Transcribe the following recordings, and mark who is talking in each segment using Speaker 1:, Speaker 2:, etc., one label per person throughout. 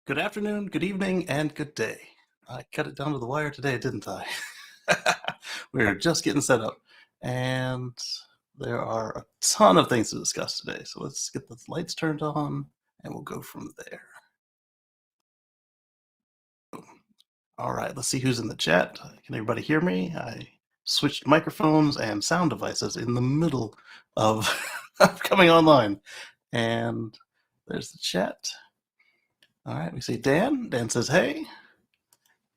Speaker 1: Good afternoon, good evening, and good day. I cut it down to the wire today, didn't I? We're just getting set up, and there are a ton of things to discuss today. So let's get the lights turned on, and we'll go from there. All right, let's see who's in the chat. Can everybody hear me? I switched microphones and sound devices in the middle of coming online. And there's the chat. All right, we see Dan. Dan says, hey.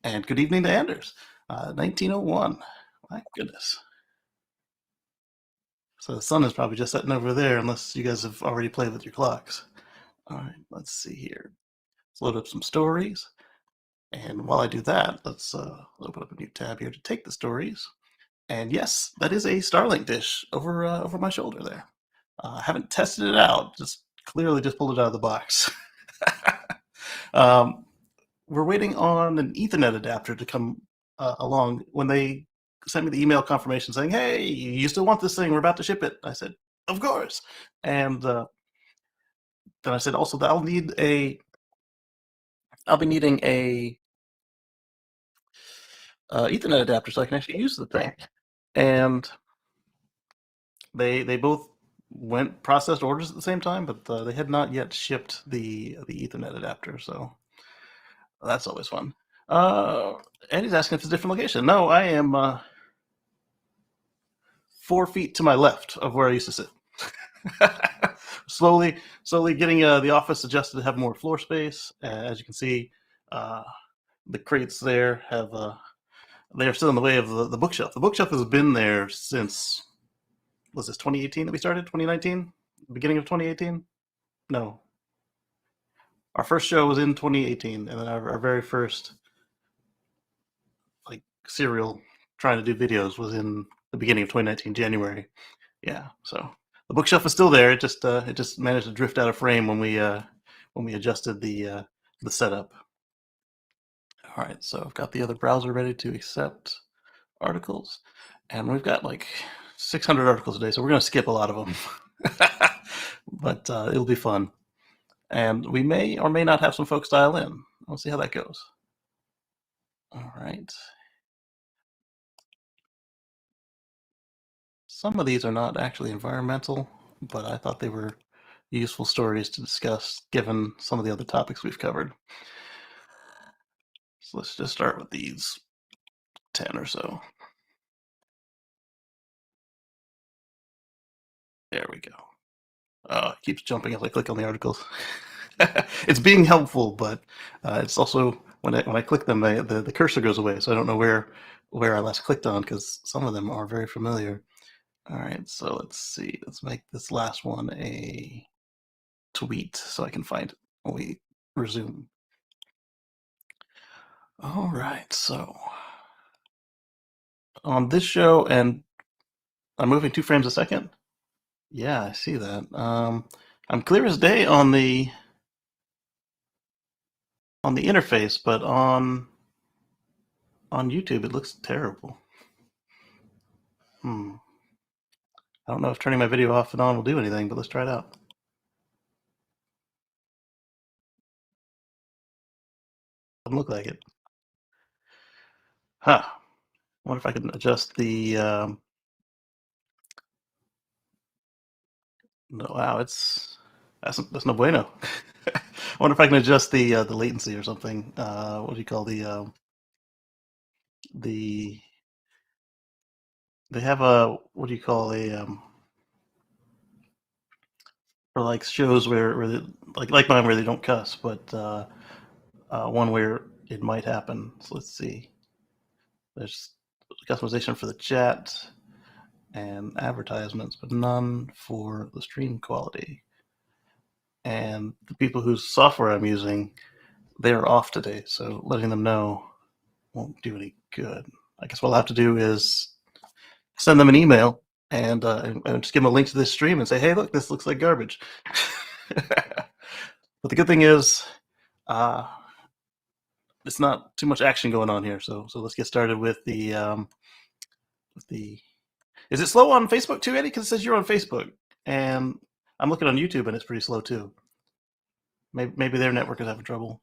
Speaker 1: And good evening to Anders. 1901. My goodness. So the sun is probably just setting over there, unless you guys have already played with your clocks. All right, let's see here. Let's load up some stories. And while I do that, let's open up a new tab here to take the stories. And yes, that is a Starlink dish over my shoulder there. I haven't tested it out, just clearly just pulled it out of the box. We're waiting on an Ethernet adapter to come along. When they sent me the email confirmation saying, hey, you still want this thing, we're about to ship it, I said, of course. And then I said also that I'll be needing a Ethernet adapter so I can actually use the thing. And they both processed orders at the same time, but they had not yet shipped the Ethernet adapter, so that's always fun. Eddie's asking if it's a different location. No, I am 4 feet to my left of where I used to sit. slowly getting the office adjusted to have more floor space. As you can see, the crates there have they're still in the way of the bookshelf. The bookshelf has been there since, was this 2018 that we started? 2019? Beginning of 2018? No. Our first show was in 2018, and then our very first serial trying to do videos was in the beginning of 2019, January. Yeah, so the bookshelf is still there. It just managed to drift out of frame when we adjusted the setup. All right, so I've got the other browser ready to accept articles, and we've got like 600 articles today, so we're going to skip a lot of them, but it'll be fun. And we may or may not have some folks dial in. We'll see how that goes. All right. Some of these are not actually environmental, but I thought they were useful stories to discuss given some of the other topics we've covered. So let's just start with these 10 or so. There we go. Oh, it keeps jumping as I click on the articles. It's being helpful, but it's also when I click them, the cursor goes away, so I don't know where I last clicked on because some of them are very familiar. All right, so let's see. Let's make this last one a tweet so I can find it when we resume. All right, so on this show, and I'm moving 2 frames a second. Yeah, I see that. I'm clear as day on the interface, but on YouTube it looks terrible. I don't know if turning my video off and on will do anything, but let's try it out. Doesn't look like it. Huh. I wonder if I can adjust the. No, wow, that's no bueno. I wonder if I can adjust the latency or something. What do you call the they have a, what do you call a for like shows where they, like mine where they don't cuss, but one where it might happen. So let's see. There's customization for the chat and advertisements, but none for the stream quality. And the people whose software I'm using, they're off today, so letting them know won't do any good. I guess what I'll have to do is send them an email and just give them a link to this stream and say, hey, look, this looks like garbage. But the good thing is, it's not too much action going on here. So let's get started with the. Is it slow on Facebook too, Eddie? Because it says you're on Facebook, and I'm looking on YouTube, and it's pretty slow too. Maybe their network is having trouble.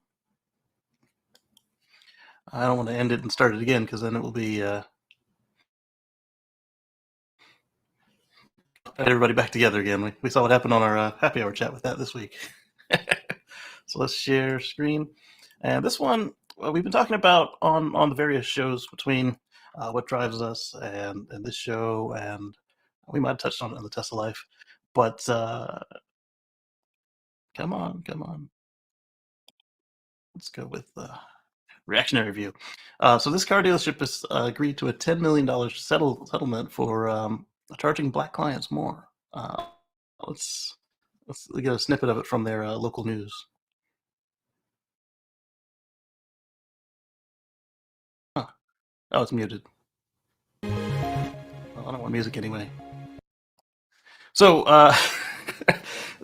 Speaker 1: I don't want to end it and start it again because then it will be everybody back together again. We saw what happened on our happy hour chat with that this week. So let's share screen. And this one, we've been talking about on the various shows between what drives us and this show, and we might have touched on it in the Tesla life. But come on. Let's go with reactionary view. So this car dealership has agreed to a $10 million settlement for charging black clients more. Let's get a snippet of it from their local news. Huh. Oh, it's muted. Well, I don't want music anyway. So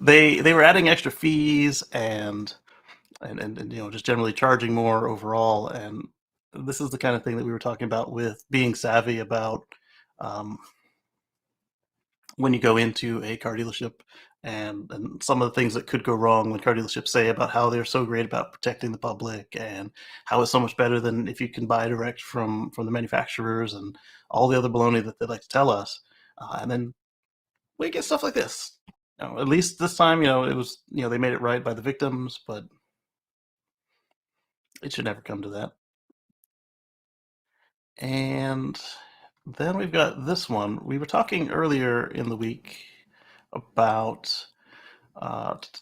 Speaker 1: they were adding extra fees and just generally charging more overall. And this is the kind of thing that we were talking about with being savvy about when you go into a car dealership and some of the things that could go wrong when car dealerships say about how they're so great about protecting the public and how it's so much better than if you can buy direct from the manufacturers and all the other baloney that they like to tell us. And then we get stuff like this. At least this time, it was, they made it right by the victims, but it should never come to that. And then we've got this one. We were talking earlier in the week about Giga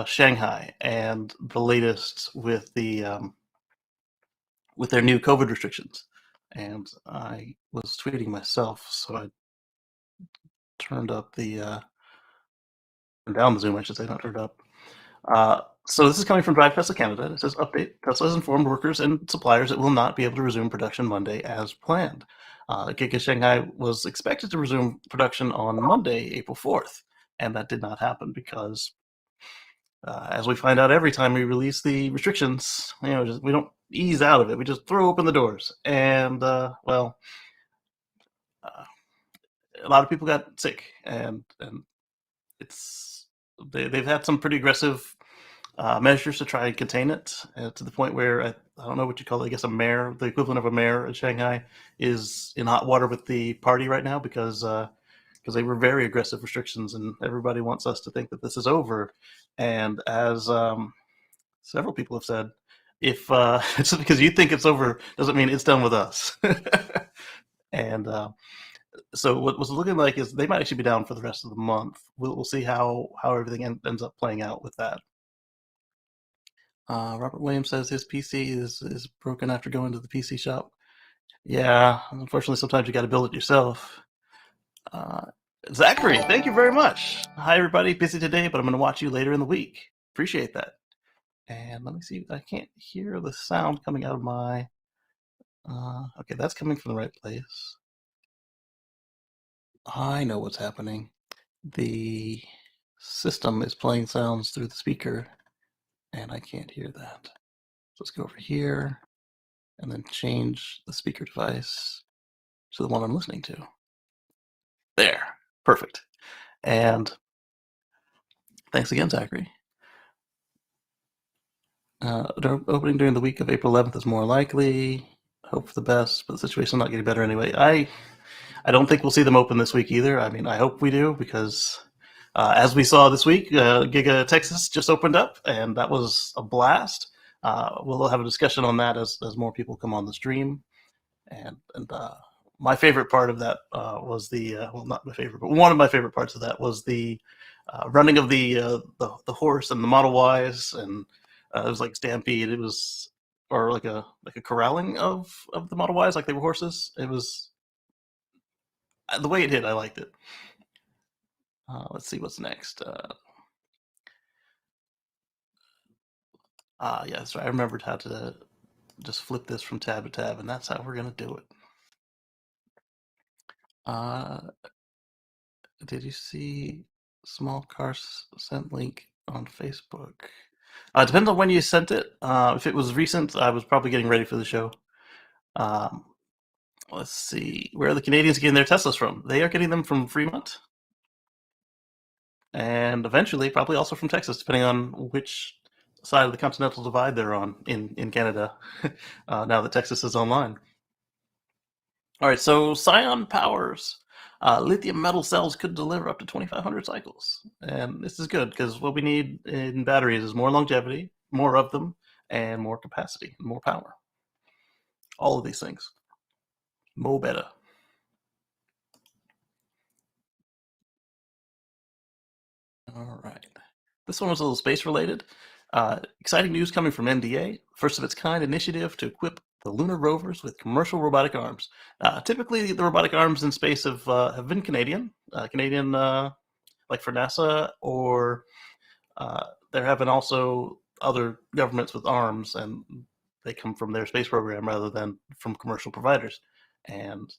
Speaker 1: Shanghai and the latest with their new COVID restrictions. And I was tweeting myself, so I turned up down the Zoom, I should say, not turned up. So this is coming from Drive Tesla Canada. It says, update, Tesla has informed workers and suppliers it will not be able to resume production Monday as planned. Giga Shanghai was expected to resume production on Monday, April 4th, and that did not happen because, as we find out every time we release the restrictions, we don't ease out of it. We just throw open the doors. And, a lot of people got sick, and they've had some pretty aggressive measures to try and contain it to the point where I don't know what you call it. I guess a mayor, the equivalent of a mayor in Shanghai, is in hot water with the party right now because they were very aggressive restrictions, and everybody wants us to think that this is over. And as several people have said, if just because you think it's over doesn't mean it's done with us. And so what was looking like is they might actually be down for the rest of the month. We'll see how everything ends up playing out with that. Robert Williams says his PC is broken after going to the PC shop. Yeah, unfortunately, sometimes you got to build it yourself. Zachary, thank you very much. Hi, everybody. Busy today, but I'm going to watch you later in the week. Appreciate that. And let me see. I can't hear the sound coming out of my... okay, that's coming from the right place. I know what's happening. The system is playing sounds through the speaker, and I can't hear that. So let's go over here and then change the speaker device to the one I'm listening to. There. Perfect. And thanks again, Zachary. Opening during the week of April 11th is more likely. Hope for the best, but the situation's not getting better anyway. I don't think we'll see them open this week either. I mean, I hope we do because as we saw this week, Giga Texas just opened up, and that was a blast. We'll have a discussion on that as more people come on the stream. And my favorite part of that was well, not my favorite, but one of my favorite parts of that was the running of the horse and the Model Ys, and it was like Stampede. It was, or like a corralling of the Model Ys, like they were horses. It was the way it hit. I liked it. Let's see what's next. Yeah, so I remembered how to just flip this from tab to tab, and that's how we're gonna do it. Did you see small car sent link on Facebook? It depends on when you sent it. If it was recent, I was probably getting ready for the show. Let's see. Where are the Canadians getting their Teslas from? They are getting them from Fremont. And eventually, probably also from Texas, depending on which side of the continental divide they're on in Canada now that Texas is online. All right, so Scion powers. Lithium metal cells could deliver up to 2,500 cycles. And this is good because what we need in batteries is more longevity, more of them, and more capacity, more power. All of these things. Mo better. All right. This one was a little space related. Exciting news coming from MDA. First of its kind initiative to equip the Lunar Rovers with commercial robotic arms. Typically, the robotic arms in space have been Canadian, like for NASA, or there have been also other governments with arms, and they come from their space program rather than from commercial providers. And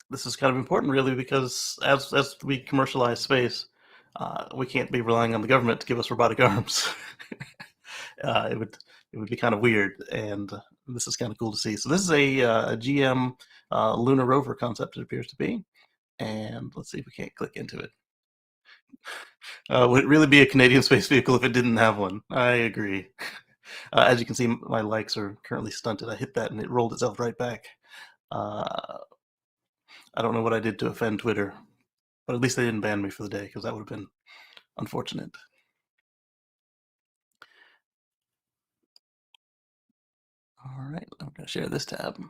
Speaker 1: this is kind of important, really, because as we commercialize space, we can't be relying on the government to give us robotic arms. It would be kind of weird, and this is kind of cool to see. So this is a GM Lunar Rover concept, it appears to be, and let's see if we can't click into it. Would it really be a Canadian space vehicle if it didn't have one? I agree. As you can see, my likes are currently stunted. I hit that and it rolled itself right back. I don't know what I did to offend Twitter, but at least they didn't ban me for the day because that would have been unfortunate. All right, I'm going to share this tab.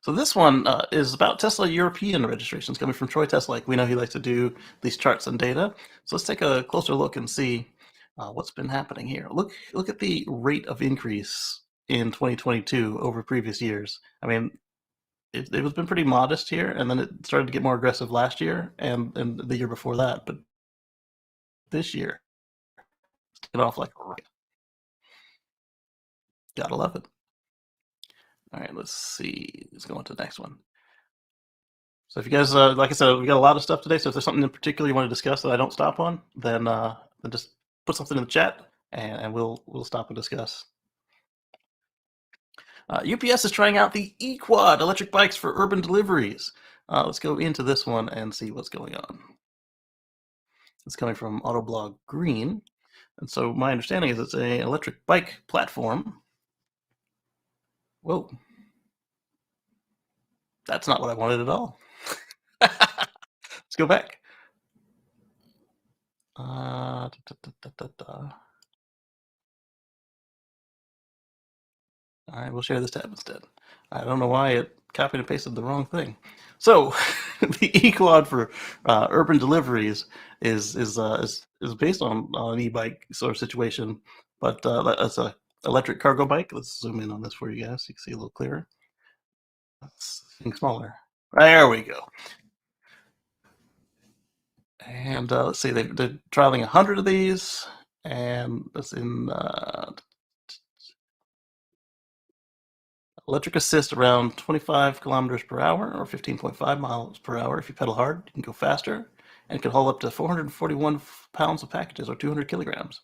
Speaker 1: So this one is about Tesla European registrations coming from Troy Tesla. We know he likes to do these charts and data. So let's take a closer look and see what's been happening here. Look at the rate of increase in 2022 over previous years. I mean, it has been pretty modest here, and then it started to get more aggressive last year and the year before that. But this year, it's taken off like a rocket. Gotta love it. All right, let's see. Let's go on to the next one. So if you guys, like I said, we got a lot of stuff today. So if there's something in particular you want to discuss that I don't stop on, then just put something in the chat, and we'll stop and discuss. UPS is trying out the eQuad electric bikes for urban deliveries. Let's go into this one and see what's going on. It's coming from Autoblog Green, and so my understanding is it's an electric bike platform. Whoa, that's not what I wanted at all. Let's go back. All right, we'll share this tab instead. I don't know why it copied and pasted the wrong thing. So the eQuad for urban deliveries is based on an e-bike sort of situation, but that's a electric cargo bike. Let's zoom in on this for you guys so you can see a little clearer. That's smaller. There we go. And let's see, they're trialing 100 of these, and that's in electric assist around 25 kilometers per hour or 15.5 miles per hour. If you pedal hard, you can go faster, and it can haul up to 441 pounds of packages or 200 kilograms.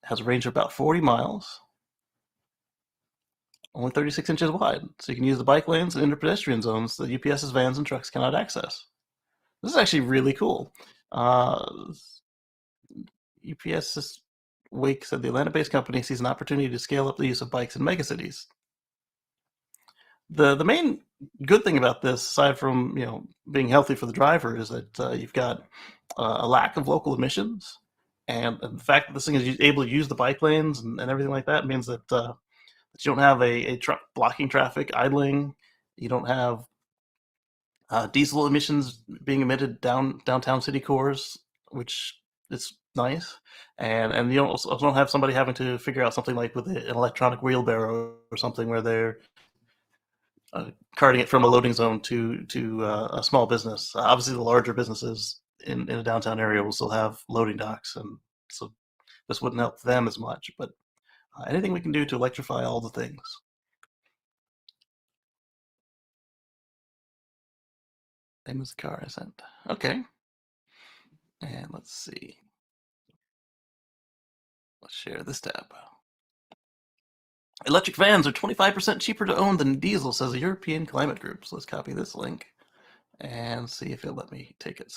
Speaker 1: It has a range of about 40 miles, only 36 inches wide, so you can use the bike lanes and interpedestrian zones that UPS's vans and trucks cannot access. This is actually really cool. UPS's Wake said the Atlanta-based company sees an opportunity to scale up the use of bikes in megacities. The main good thing about this, aside from being healthy for the driver, is that you've got a lack of local emissions, and the fact that this thing is able to use the bike lanes and everything like that means that you don't have a truck blocking traffic, idling. You don't have diesel emissions being emitted downtown city cores, which is nice, and you also don't have somebody having to figure out something like with an electronic wheelbarrow or something where they're carting it from a loading zone to a small business. Obviously, the larger businesses in a downtown area will still have loading docks, and so this wouldn't help them as much. But anything we can do to electrify all the things. Same as the car, isn't? Okay. And let's see. Let's share this tab. Electric vans are 25% cheaper to own than diesel, says the European Climate Group. So let's copy this link and see if it'll let me take it.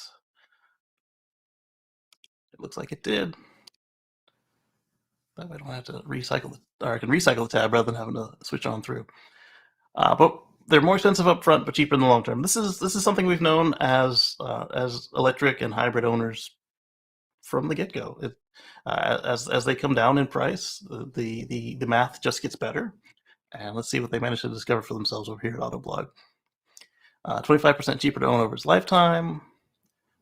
Speaker 1: It looks like it did. That way I don't have to recycle it, or I can recycle the tab rather than having to switch on through. But they're more expensive up front, but cheaper in the long term. This is something we've known as electric and hybrid owners from the get go. As they come down in price, the math just gets better. And let's see what they managed to discover for themselves over here at Autoblog. 25% cheaper to own over its lifetime.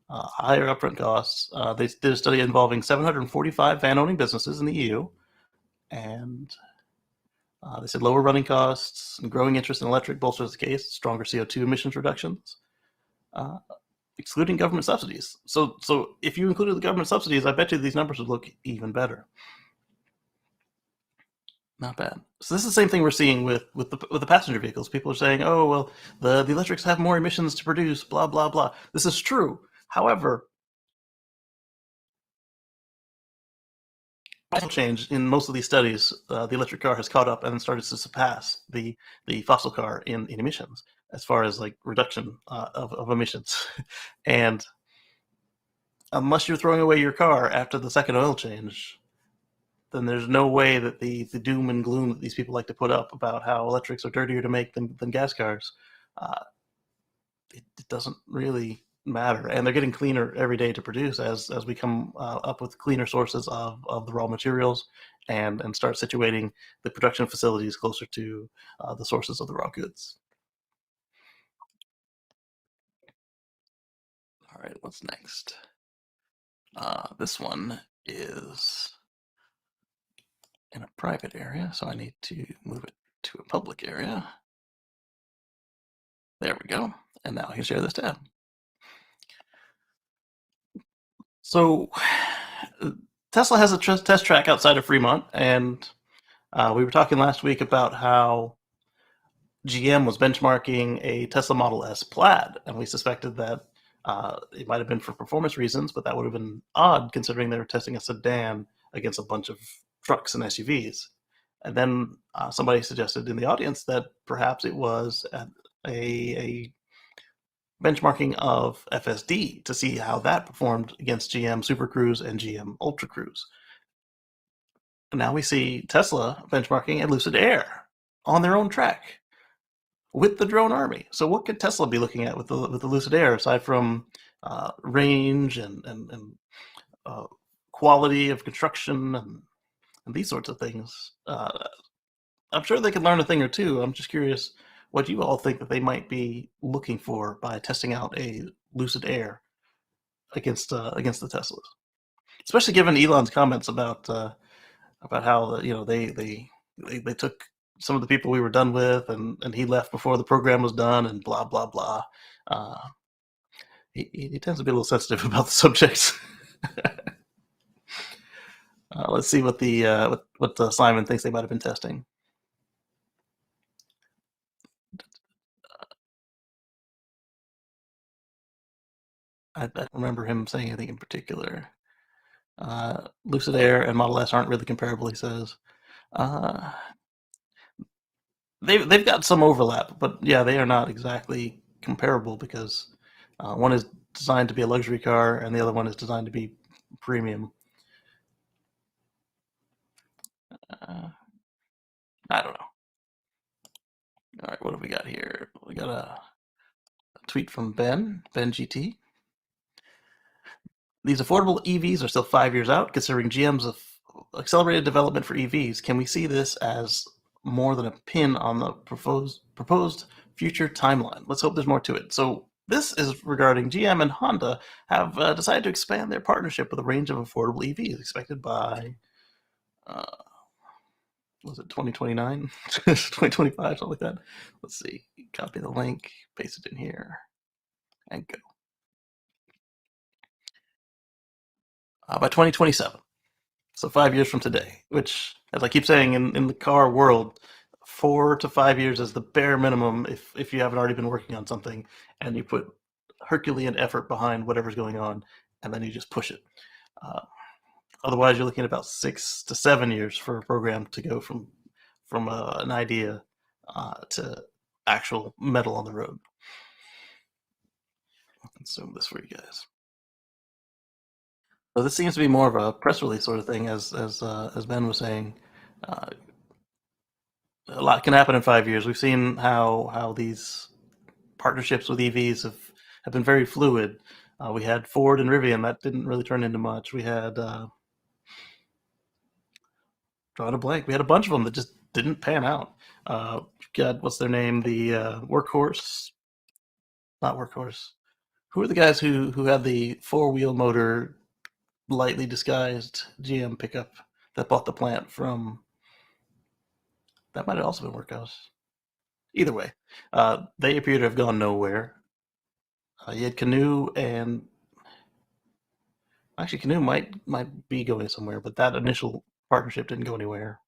Speaker 1: Higher upfront costs. They did a study involving 745 van-owning businesses in the EU, and they said lower running costs and growing interest in electric bolsters the case, stronger CO2 emissions reductions, excluding government subsidies. So if you included the government subsidies, I bet you these numbers would look even better. Not bad. So this is the same thing we're seeing with the passenger vehicles. People are saying, "Oh, well, the electrics have more emissions to produce." Blah blah blah. This is true. However, change in most of these studies, the electric car has caught up and started to surpass the fossil car in emissions as far as like reduction of emissions. And unless you're throwing away your car after the second oil change, then there's no way that the doom and gloom that these people like to put up about how electrics are dirtier to make than gas cars, it doesn't really matter. And they're getting cleaner every day to produce as we come up with cleaner sources of the raw materials and start situating the production facilities closer to the sources of the raw goods. All right, what's next? This one is in a private area, so I need to move it to a public area. There we go. And now I can share this tab. So Tesla has a test track outside of Fremont, and we were talking last week about how GM was benchmarking a Tesla Model S Plaid, and we suspected that it might have been for performance reasons, but that would have been odd considering they were testing a sedan against a bunch of trucks and SUVs. And then somebody suggested in the audience that perhaps it was a benchmarking of FSD to see how that performed against GM Super Cruise and GM Ultra Cruise. And now we see Tesla benchmarking at Lucid Air on their own track with the drone army. So what could Tesla be looking at with the Lucid Air aside from range and quality of construction and these sorts of things? I'm sure they could learn a thing or two. I'm just curious what you all think that they might be looking for by testing out a Lucid Air against the Teslas, especially given Elon's comments about how they took some of the people we were done with and he left before the program was done and blah blah blah. He tends to be a little sensitive about the subjects. Let's see what Simon thinks they might have been testing. I don't remember him saying anything in particular. Lucid Air and Model S aren't really comparable, he says. They've got some overlap, but yeah, they are not exactly comparable because one is designed to be a luxury car and the other one is designed to be premium. I don't know. All right, what have we got here? We got a tweet from Ben GT. These affordable EVs are still 5 years out, considering GM's accelerated development for EVs. Can we see this as more than a pin on the proposed future timeline? Let's hope there's more to it. So this is regarding GM and Honda have decided to expand their partnership with a range of affordable EVs expected by, was it 2029, 2025, something like that. Let's see, copy the link, paste it in here, and go. By 2027. So 5 years from today, which, as I keep saying, in the car world, 4 to 5 years is the bare minimum if you haven't already been working on something and you put Herculean effort behind whatever's going on, and then you just push it. Otherwise, you're looking at about 6 to 7 years for a program to go from an idea to actual metal on the road. Let's zoom this for you guys. So this seems to be more of a press release sort of thing, as Ben was saying. A lot can happen in 5 years. We've seen how these partnerships with EVs have been very fluid. We had Ford and Rivian, that didn't really turn into much. We had drawing a blank. We had a bunch of them that just didn't pan out. God, what's their name? The Workhorse, not Workhorse. Who are the guys who had the 4-wheel motor, lightly disguised GM pickup that bought the plant from? That might have also been Workhorse. Either way, they appear to have gone nowhere. You had Canoe, and actually Canoe might be going somewhere, but that initial partnership didn't go anywhere.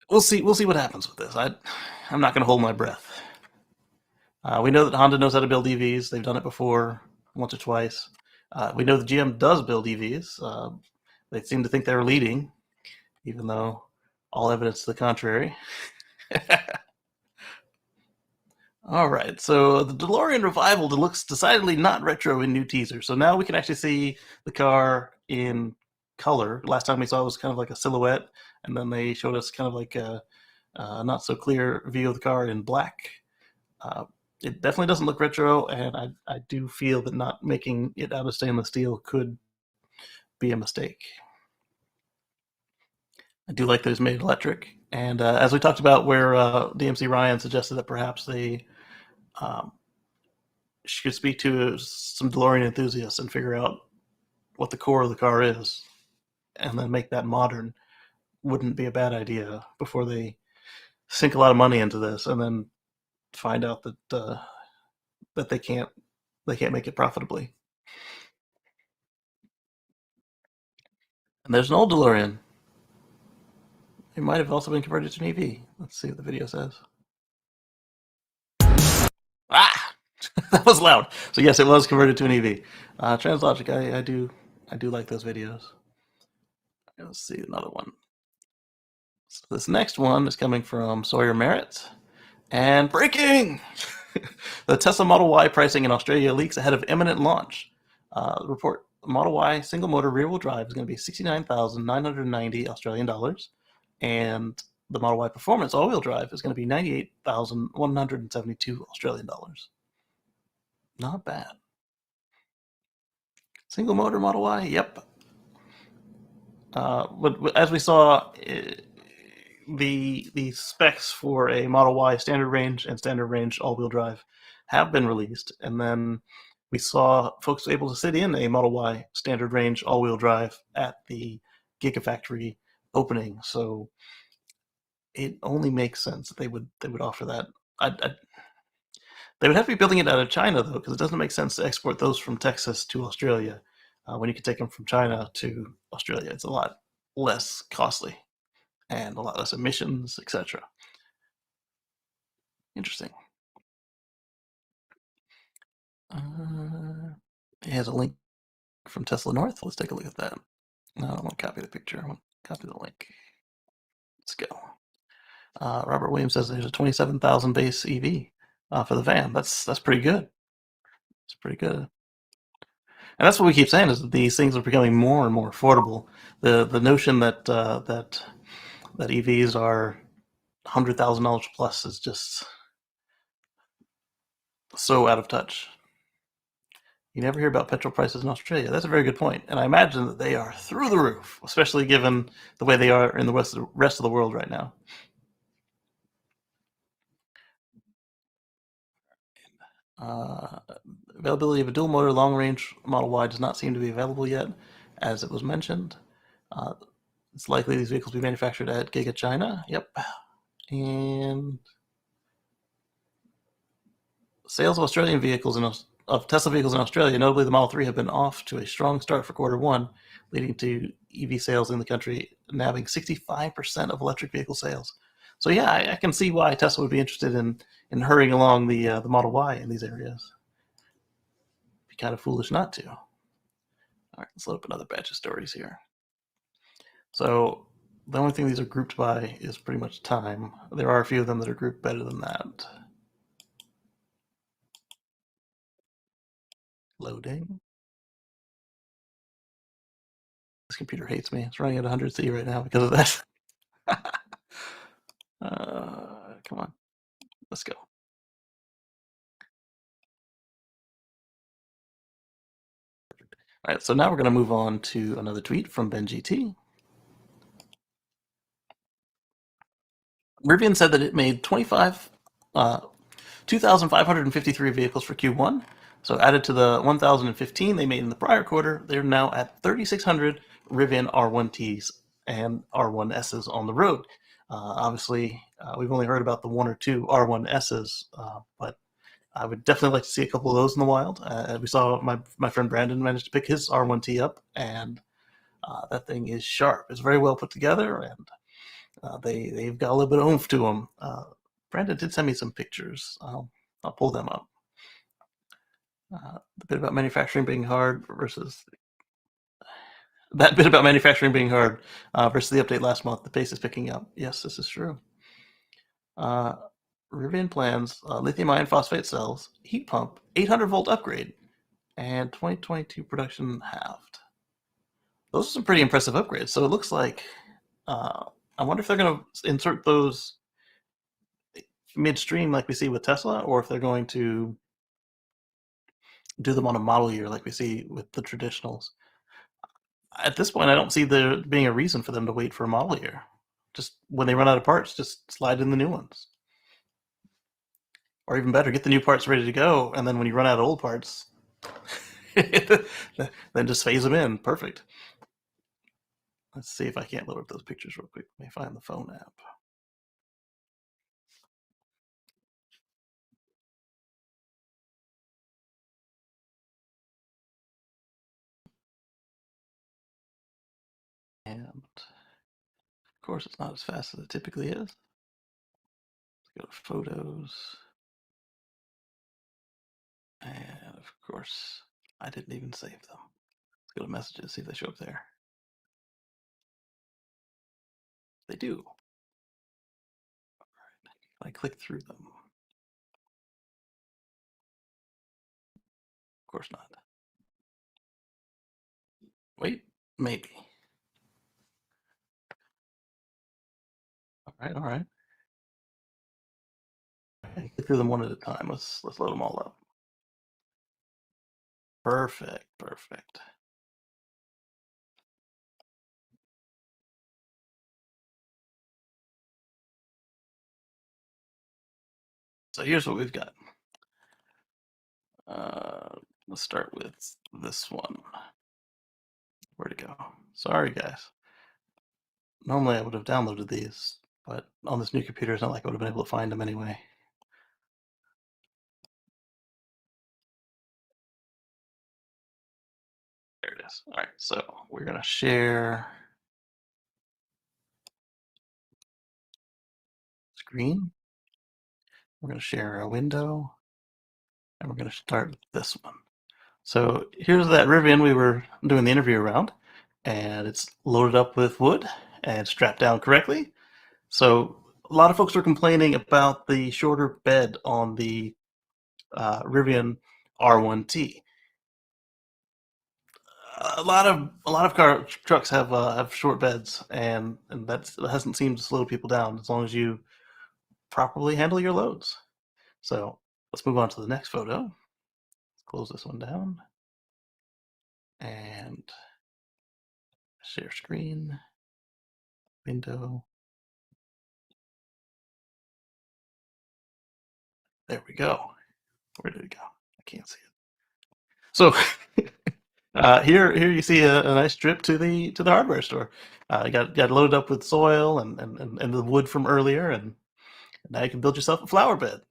Speaker 1: We'll see what happens with this. I'm not going to hold my breath. We know that Honda knows how to build EVs. They've done it before, once or twice. We know that GM does build EVs. They seem to think they're leading, even though all evidence to the contrary. All right, so the Delorean Revival looks decidedly not retro in new teaser. So now we can actually see the car in color. Last time we saw it was kind of like a silhouette, and then they showed us kind of like a not so clear view of the car in black. It definitely doesn't look retro, and I do feel that not making it out of stainless steel could be a mistake. I do like that it's made electric, and as we talked about, where DMC Ryan suggested that perhaps they should speak to some DeLorean enthusiasts and figure out what the core of the car is, and then make that modern, wouldn't be a bad idea before they sink a lot of money into this and then find out that that they can't make it profitably. And there's an old DeLorean. It might have also been converted to an EV. Let's see what the video says. Ah, that was loud. So yes, it was converted to an EV. Translogic, I do like those videos. Let's see another one. So this next one is coming from Sawyer Merritt. And breaking! The Tesla Model Y pricing in Australia leaks ahead of imminent launch. Report: Model Y single motor rear wheel drive is going to be 69,990 Australian dollars, and the Model Y Performance all wheel drive is going to be 98,172 Australian dollars. Not bad. Single motor Model Y, yep. But as we saw, the specs for a Model Y standard range and standard range all-wheel drive have been released, and then we saw folks able to sit in a Model Y standard range all-wheel drive at the Gigafactory opening. So it only makes sense that they would offer that. They would have to be building it out of China, though, because it doesn't make sense to export those from Texas to Australia when you can take them from China to Australia. It's a lot less costly and a lot less emissions, etc. Interesting. It has a link from Tesla North. Let's take a look at that. No, I don't want to copy the picture. I want to copy the link. Let's go. Robert Williams says there's a 27,000 base EV for the van. That's pretty good. It's pretty good. And that's what we keep saying, is that these things are becoming more and more affordable. The notion that that EVs are $100,000 plus is just so out of touch. You never hear about petrol prices in Australia. That's a very good point, and I imagine that they are through the roof, especially given the way they are in the rest of the world right now. Availability of a dual motor long range Model Y does not seem to be available yet, as it was mentioned. It's likely these vehicles will be manufactured at Giga China. Yep. And sales of Australian vehicles of Tesla vehicles in Australia, notably the Model 3, have been off to a strong start for Q1, leading to EV sales in the country nabbing 65% of electric vehicle sales. So yeah, I can see why Tesla would be interested in hurrying along the Model Y in these areas. Be kind of foolish not to. All right, let's load up another batch of stories here. So the only thing these are grouped by is pretty much time. There are a few of them that are grouped better than that. Loading. This computer hates me. It's running at 100C right now because of this. Come on, let's go. All right, so now we're going to move on to another tweet from BenGT. Rivian said that it made 2,553 vehicles for Q1. So added to the 1,015 they made in the prior quarter, they're now at 3,600 Rivian R1Ts and R1Ss on the road. Obviously, we've only heard about the one or two R1Ss, but I would definitely like to see a couple of those in the wild. We saw my friend Brandon managed to pick his R1T up, and that thing is sharp. It's very well put together, and they've got a little bit of oomph to them. Brandon did send me some pictures. I'll pull them up. The bit about manufacturing being hard versus the update last month. The pace is picking up. Yes, this is true. Rivian plans lithium iron phosphate cells, heat pump, 800-volt upgrade, and 2022 production halved. Those are some pretty impressive upgrades. So it looks like I wonder if they're going to insert those midstream like we see with Tesla, or if they're going to do them on a model year like we see with the traditionals. At this point, I don't see there being a reason for them to wait for a model year. Just when they run out of parts, just slide in the new ones. Or even better, get the new parts ready to go, and then when you run out of old parts, then just phase them in. Perfect. Let's see if I can't load up those pictures real quick. Let me find the phone app. And of course, it's not as fast as it typically is. Let's go to photos. And of course, I didn't even save them. Let's go to messages, see if they show up there. They do. All right. I click through them. Of course not. Wait, maybe. All right, all right. Okay, click through them one at a time. Let's load them all up. Perfect, perfect. So here's what we've got. Let's start with this one. Where'd it go? Sorry, guys. Normally I would have downloaded these, but on this new computer, it's not like I would have been able to find them anyway. There it is. All right, so we're going to share screen. We're going to share a window, and we're going to start this one. So here's that Rivian we were doing the interview around, and it's loaded up with wood and strapped down correctly. So a lot of folks were complaining about the shorter bed on the Rivian R1T. A lot of trucks have short beds, and that hasn't seemed to slow people down as long as you properly handle your loads. So let's move on to the next photo. Let's close this one down and share screen, window. There we go. Where did it go? I can't see it. So here you see a nice trip to the hardware store. Got loaded up with soil and the wood from earlier, and now you can build yourself a flower bed.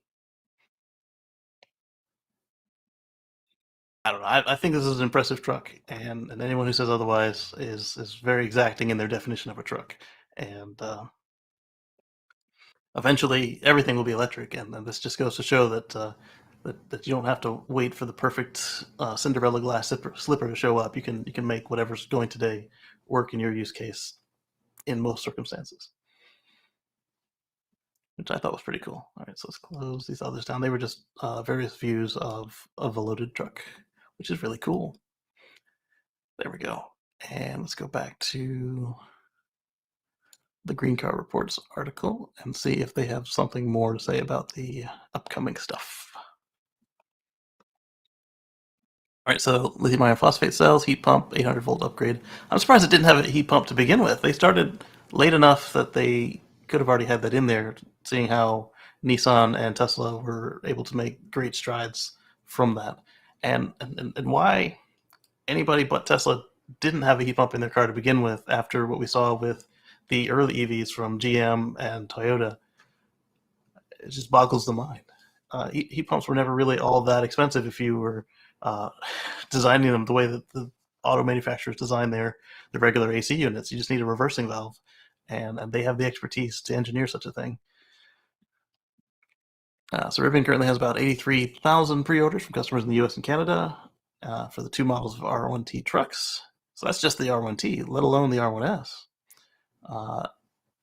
Speaker 1: I don't know. I think this is an impressive truck, and anyone who says otherwise is very exacting in their definition of a truck. And eventually, everything will be electric, and this just goes to show that that you don't have to wait for the perfect Cinderella glass slipper to show up. You can make whatever's going today work in your use case in most circumstances, which I thought was pretty cool. All right, so let's close these others down. They were just various views of a loaded truck which is really cool. There we go. And let's go back to the Green Car Reports article and see if they have something more to say about the upcoming stuff. All right, so lithium iron phosphate cells, heat pump, 800 volt upgrade. I'm surprised it didn't have a heat pump to begin with. They started late enough that they could have already had that in there, seeing how Nissan and Tesla were able to make great strides from that. And why anybody but Tesla didn't have a heat pump in their car to begin with after what we saw with the early EVs from GM and Toyota, it just boggles the mind. Heat pumps were never really all that expensive if you were designing them the way that the auto manufacturers design their regular AC units. You just need a reversing valve, and they have the expertise to engineer such a thing. So Rivian currently has about 83,000 pre-orders from customers in the US and Canada for the 2 models of R1T trucks. So that's just the R1T, let alone the R1S.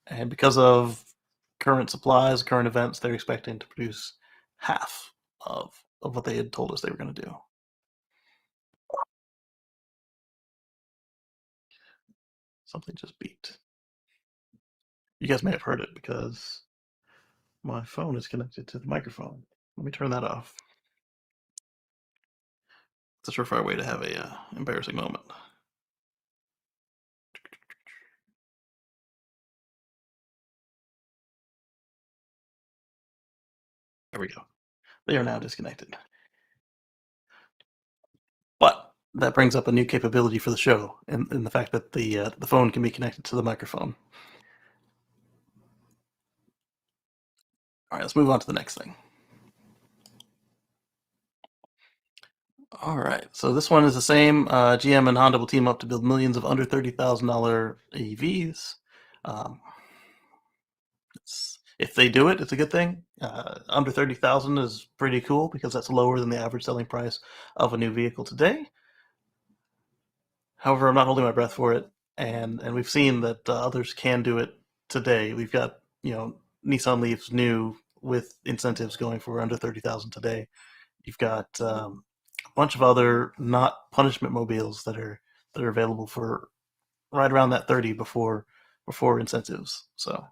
Speaker 1: And because of current supplies, current events, they're expecting to produce half of what they had told us they were going to do. Something just beeped. You guys may have heard it because my phone is connected to the microphone. Let me turn that off. It's a surefire way to have a embarrassing moment. There we go. They are now disconnected. But that brings up a new capability for the show, and the fact that the phone can be connected to the microphone. All right, let's move on to the next thing. All right, so this one is the same. GM and Honda will team up to build millions of under $30,000 EVs. If they do it, it's a good thing. Under 30,000 is pretty cool because that's lower than the average selling price of a new vehicle today. However, I'm not holding my breath for it, and we've seen that others can do it today. We've got Nissan Leafs new with incentives going for under 30,000 today. You've got a bunch of other not punishment mobiles that are available for right around that 30 before incentives. So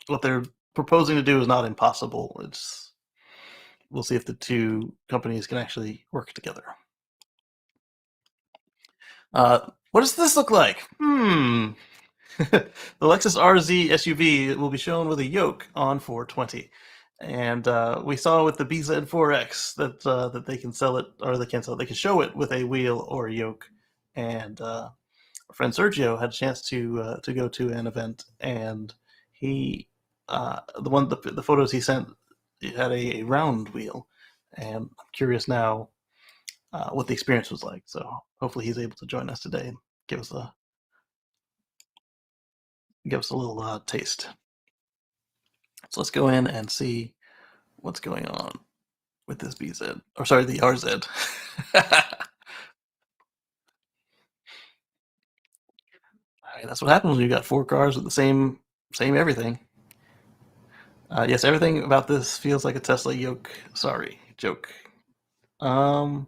Speaker 1: what they're proposing to do is not impossible. We'll see if the two companies can actually work together. What does this look like? The Lexus RZ SUV will be shown with a yoke on 420. And we saw with the BZ4X that they can sell it, or they can't sell it. They can show it with a wheel or a yoke. And our friend Sergio had a chance to go to an event, and he the photos he sent, it had a round wheel, and I'm curious now what the experience was like. So hopefully he's able to join us today and give us a little taste. So let's go in and see what's going on with this BZ, or sorry, the RZ. Right, that's what happens when you got 4 cars with the same everything. Yes, everything about this feels like a Tesla yoke. Sorry, joke. That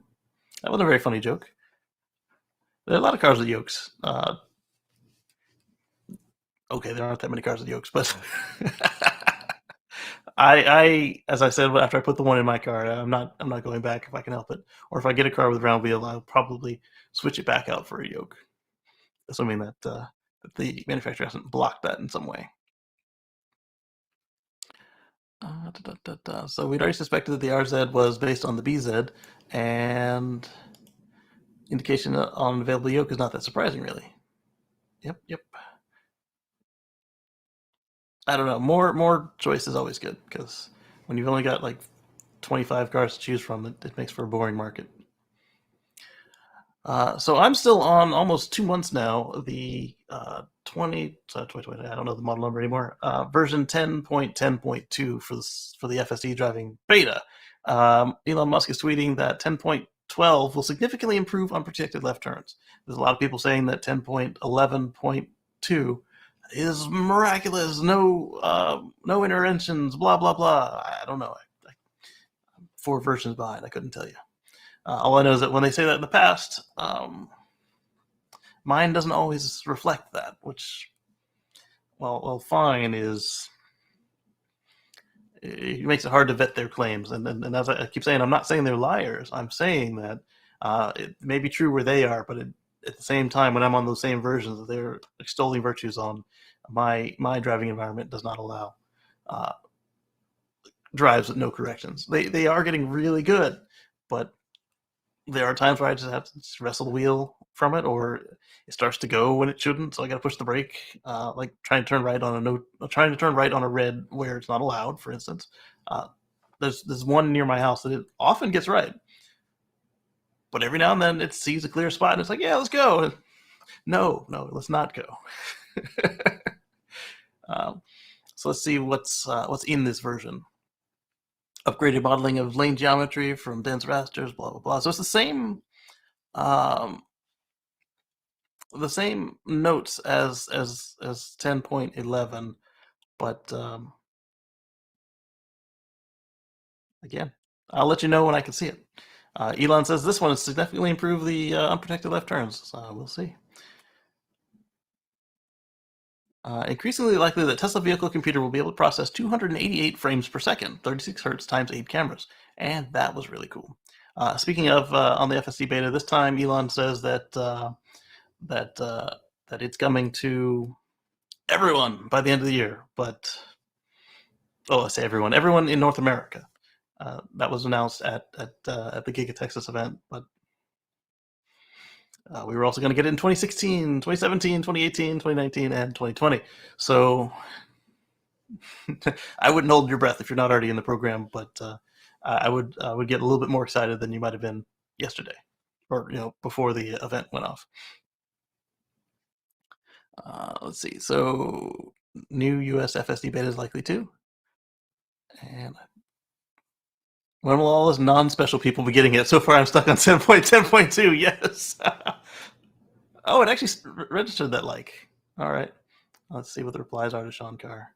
Speaker 1: wasn't a very funny joke. There are a lot of cars with yokes. Okay, there aren't that many cars with yokes, but I, as I said after I put the one in my car, I'm not going back if I can help it. Or if I get a car with a round wheel, I'll probably switch it back out for a yoke, assuming that the manufacturer hasn't blocked that in some way. So we'd already suspected that the RZ was based on the BZ, and indication on available yoke is not that surprising, really. Yep. I don't know. More choice is always good, because when you've only got like 25 cars to choose from, it makes for a boring market. So I'm still on almost 2 months now. The 2020, I don't know the model number anymore. Version 10.10.2 for the FSD driving beta. Elon Musk is tweeting that 10.12 will significantly improve unprotected left turns. There's a lot of people saying that 10.11.2 is miraculous. No interventions. Blah blah blah. I don't know. I'm 4 versions behind. I couldn't tell you. All I know is that when they say that in the past, mine doesn't always reflect that, which, well, fine is. It makes it hard to vet their claims. And as I keep saying, I'm not saying they're liars. I'm saying that it may be true where they are, but at the same time, when I'm on those same versions, they're extolling virtues on my driving environment does not allow drives with no corrections. They are getting really good, but there are times where I just have to just wrestle the wheel from it, or it starts to go when it shouldn't, so I got to push the brake. Like trying to turn right on a red where it's not allowed, for instance. There's one near my house that it often gets right, but every now and then it sees a clear spot and it's like, yeah, let's go. No, let's not go. So let's see what's in this version. Upgraded modeling of lane geometry from dense rasters, blah blah blah. So it's the same notes as 10.11, but again, I'll let you know when I can see it. Elon says this one has significantly improved the unprotected left turns, so we'll see. Increasingly likely that Tesla vehicle computer will be able to process 288 frames per second, 36 hertz times 8 cameras, and that was really cool. Speaking of on the FSD beta, this time Elon says that it's coming to everyone by the end of the year. But I say everyone in North America. That was announced at the Giga Texas event, but we were also going to get it in 2016, 2017, 2018, 2019, and 2020. So I wouldn't hold your breath if you're not already in the program, but I would get a little bit more excited than you might have been yesterday, or before the event went off. Let's see. So new US FSD beta is likely too, and when will all those non-special people be getting it? So far, I'm stuck on 10.10.2. Yes. Oh, it actually registered that like. All right. Let's see what the replies are to Sean Carr.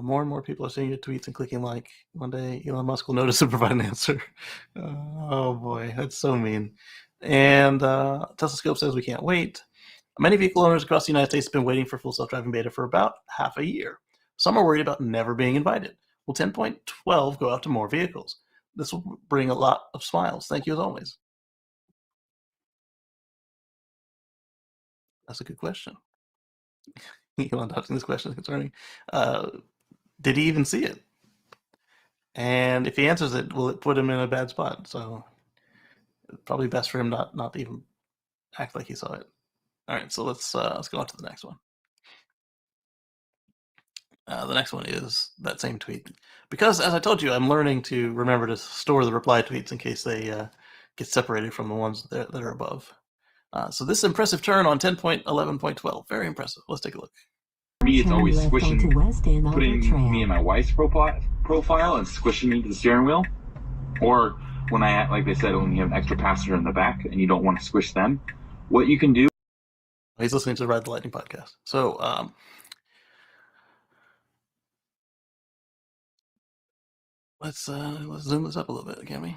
Speaker 1: More and more people are seeing your tweets and clicking like. One day, Elon Musk will notice and provide an answer. Oh boy, that's so mean. And Tesla Scope says we can't wait. Many vehicle owners across the United States have been waiting for full self-driving beta for about half a year. Some are worried about never being invited. Will 10.12 go out to more vehicles? This will bring a lot of smiles. Thank you as always. That's a good question. Elon dodging this question is concerning. Did he even see it? And if he answers it, will it put him in a bad spot? So it's probably best for him not to even act like he saw it. All right, so let's go on to the next one. The next one is that same tweet. Because, as I told you, I'm learning to remember to store the reply tweets in case they get separated from the ones that are above. So this impressive turn on 10.11.12. Very impressive. Let's take a look.
Speaker 2: For me, it's always squishing, putting me in my wife's profile and squishing me to the steering wheel. Or when like they said, when you have an extra passenger in the back and you don't want to squish them, what you can do.
Speaker 1: He's listening to the Ride the Lightning podcast. So, let's zoom this up a little bit, can we?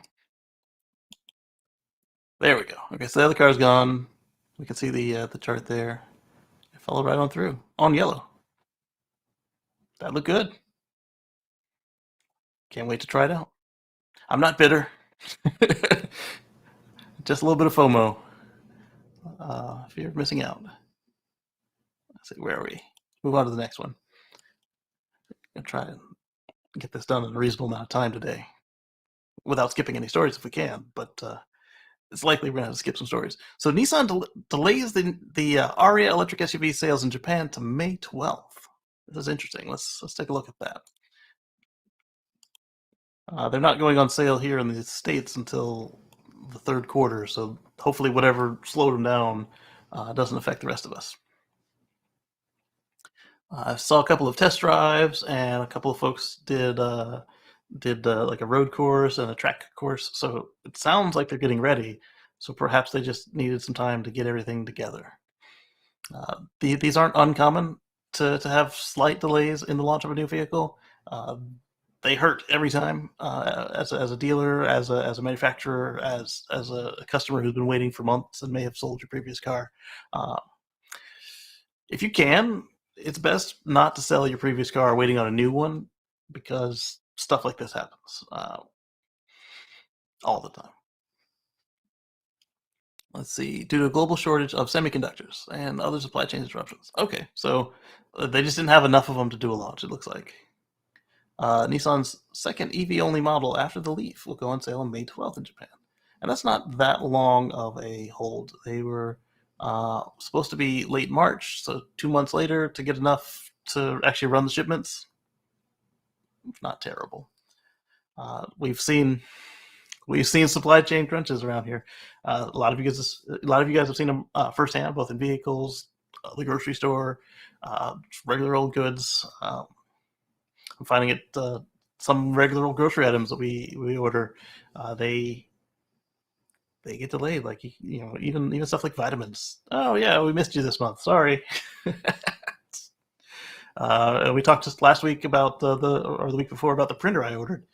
Speaker 1: There we go. Okay, so the other car's gone. We can see the chart there. It followed right on through on yellow. That looked good. Can't wait to try it out. I'm not bitter. Just a little bit of FOMO. Fear of missing out. Let's see, where are we? Move on to the next one. I'm gonna try and get this done in a reasonable amount of time today, without skipping any stories if we can. But it's likely we're gonna have to skip some stories. So Nissan delays the Aria electric SUV sales in Japan to May 12th. This is interesting. Let's take a look at that. They're not going on sale here in the States until the third quarter, so hopefully whatever slowed them down doesn't affect the rest of us. I saw a couple of test drives, and a couple of folks did like a road course and a track course, so it sounds like they're getting ready. So perhaps they just needed some time to get everything together. These aren't uncommon to have slight delays in the launch of a new vehicle. they hurt every time. As a dealer, as a manufacturer, as a customer who's been waiting for months and may have sold your previous car. If you can, it's best not to sell your previous car waiting on a new one, because stuff like this happens all the time. Let's see. Due to a global shortage of semiconductors and other supply chain disruptions. Okay, so they just didn't have enough of them to do a launch, it looks like. Nissan's second EV-only model after the Leaf will go on sale on May 12th in Japan. And that's not that long of a hold. They were supposed to be late March, so 2 months later to get enough to actually run the shipments. Not terrible. We've seen supply chain crunches around here. A lot of you guys have seen them firsthand, both in vehicles, the grocery store, regular old goods. I'm finding it some regular old grocery items that we order, they get delayed. Like even stuff like vitamins. Oh yeah, we missed you this month. Sorry. We talked just last week about or the week before about the printer I ordered.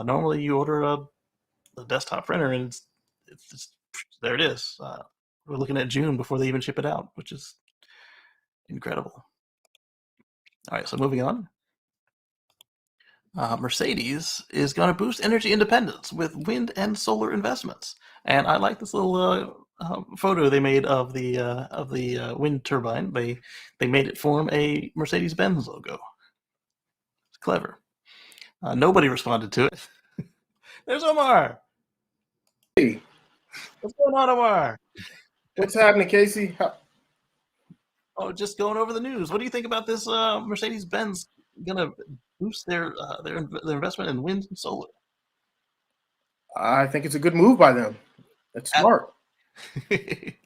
Speaker 1: Normally you order a desktop printer and it's there it is. We're looking at June before they even ship it out, which is incredible. All right, so moving on. Mercedes is going to boost energy independence with wind and solar investments, and I like this little photo they made of the wind turbine. They made it form a Mercedes-Benz logo. It's clever. Nobody responded to it. There's Omar.
Speaker 3: Hey,
Speaker 1: What's going on, Omar?
Speaker 3: what's happening, Casey?
Speaker 1: Oh, just going over the news. What do you think about this Mercedes-Benz gonna boost their investment in wind and solar?
Speaker 3: I think it's a good move by them. That's smart.
Speaker 1: It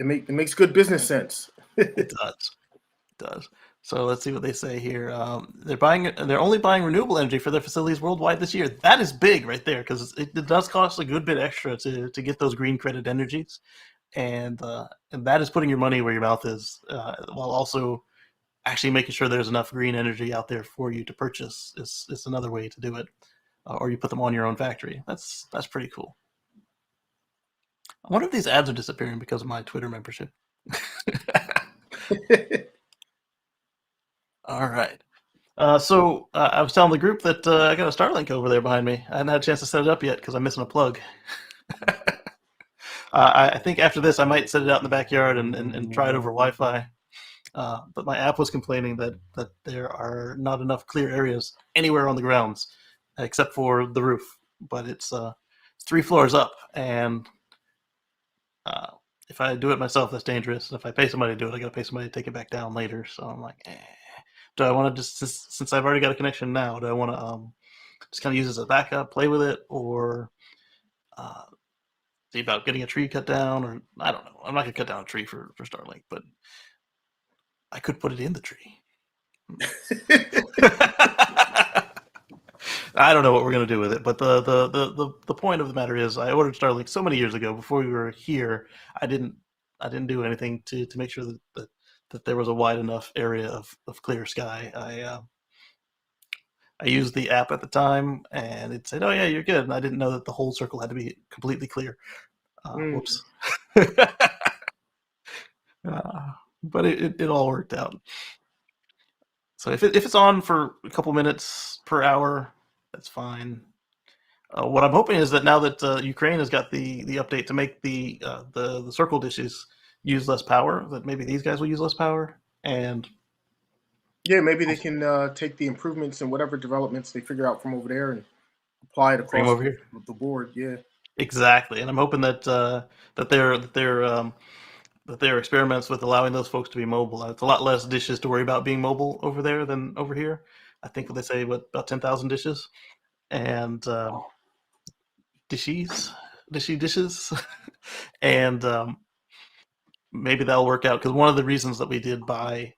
Speaker 3: It makes good business sense.
Speaker 1: does. So let's see what they say here. They're only buying renewable energy for their facilities worldwide this year. That is big right there, because it does cost a good bit extra to get those green credit energies, and that is putting your money where your mouth is, while also actually making sure there's enough green energy out there for you to purchase. Is another way to do it, or you put them on your own factory. That's pretty cool. I wonder if these ads are disappearing because of my Twitter membership. All right. So I was telling the group that I got a Starlink over there behind me. I hadn't had a chance to set it up yet because I'm missing a plug. I think after this I might set it out in the backyard and try it over Wi-Fi. But my app was complaining that there are not enough clear areas anywhere on the grounds except for the roof. But it's 3 floors up, and if I do it myself, that's dangerous. If I pay somebody to do it, I got to pay somebody to take it back down later. So I'm like, do I want to just, since I've already got a connection now, do I want to just kind of use it as a backup, play with it, or see about getting a tree cut down? Or I don't know. I'm not gonna cut down a tree for Starlink, but I could put it in the tree. I don't know what we're gonna do with it, but the point of the matter is, I ordered Starlink so many years ago before we were here. I didn't do anything to make sure that there was a wide enough area of clear sky. I used the app at the time, and it said, "Oh yeah, you're good." And I didn't know that the whole circle had to be completely clear. Whoops. But it all worked out. So if it's on for a couple minutes per hour, that's fine. What I'm hoping is that now that Ukraine has got the update to make the circle dishes use less power, that maybe these guys will use less power, and
Speaker 3: Yeah, maybe they can take the improvements and whatever developments they figure out from over there and apply it across
Speaker 1: over here.
Speaker 3: the board. Yeah,
Speaker 1: exactly. And I'm hoping that their experiments with allowing those folks to be mobile. It's a lot less dishes to worry about being mobile over there than over here. I think what they say, about 10,000 dishes, and dishes, and maybe that'll work out, because one of the reasons that we did buy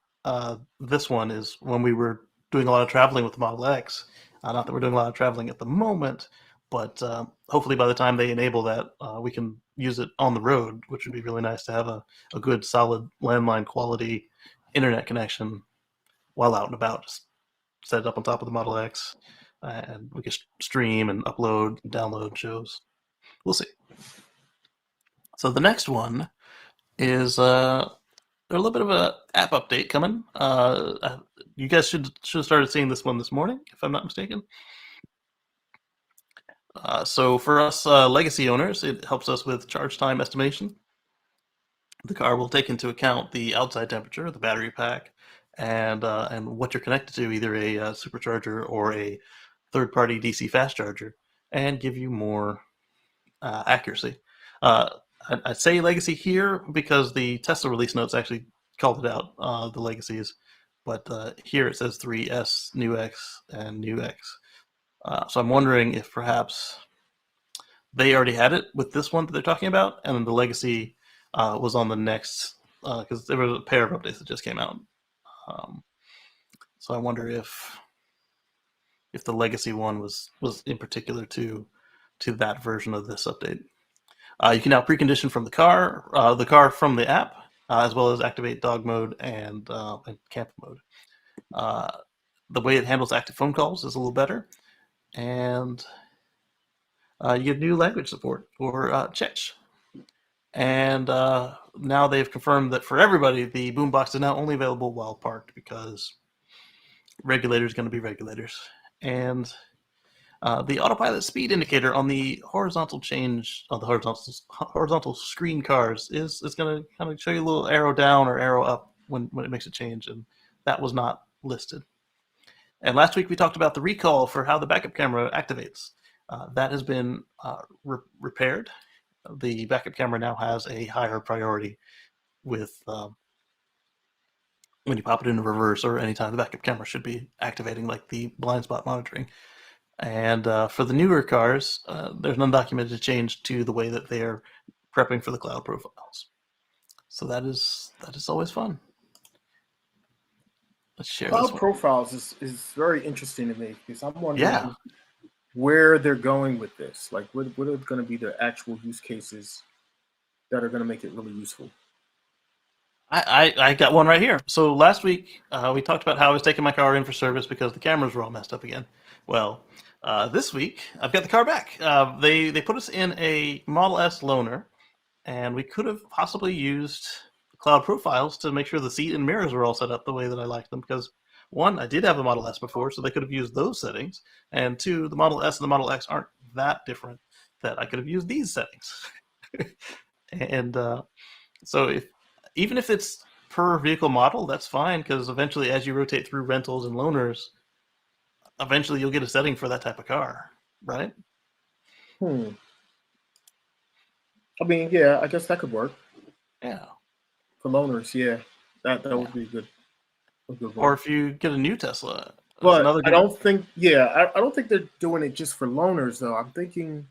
Speaker 1: this one is when we were doing a lot of traveling with the Model X. Not that we're doing a lot of traveling at the moment, but hopefully by the time they enable that, we can use it on the road, which would be really nice to have a good, solid landline quality internet connection while out and about. Just set it up on top of the Model X. and we can stream and upload and download shows. We'll see. So the next one is a little bit of a app update coming. You guys should have started seeing this one this morning, if I'm not mistaken. So for us legacy owners, it helps us with charge time estimation. The car will take into account the outside temperature, the battery pack, and what you're connected to, either a supercharger or a third-party DC fast charger, and give you more accuracy. I say legacy here because the Tesla release notes actually called it out, the legacies, but here it says 3S, New X, and New X. So I'm wondering if perhaps they already had it with this one that they're talking about, and then the legacy was on the next, because there was a pair of updates that just came out. So I wonder if the legacy one was in particular to that version of this update. You can now precondition from the car from the app, as well as activate dog mode and camp mode. The way it handles active phone calls is a little better, and you get new language support for Czech. And now they've confirmed that for everybody, the boombox is now only available while parked, because regulators are going to be regulators. And the autopilot speed indicator on the horizontal change on the horizontal screen cars is going to kind of show you a little arrow down or arrow up when it makes a change, and that was not listed. And last week we talked about the recall for how the backup camera activates. That has been repaired. The backup camera now has a higher priority with when you pop it into reverse, or anytime the backup camera should be activating, like the blind spot monitoring. And for the newer cars, there's an undocumented change to the way that they're prepping for the cloud profiles. So that is always fun. Let's share
Speaker 3: cloud
Speaker 1: this one.
Speaker 3: profiles is very interesting to me, because I'm wondering where they're going with this. Like, what are going to be the actual use cases that are going to make it really useful?
Speaker 1: I got one right here. So last week we talked about how I was taking my car in for service because the cameras were all messed up again. Well, this week I've got the car back. They put us in a Model S loaner, and we could have possibly used cloud profiles to make sure the seat and mirrors were all set up the way that I liked them, because one, I did have a Model S before, so they could have used those settings, and two, the Model S and the Model X aren't that different that I could have used these settings. And so even if it's per vehicle model, that's fine, because eventually, as you rotate through rentals and loaners, eventually you'll get a setting for that type of car, right?
Speaker 3: I mean, yeah, I guess that could work.
Speaker 1: Yeah.
Speaker 3: For loaners, yeah, that would be a good one.
Speaker 1: Or if you get a new Tesla.
Speaker 3: But I don't think they're doing it just for loaners, though. I'm thinking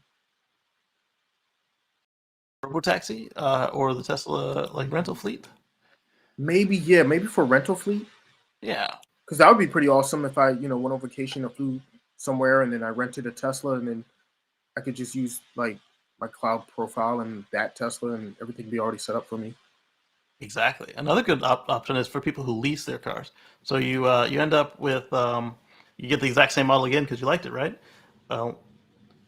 Speaker 1: Robotaxi, or the Tesla rental fleet.
Speaker 3: Maybe for rental fleet.
Speaker 1: Yeah,
Speaker 3: because that would be pretty awesome if I went on vacation or flew somewhere, and then I rented a Tesla, and then I could just use like my cloud profile and that Tesla, and everything be already set up for me.
Speaker 1: Exactly. Another good option is for people who lease their cars. So you end up with you get the exact same model again because you liked it, right?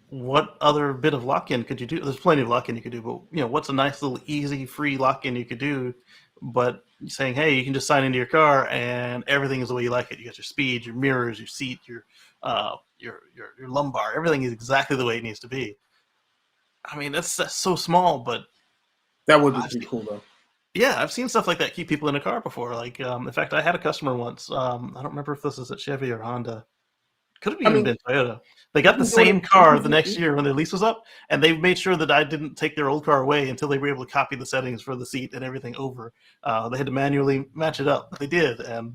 Speaker 1: What other bit of lock-in could you do? There's plenty of lock-in you could do, but what's a nice little easy free lock-in you could do? But saying, hey, you can just sign into your car and everything is the way you like it. You got your speed, your mirrors, your seat, your lumbar. Everything is exactly the way it needs to be. I mean, that's so small, but
Speaker 3: that would be pretty cool, though.
Speaker 1: Yeah, I've seen stuff like that keep people in a car before. Like, in fact, I had a customer once. I don't remember if this was at Chevy or Honda. Could have even been Toyota. They got the same car the next year when their lease was up, and they made sure that I didn't take their old car away until they were able to copy the settings for the seat and everything over. They had to manually match it up, but they did, and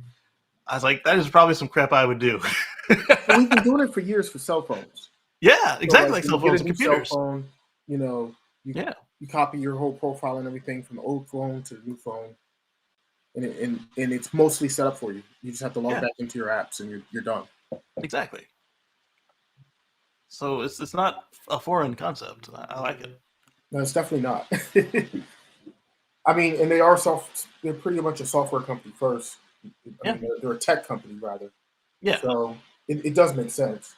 Speaker 1: I was like, that is probably some crap I would do.
Speaker 3: We've been doing it for years for cell phones.
Speaker 1: Yeah, exactly, like cell phones
Speaker 3: and
Speaker 1: computers.
Speaker 3: Cell phone, you copy your whole profile and everything from the old phone to the new phone, and it's mostly set up for you. You just have to log back into your apps, and you're done.
Speaker 1: Exactly. So it's not a foreign concept. I like it.
Speaker 3: No, it's definitely not. I mean, and they're pretty much a software company first. I mean, they're a tech company rather.
Speaker 1: Yeah.
Speaker 3: So it does make sense.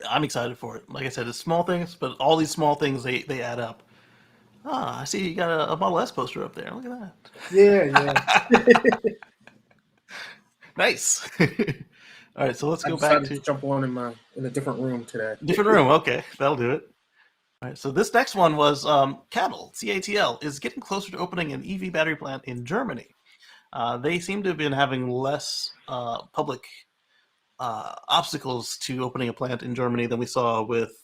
Speaker 1: I'm excited for it. Like I said, it's small things, but all these small things they add up. Ah, I see you got a Model S poster up there. Look at
Speaker 3: Yeah.
Speaker 1: that. Nice. All right, so let's
Speaker 3: I
Speaker 1: go back
Speaker 3: decided
Speaker 1: to
Speaker 3: to jump on in a different room today.
Speaker 1: different room. Okay, that'll do it. All right, so this next one was Cattle, CATL, is getting closer to opening an EV battery plant in Germany. They seem to have been having less public obstacles to opening a plant in Germany than we saw with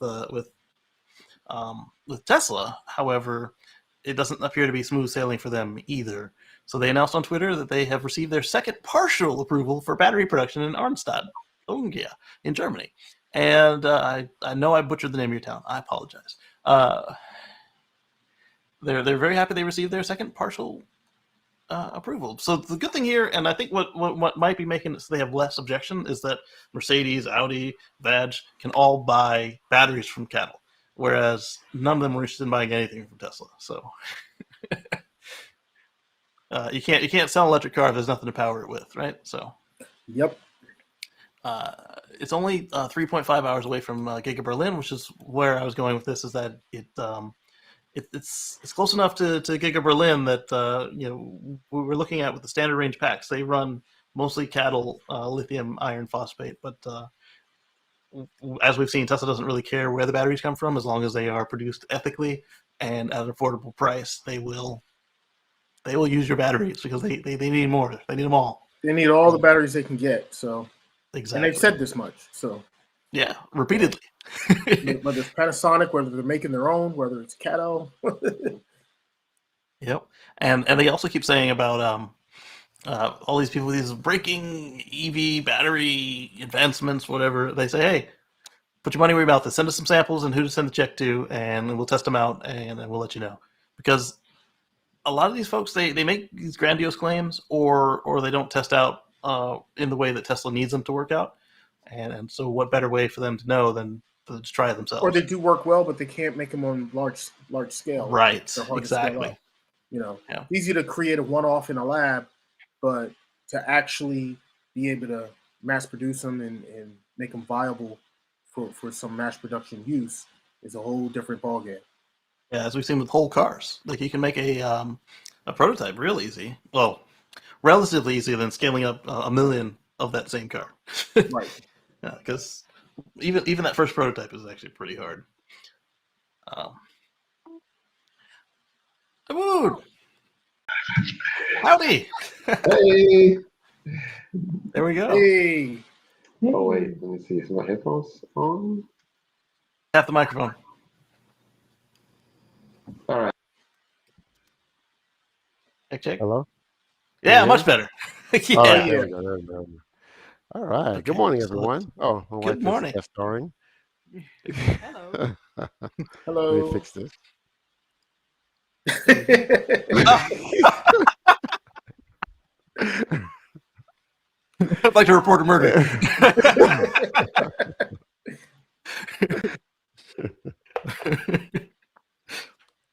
Speaker 1: Tesla. However, it doesn't appear to be smooth sailing for them either. So they announced on Twitter that they have received their second partial approval for battery production in Arnstadt, Ungia, in Germany. And I know I butchered the name of your town. I apologize. They're very happy they received their second partial approval. So the good thing here, and I think what might be making it so they have less objection, is that Mercedes, Audi, Badge can all buy batteries from Cattle, whereas none of them were interested in buying anything from Tesla. So you can't sell an electric car if there's nothing to power it with, right? So
Speaker 3: Yep.
Speaker 1: it's only 3.5 hours away from Giga Berlin, which is where I was going with this. Is that it's close enough to Giga Berlin that we're looking at with the standard range packs. They run mostly Cattle lithium iron phosphate, but as we've seen, Tesla doesn't really care where the batteries come from as long as they are produced ethically and at an affordable price. They will use your batteries because they need more. They need them all.
Speaker 3: They need all the batteries they can get. So
Speaker 1: Exactly.
Speaker 3: And they've said this much. So
Speaker 1: yeah, repeatedly.
Speaker 3: Whether it's Panasonic, whether they're making their own, whether it's Cato.
Speaker 1: Yep, and they also keep saying about all these people with these breaking EV battery advancements, whatever. They say, hey, put your money where your mouth is. Send us some samples and who to send the check to, and we'll test them out, and then we'll let you know. Because a lot of these folks, they make these grandiose claims, or they don't test out in the way that Tesla needs them to work out. And so what better way for them to know than to try it themselves?
Speaker 3: Or they do work well, but they can't make them on large scale.
Speaker 1: Right,
Speaker 3: They're hard
Speaker 1: exactly.
Speaker 3: to scale up. Easy to create a one-off in a lab, but to actually be able to mass produce them and make them viable for some mass production use is a whole different ballgame.
Speaker 1: Yeah, as we've seen with whole cars, like you can make a prototype real easy. Well, relatively easier than scaling up a million of that same car.
Speaker 3: Right.
Speaker 1: Yeah, because even that first prototype is actually pretty hard. Woo! Howdy!
Speaker 4: Hey!
Speaker 1: There we go.
Speaker 3: Hey!
Speaker 4: Oh wait, let me see. Is my headphones on?
Speaker 1: Tap the microphone.
Speaker 4: All right.
Speaker 1: Check.
Speaker 5: Hello?
Speaker 1: Yeah, much better.
Speaker 5: Yeah.
Speaker 3: Oh, yeah.
Speaker 5: There we go. All right.
Speaker 1: Okay,
Speaker 5: Good morning,
Speaker 1: so
Speaker 5: everyone. Oh, my
Speaker 1: good
Speaker 5: wife
Speaker 1: morning.
Speaker 5: is guest starring.
Speaker 1: Hello.
Speaker 3: Hello.
Speaker 5: Let me fix this.
Speaker 1: I'd like to report a murder.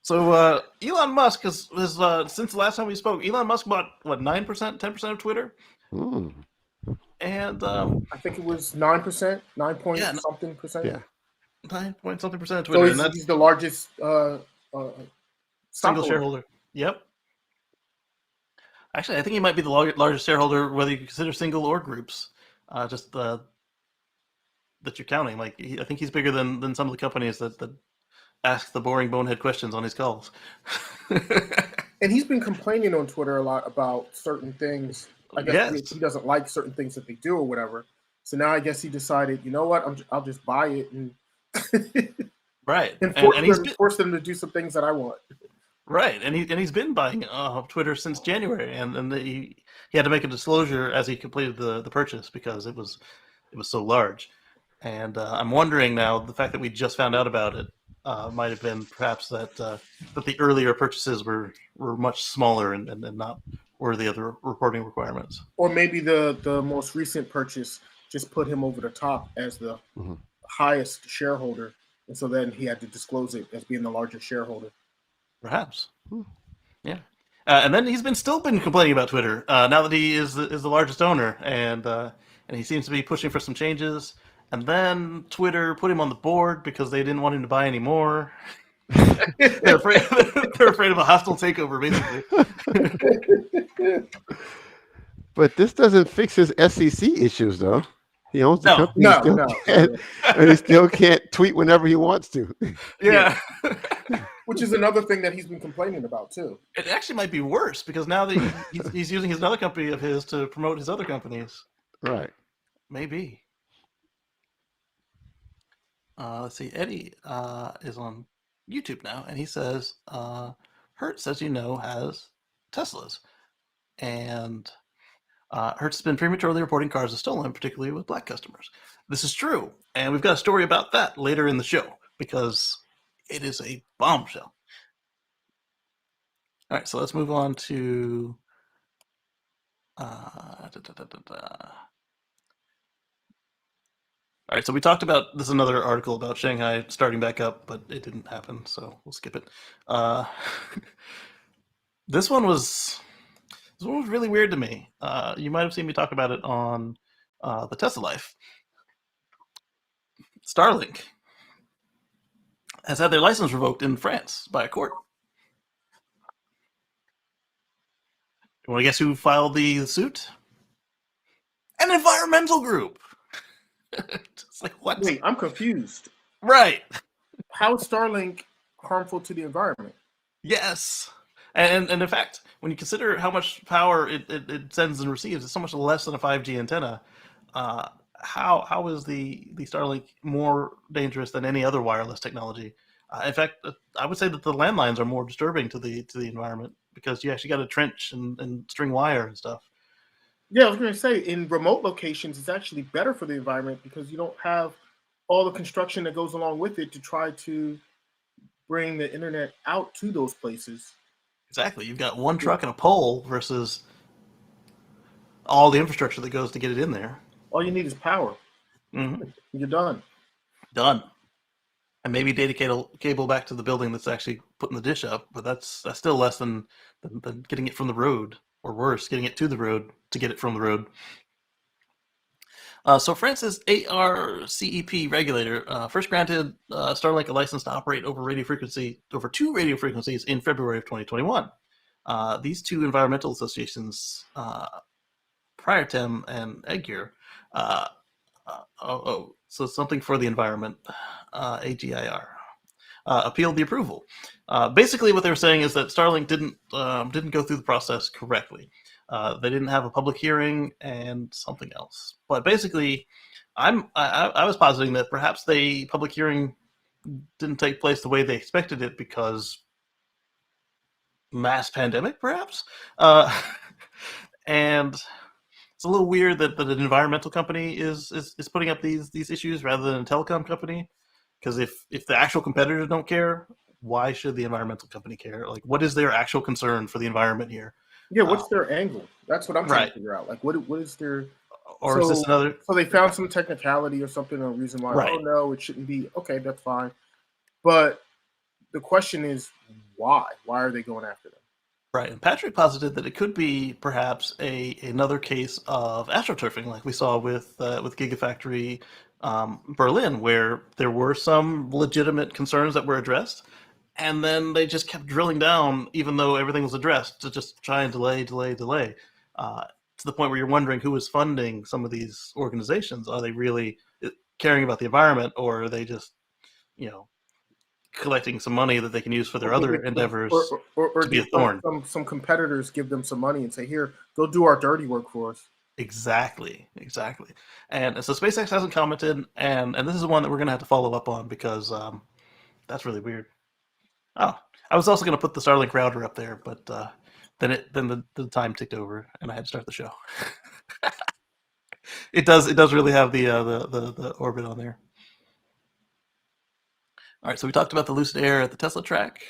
Speaker 1: So Elon Musk has since the last time we spoke, Elon Musk bought what 9%, 10% of Twitter, and
Speaker 3: I think it was 9%, 9 point something percent.
Speaker 5: Yeah.
Speaker 1: 9 point something percent of Twitter,
Speaker 3: So
Speaker 1: and
Speaker 3: he's the largest
Speaker 1: single shareholder. Yep. Actually, I think he might be the largest shareholder, whether you consider single or groups. Just that you're counting. Like I think he's bigger than some of the companies that ask the boring bonehead questions on his calls.
Speaker 3: And he's been complaining on Twitter a lot about certain things. I guess he doesn't like certain things that they do or whatever. So now I guess he decided, you know what? I'll just buy it and
Speaker 1: right
Speaker 3: and force them to do some things that I want.
Speaker 1: Right, and he's been buying Twitter since January, and he had to make a disclosure as he completed the purchase because it was so large. And I'm wondering now, the fact that we just found out about it might have been perhaps that the earlier purchases were much smaller and not worthy of the reporting requirements.
Speaker 3: Or maybe the most recent purchase just put him over the top as the highest shareholder, and so then he had to disclose it as being the largest shareholder.
Speaker 1: Perhaps, yeah. And then he's still been complaining about Twitter now that he is the largest owner, and he seems to be pushing for some changes. And then Twitter put him on the board because they didn't want him to buy any more. they're afraid of a hostile takeover, basically.
Speaker 5: But this doesn't fix his SEC issues, though. He owns the company. And he still can't tweet whenever he wants to.
Speaker 1: Yeah.
Speaker 3: Which is another thing that he's been complaining about, too.
Speaker 1: It actually might be worse because now that he's using his other company of his to promote his other companies.
Speaker 5: Right.
Speaker 1: Maybe. Let's see. Eddie is on YouTube now, and he says, Hertz, as you know, has Teslas. And Hertz has been prematurely reporting cars as stolen, particularly with black customers. This is true, and we've got a story about that later in the show because it is a bombshell. All right, so let's move on to All right, so we talked about this is another article about Shanghai starting back up, but it didn't happen, so we'll skip it. This one was really weird to me. You might have seen me talk about it on the Tesla Life. Starlink has had their license revoked in France by a court. You want to guess who filed the suit? An environmental group. It's like, what?
Speaker 3: Wait, I'm confused.
Speaker 1: Right.
Speaker 3: How is Starlink harmful to the environment?
Speaker 1: Yes. And in fact, when you consider how much power it sends and receives, it's so much less than a 5G antenna. How is the Starlink more dangerous than any other wireless technology? In fact, I would say that the landlines are more disturbing to the environment because you actually got to trench and string wire and stuff.
Speaker 3: Yeah, I was going to say, in remote locations, it's actually better for the environment because you don't have all the construction that goes along with it to try to bring the internet out to those places.
Speaker 1: Exactly. You've got one truck and a pole versus all the infrastructure that goes to get it in there.
Speaker 3: All you need is power.
Speaker 1: Mm-hmm.
Speaker 3: You're done.
Speaker 1: Done. And maybe data cable back to the building that's actually putting the dish up, but that's still less than getting it from the road, or worse, getting it to the road to get it from the road. So France's ARCEP regulator first granted Starlink a license to operate over two radio frequencies in February of 2021. These two environmental associations, Priortem and Eggear, so something for the environment, AGIR, appealed the approval. Basically, what they were saying is that Starlink didn't go through the process correctly. They didn't have a public hearing and something else. But basically, I was positing that perhaps the public hearing didn't take place the way they expected it because mass pandemic, perhaps. And it's a little weird that an environmental company is putting up these issues rather than a telecom company. Because if the actual competitors don't care, why should the environmental company care? Like, what is their actual concern for the environment here?
Speaker 3: Yeah, what's their angle? That's what I'm trying to figure out. Like, what is their...
Speaker 1: Or is this another...
Speaker 3: So they found some technicality or something, or a reason why, oh, no, it shouldn't be. Okay, that's fine. But the question is, why? Why are they going after them?
Speaker 1: Right, and Patrick posited that it could be perhaps another case of astroturfing, like we saw with Gigafactory Berlin, where there were some legitimate concerns that were addressed, and then they just kept drilling down, even though everything was addressed, to just try and delay, to the point where you're wondering who is funding some of these organizations. Are they really caring about the environment, or are they just, collecting some money that they can use for their other endeavors
Speaker 3: or
Speaker 1: to be a thorn?
Speaker 3: Some competitors give them some money and say, here, go do our dirty work for us.
Speaker 1: Exactly. And so SpaceX hasn't commented, and this is one that we're going to have to follow up on because that's really weird. Oh, I was also going to put the Starlink router up there, but then the time ticked over, and I had to start the show. It does really have the orbit on there. All right, so we talked about the Lucid Air at the Tesla track.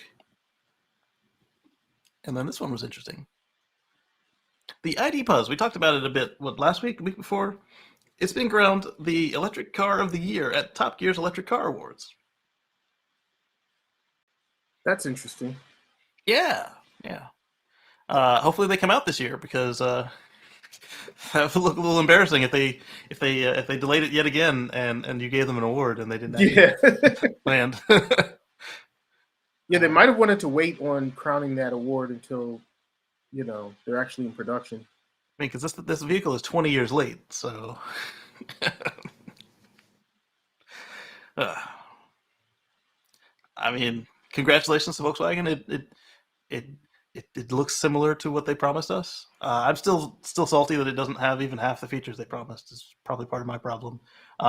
Speaker 1: And then this one was interesting. The ID Puzz, we talked about it a bit, last week, the week before? It's been crowned the electric car of the year at Top Gear's Electric Car Awards.
Speaker 3: That's interesting.
Speaker 1: Yeah. Hopefully they come out this year because That would look a little embarrassing if they delayed it yet again and you gave them an award and they didn't actually land.
Speaker 3: Yeah, they might have wanted to wait on crowning that award until they're actually in production.
Speaker 1: I mean, because this vehicle is 20 years late, so. I mean, congratulations to Volkswagen. It looks similar to what they promised us. I'm still salty that it doesn't have even half the features they promised. It's probably part of my problem.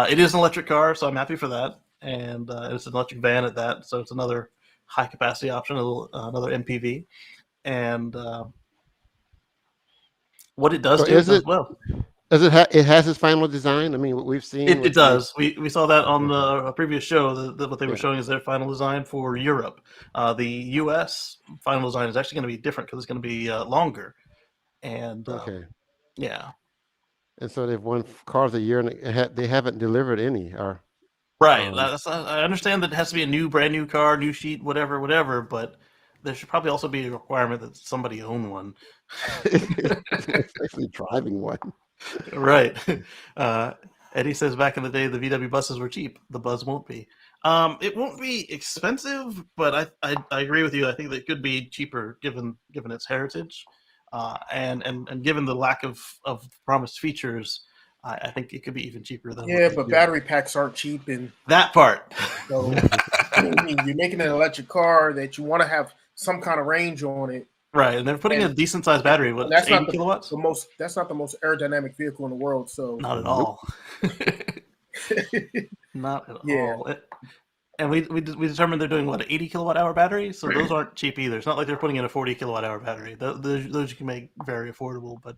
Speaker 1: It is an electric car, so I'm happy for that, and it's an electric van at that, so it's another high capacity option, another MPV, and what it does does well.
Speaker 5: Does it it has its final design? I mean, we've seen
Speaker 1: it does. We saw that on the previous show. What they were showing is their final design for Europe. The U.S. final design is actually going to be different because it's going to be longer. And yeah.
Speaker 5: And so they've won Cars of the Year, and they haven't delivered any.
Speaker 1: Right. I understand that it has to be a brand new car, new sheet, whatever. But there should probably also be a requirement that somebody own one.
Speaker 5: Especially driving one.
Speaker 1: Right. Eddie says back in the day the VW buses were cheap. The Buzz won't be. It won't be expensive, but I agree with you. I think that it could be cheaper given its heritage, and given the lack of promised features. I think it could be even cheaper than.
Speaker 3: Yeah, but battery packs aren't cheap, and
Speaker 1: that part.
Speaker 3: So you're making an electric car that you want to have some kind of range on it.
Speaker 1: Right, and they're putting a decent sized battery. What,
Speaker 3: that's
Speaker 1: 80
Speaker 3: not
Speaker 1: kilowatts?
Speaker 3: That's not the most aerodynamic vehicle in the world. So
Speaker 1: not at all. Not at all. And we determined they're doing what, an 80 kilowatt hour battery, so those aren't cheap either. It's not like they're putting in a 40 kilowatt hour battery. Those you can make very affordable, but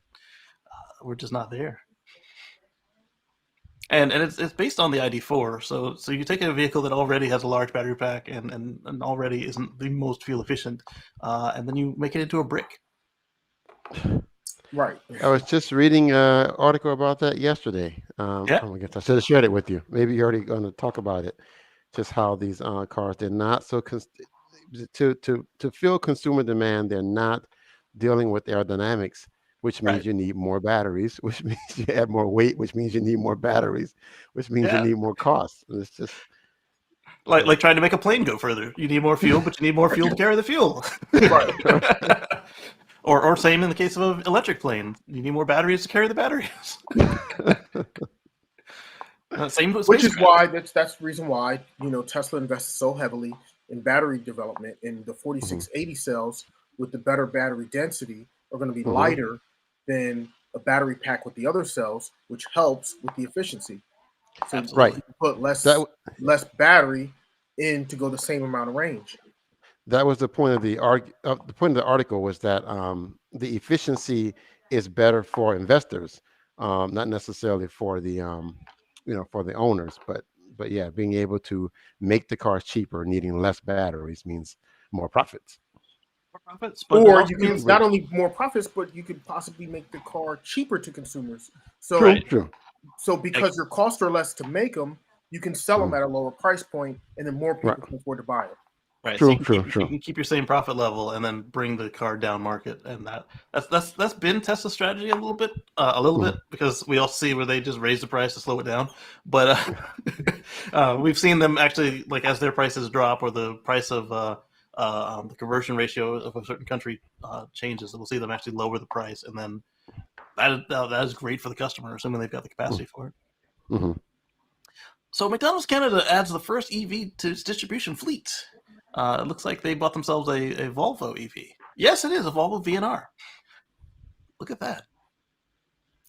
Speaker 1: we're just not there. And it's based on the ID4, so you take a vehicle that already has a large battery pack and already isn't the most fuel efficient, and then you make it into a brick.
Speaker 3: Right.
Speaker 5: I was just reading an article about that yesterday. Oh my gosh, I should have shared it with you. Maybe you're already going to talk about it. Just how these cars, they're not so to fill consumer demand, they're not dealing with aerodynamics, which means you need more batteries, which means you add more weight, which means you need more batteries, which means you need more costs. And it's just
Speaker 1: like trying to make a plane go further. You need more fuel, but you need more fuel to carry the fuel.
Speaker 3: Right.
Speaker 1: Or same in the case of an electric plane. You need more batteries to carry the batteries.
Speaker 3: Which is why that's the reason why Tesla invested so heavily in battery development, and the 4680 cells with the better battery density are going to be lighter than a battery pack with the other cells, which helps with the efficiency. So you put less battery in to go the same amount of range.
Speaker 5: That was the point of the point of the article, was that the efficiency is better for investors, not necessarily for the for the owners, but yeah, being able to make the cars cheaper, needing less batteries means more profits.
Speaker 3: Or you can not only more profits, but you could possibly make the car cheaper to consumers. So, so because your costs are less to make them, you can sell them at a lower price point, and then more people can afford to buy it.
Speaker 1: Right. So you can keep your same profit level and then bring the car down market, and that's been Tesla's strategy a little bit, because we all see where they just raise the price to slow it down. But we've seen them actually, like, as their prices drop or the price of the conversion ratio of a certain country changes, we'll see them actually lower the price, and then that is great for the customer, assuming they've got the capacity for it.
Speaker 5: Mm-hmm.
Speaker 1: So McDonald's Canada adds the first EV to its distribution fleet. It looks like they bought themselves a Volvo EV. Yes, it is a Volvo VNR. Look at that.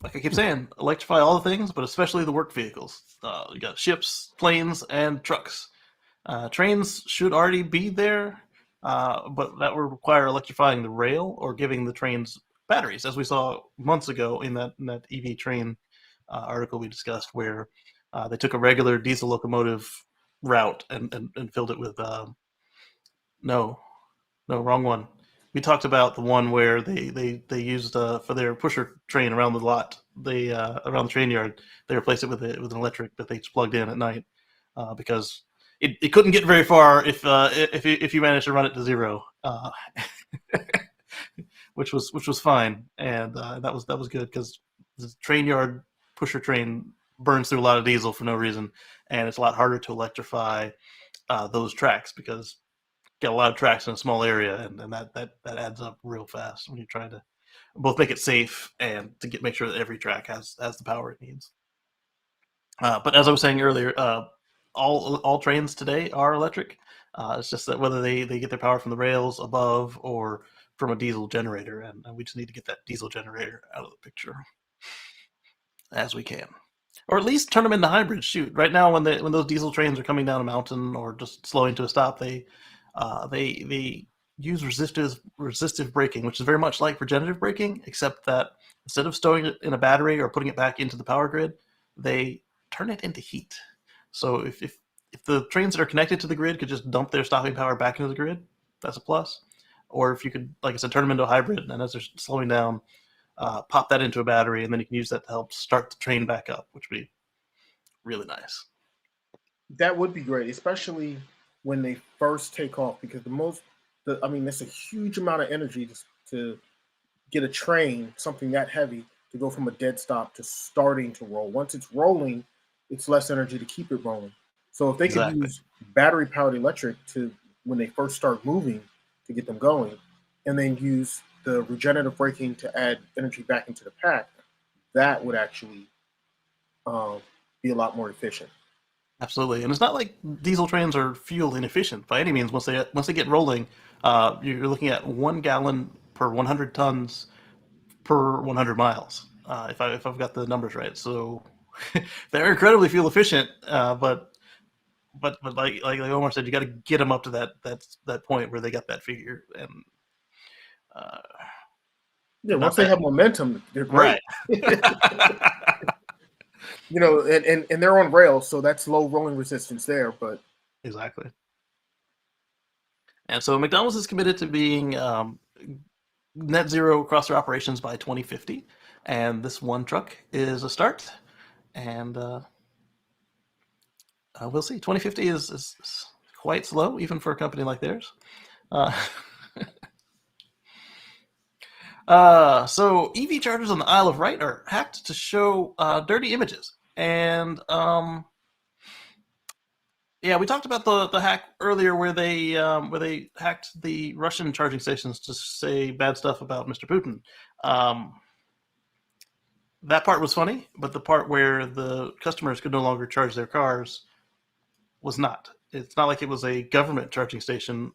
Speaker 1: Like I keep saying, electrify all the things, but especially the work vehicles. You got ships, planes, and trucks. Trains should already be there, but that would require electrifying the rail or giving the trains batteries, as we saw months ago in that EV train article we discussed, where they took a regular diesel locomotive route and filled it with no, wrong one. We talked about the one where they used for their pusher train around the lot, around the train yard, they replaced it with an electric that they just plugged in at night, because it couldn't get very far if you managed to run it to zero, which was fine, and that was good, because the train yard pusher train burns through a lot of diesel for no reason, and it's a lot harder to electrify those tracks because you get a lot of tracks in a small area, and that adds up real fast when you're trying to both make it safe and to make sure that every track has the power it needs. But as I was saying earlier, all trains today are electric. It's just that whether they get their power from the rails above or from a diesel generator, and we just need to get that diesel generator out of the picture as we can, or at least turn them into hybrids. Shoot, right now when those diesel trains are coming down a mountain or just slowing to a stop, they use resistive braking, which is very much like regenerative braking, except that instead of storing it in a battery or putting it back into the power grid, they turn it into heat. So if the trains that are connected to the grid could just dump their stopping power back into the grid, that's a plus. Or if you could, like I said, turn them into a hybrid, and as they're slowing down, pop that into a battery, and then you can use that to help start the train back up, which would be really nice.
Speaker 3: That would be great, especially when they first take off, because that's a huge amount of energy to get a train, something that heavy, to go from a dead stop to starting to roll. Once it's rolling, it's less energy to keep it rolling. So if they could use battery-powered electric to when they first start moving to get them going, and then use the regenerative braking to add energy back into the pack, that would actually be a lot more efficient.
Speaker 1: Absolutely, and it's not like diesel trains are fuel inefficient by any means. Once they get rolling, you're looking at 1 gallon per 100 tons per 100 miles. If I've got the numbers right, so they're incredibly fuel efficient. But like Omar said, you got to get them up to that point where they got that figure. And
Speaker 3: once they have momentum, they're great. Right. And they're on rails, so that's low rolling resistance there. But
Speaker 1: exactly. And so McDonald's is committed to being net zero across their operations by 2050, and this one truck is a start. And we'll see. 2050 is quite slow, even for a company like theirs. So EV chargers on the Isle of Wight are hacked to show dirty images. And we talked about the hack earlier where they hacked the Russian charging stations to say bad stuff about Mr. Putin. That part was funny, but the part where the customers could no longer charge their cars was not. It's not like it was a government charging station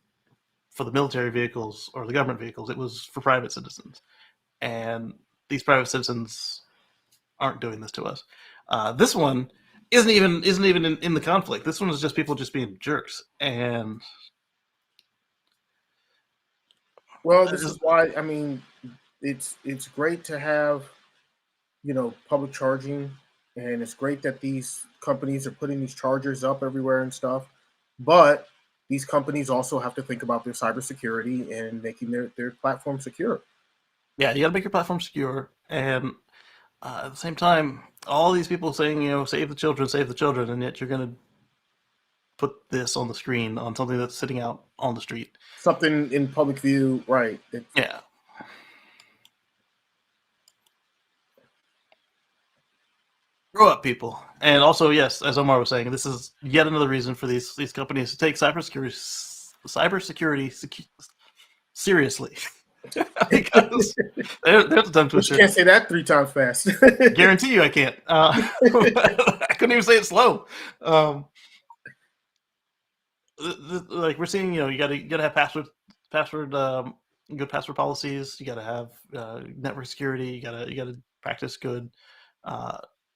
Speaker 1: for the military vehicles or the government vehicles. It was for private citizens. And these private citizens aren't doing this to us. This one isn't even in the conflict. This one is just people just being jerks. And
Speaker 3: this is why, it's great to have, public charging, and it's great that these companies are putting these chargers up everywhere and stuff. But these companies also have to think about their cybersecurity and making their platform secure.
Speaker 1: Yeah, you got to make your platform secure. And at the same time, all these people saying, save the children, and yet you're going to put this on the screen on something that's sitting out on the street.
Speaker 3: Something in public view, right.
Speaker 1: Yeah. Grow up, people. And also, yes, as Omar was saying, this is yet another reason for these companies to take cybersecurity seriously. Because there's a tongue twister.
Speaker 3: You can't say that 3 times fast.
Speaker 1: Guarantee you I can't. I couldn't even say it slow. Like we're seeing, you gotta have good password policies. You gotta have network security. You gotta practice good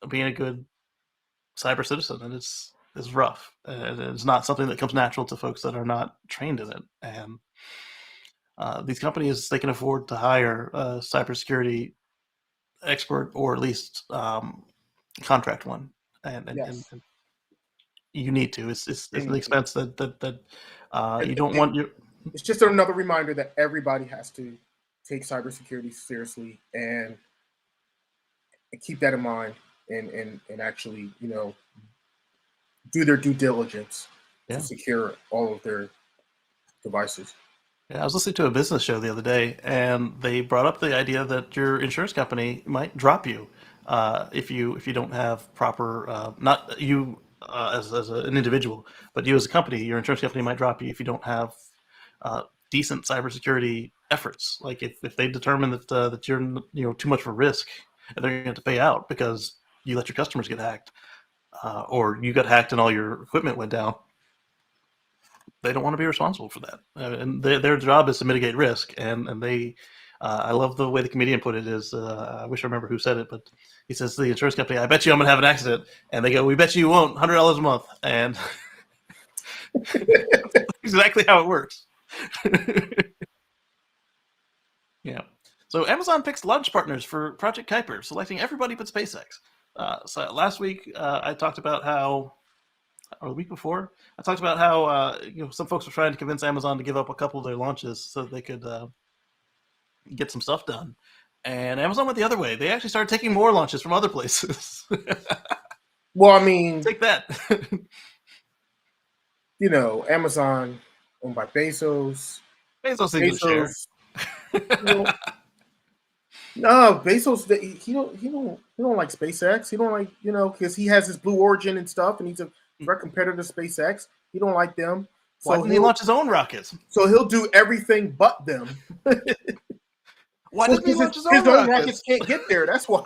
Speaker 1: being a good cyber citizen, and it's rough. And it's not something that comes natural to folks that are not trained in it. And these companies, they can afford to hire a cybersecurity expert, or at least contract one. And you need to. It's an expense that you don't want.
Speaker 3: It's just another reminder that everybody has to take cybersecurity seriously and keep that in mind, and actually, do their due diligence to secure all of their devices.
Speaker 1: Yeah, I was listening to a business show the other day, and they brought up the idea that your insurance company might drop you if you don't have proper, not you as an individual, but you as a company, your insurance company might drop you if you don't have decent cybersecurity efforts. Like if they determine that you're too much of a risk, and they're going to have to pay out because you let your customers get hacked, or you got hacked and all your equipment went down. They don't want to be responsible for that, and their job is to mitigate risk. And they, I love the way the comedian put it. Is I wish I remember who said it, but he says to the insurance company, "I bet you I'm going to have an accident," and they go, "We bet you won't. $100 a month," and exactly how it works. Yeah. So Amazon picks launch partners for Project Kuiper, selecting everybody but SpaceX. So last week I talked about how, or the week before, I talked about how some folks were trying to convince Amazon to give up a couple of their launches so that they could get some stuff done. And Amazon went the other way. They actually started taking more launches from other places.
Speaker 3: Well, I mean,
Speaker 1: take that.
Speaker 3: Amazon owned by Bezos.
Speaker 1: Bezos didn't share.
Speaker 3: No, Bezos. He don't like SpaceX. He don't like because he has his Blue Origin and stuff, and he's a direct competitor to SpaceX. He don't like them.
Speaker 1: Why didn't he launch his own rockets?
Speaker 3: So he'll do everything but them.
Speaker 1: Why didn't he launch his own
Speaker 3: rockets? Can't get there. That's why.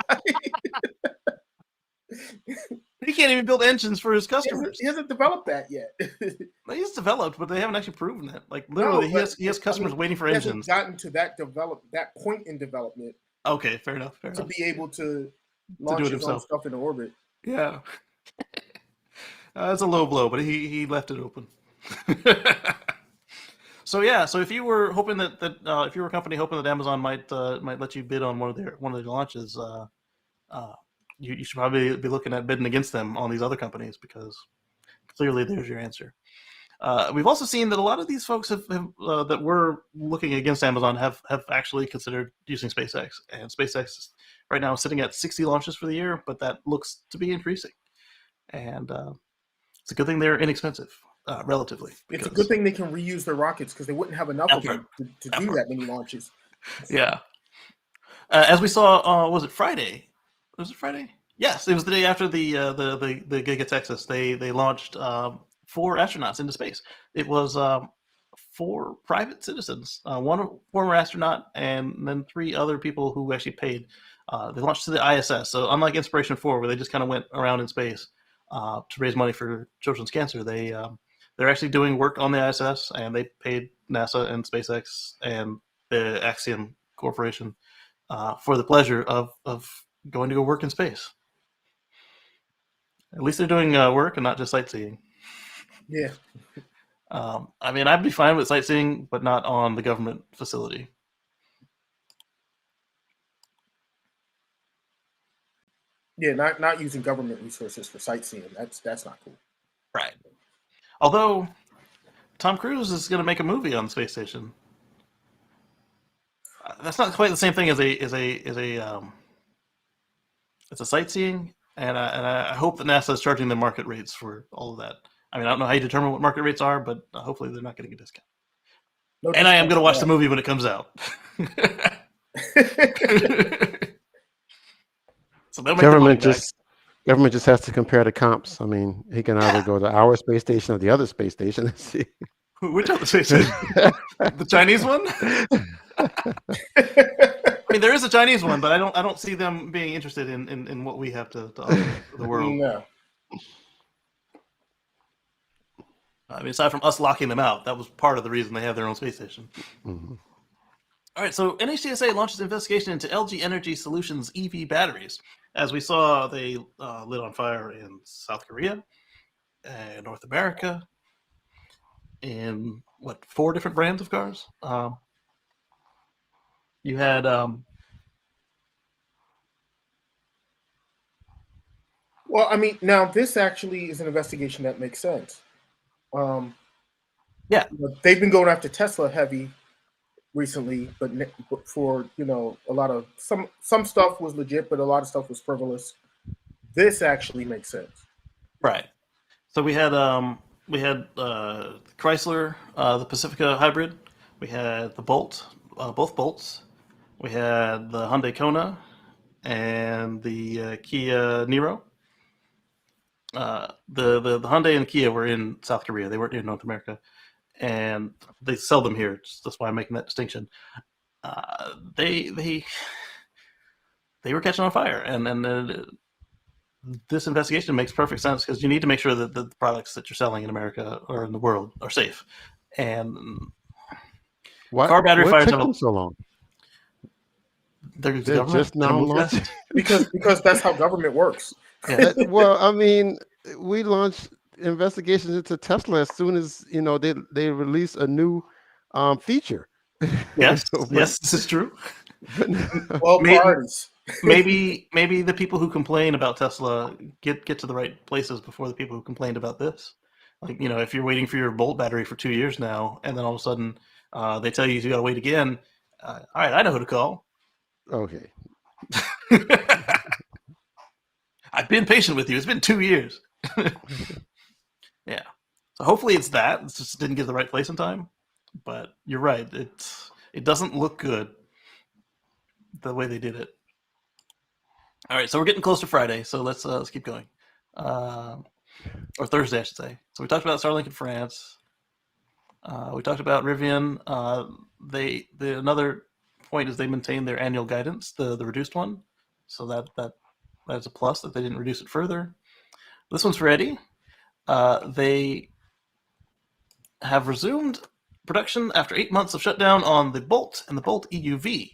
Speaker 1: He can't even build engines for his customers.
Speaker 3: He hasn't developed that yet.
Speaker 1: He's developed, but they haven't actually proven it. Like literally, he has customers waiting for engines.
Speaker 3: He hasn't gotten to that point in development.
Speaker 1: Okay, fair enough.
Speaker 3: To be able to launch his own stuff into orbit.
Speaker 1: Yeah, it's a low blow, but he left it open. So if you were hoping that if you were a company hoping that Amazon might let you bid on one of their launches, you should probably be looking at bidding against them on these other companies, because clearly there's your answer. We've also seen that a lot of these folks that were looking against Amazon have actually considered using SpaceX, and SpaceX right now is sitting at 60 launches for the year, but that looks to be increasing. And it's a good thing they're inexpensive, relatively.
Speaker 3: It's a good thing they can reuse their rockets, because they wouldn't have enough of them to do that many launches.
Speaker 1: Yeah. As we saw, was it Friday? Was it Friday? Yes, it was the day after the gig at Texas. They launched 4 astronauts into space. It was 4 private citizens, 1 former astronaut, and then 3 other people who actually paid. They launched to the ISS. So unlike Inspiration 4, where they just kind of went around in space to raise money for children's cancer, they're actually doing work on the ISS, and they paid NASA and SpaceX and the Axiom Corporation for the pleasure of going to go work in space. At least they're doing work and not just sightseeing.
Speaker 3: Yeah.
Speaker 1: I mean, I'd be fine with sightseeing, but not on the government facility.
Speaker 3: Yeah, not using government resources for sightseeing. That's not cool.
Speaker 1: Right. Although Tom Cruise is going to make a movie on the space station. That's not quite the same thing as a sightseeing, and I hope that NASA is charging the market rates for all of that. I mean, I don't know how you determine what market rates are, but hopefully they're not getting a discount. No, and I am going to watch the movie when it comes out. So
Speaker 5: government just has to compare the comps. I mean, he can either go to our space station or the other space station and see.
Speaker 1: Which other space station? The Chinese one? I mean, there is a Chinese one, but I don't see them being interested in what we have to offer the world.
Speaker 3: No.
Speaker 1: I mean, aside from us locking them out, that was part of the reason they have their own space station.
Speaker 5: Mm-hmm.
Speaker 1: All right, so Nhcsa launches investigation into LG Energy Solutions EV batteries. As we saw, they lit on fire in South Korea, North America, in 4 different brands of cars. You had
Speaker 3: well, I mean, now this actually is an investigation that makes sense.
Speaker 1: Yeah,
Speaker 3: they've been going after Tesla heavy recently, but for a lot of some stuff was legit, but a lot of stuff was frivolous. This actually makes sense,
Speaker 1: right? So we had Chrysler, the Pacifica hybrid. We had the Bolt, both Bolts. We had the Hyundai Kona, and the Kia Niro. The Hyundai and Kia were in South Korea. They weren't in North America, and they sell them here. That's why I'm making that distinction. They were catching on fire, and this investigation makes perfect sense because you need to make sure that the products that you're selling in America or in the world are safe. And car battery fires
Speaker 5: took them so long?
Speaker 1: They're
Speaker 5: just now launched
Speaker 3: because that's how government works.
Speaker 1: Yeah.
Speaker 5: Well, I mean, we launched investigations into Tesla as soon as they release a new feature.
Speaker 1: Yes, yes, this is true.
Speaker 3: Well, priorities.
Speaker 1: maybe the people who complain about Tesla get to the right places before the people who complained about this. Like, if you're waiting for your Bolt battery for 2 years now, and then all of a sudden they tell you got to wait again. All right, I know who to call.
Speaker 5: Okay.
Speaker 1: I've been patient with you. It's been 2 years. Yeah. So hopefully it's that. It just didn't get the right place in time. But you're right. It doesn't look good the way they did it. All right, so we're getting close to Friday, so let's keep going. Or Thursday, I should say. So we talked about Starlink in France. We talked about Rivian. Another point is they maintain their annual guidance, the reduced one. So that's a plus that they didn't reduce it further. This one's for Eddie. They have resumed production after 8 months of shutdown on the Bolt and the Bolt EUV.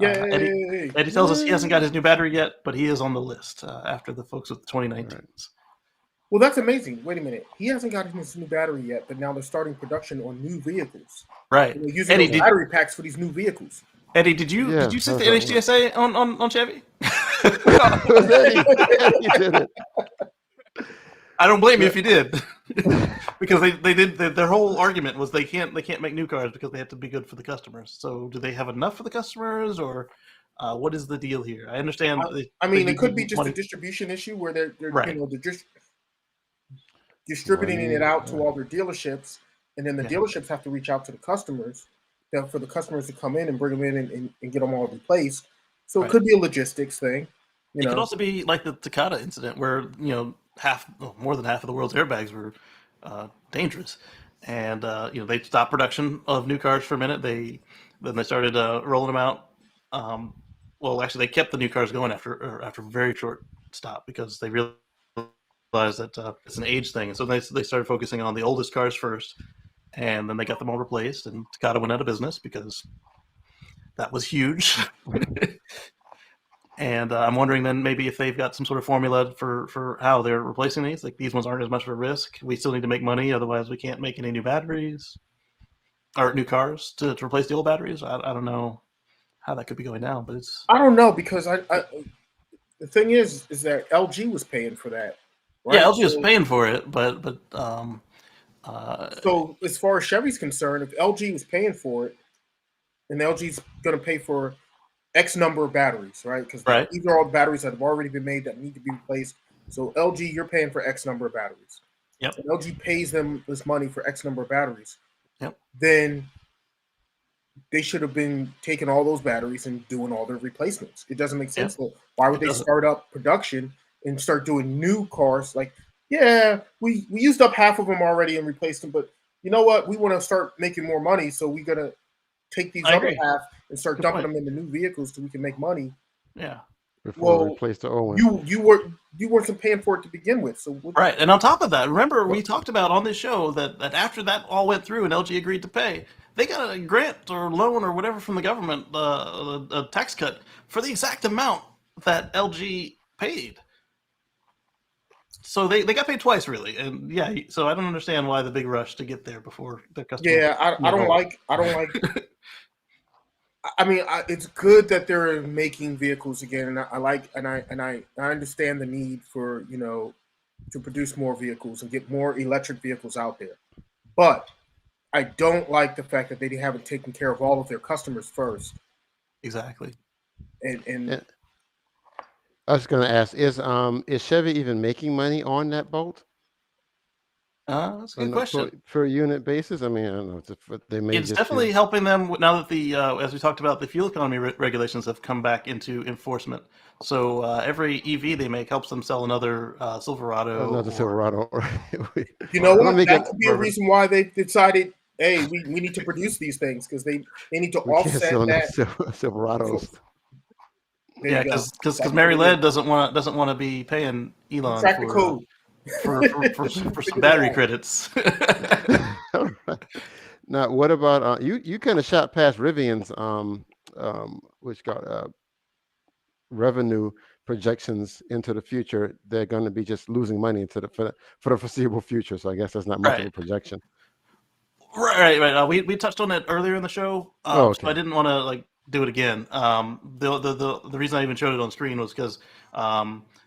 Speaker 1: Eddie tells us he hasn't got his new battery yet, but he is on the list after the folks with the 2019s. Right.
Speaker 3: Well, that's amazing. Wait a minute. He hasn't gotten his new battery yet, but now they're starting production on new vehicles.
Speaker 1: Right.
Speaker 3: They're using Eddie, battery packs for these new vehicles.
Speaker 1: Eddie, did you sit the NHCSA on Chevy?
Speaker 5: Eddie did it.
Speaker 1: I don't blame you if you did, because they did. Their whole argument was they can't make new cars because they have to be good for the customers. So do they have enough for the customers, or what is the deal here? I understand.
Speaker 3: It could be just a distribution issue where they're
Speaker 1: right.
Speaker 3: They're distributing it out to all their dealerships, and then the dealerships have to reach out to the customers for the customers to come in and bring them in and get them all replaced. So it could be a logistics thing.
Speaker 1: It could also be like the Takata incident where more than half of the world's airbags were dangerous, and they stopped production of new cars for a minute. Then they started rolling them out. Well, actually, they kept the new cars going after a very short stop because they realized that it's an age thing, and so they started focusing on the oldest cars first, and then they got them all replaced. And Takata went out of business because that was huge. And I'm wondering then maybe if they've got some sort of formula for how they're replacing these. Like, these ones aren't as much of a risk. We still need to make money, otherwise we can't make any new batteries or new cars to replace the old batteries. I don't know how that could be going down, but
Speaker 3: I don't know, because the thing is that LG was paying for that.
Speaker 1: Right? Yeah, LG was paying for it, but
Speaker 3: so as far as Chevy's concerned, if LG was paying for it, and LG's going to pay for X number of batteries, right? Because these are all batteries that have already been made that need to be replaced. So LG, you're paying for X number of batteries.
Speaker 1: Yep.
Speaker 3: And LG pays them this money for X number of batteries.
Speaker 1: Yep.
Speaker 3: Then they should have been taking all those batteries and doing all their replacements. It doesn't make sense. Yep. So why would they start up production and start doing new cars? Like, we used up half of them already and replaced them, but you know what? We want to start making more money, so we're gonna take these other half and start dumping them into new vehicles so we can make money.
Speaker 1: Yeah.
Speaker 5: Before we replace the old one.
Speaker 3: You weren't paying for it to begin with. So
Speaker 1: right. And on top of that, remember we talked about on this show that after that all went through and LG agreed to pay, they got a grant or loan or whatever from the government, a tax cut for the exact amount that LG paid. So they got paid twice, really, and so I don't understand why the big rush to get there before their customers.
Speaker 3: Yeah, I don't like. I mean, it's good that they're making vehicles again, and I understand the need for to produce more vehicles and get more electric vehicles out there, but I don't like the fact that they haven't taken care of all of their customers first.
Speaker 1: Exactly,
Speaker 3: and
Speaker 5: I was going to ask: is Chevy even making money on that Bolt?
Speaker 1: That's a
Speaker 5: on
Speaker 1: good
Speaker 5: a
Speaker 1: question.
Speaker 5: per unit basis? I mean, I don't know. They may
Speaker 1: It's
Speaker 5: just
Speaker 1: definitely helping them now that the, as we talked about, the fuel economy regulations have come back into enforcement. So every EV they make helps them sell another Silverado.
Speaker 5: another Silverado.
Speaker 3: You know
Speaker 5: Let
Speaker 3: what?
Speaker 5: me
Speaker 3: That
Speaker 5: get
Speaker 3: could be a reason why they decided, hey, we need to produce these things because they need to
Speaker 5: we can't
Speaker 3: offset
Speaker 5: sell
Speaker 3: that.
Speaker 5: Silverados.
Speaker 3: There
Speaker 1: Yeah,
Speaker 3: you go.
Speaker 1: because Mary Led doesn't want to be paying Elon
Speaker 3: Track the code.
Speaker 1: for some battery credits.
Speaker 5: All right. Now, what about you? Kind of shot past Rivian's which got revenue projections into the future. They're going to be just losing money into for the foreseeable future. So I guess that's not much of a projection.
Speaker 1: Right. We touched on it earlier in the show,
Speaker 5: okay.
Speaker 1: so I didn't want to do it again. The reason I even showed it on screen was because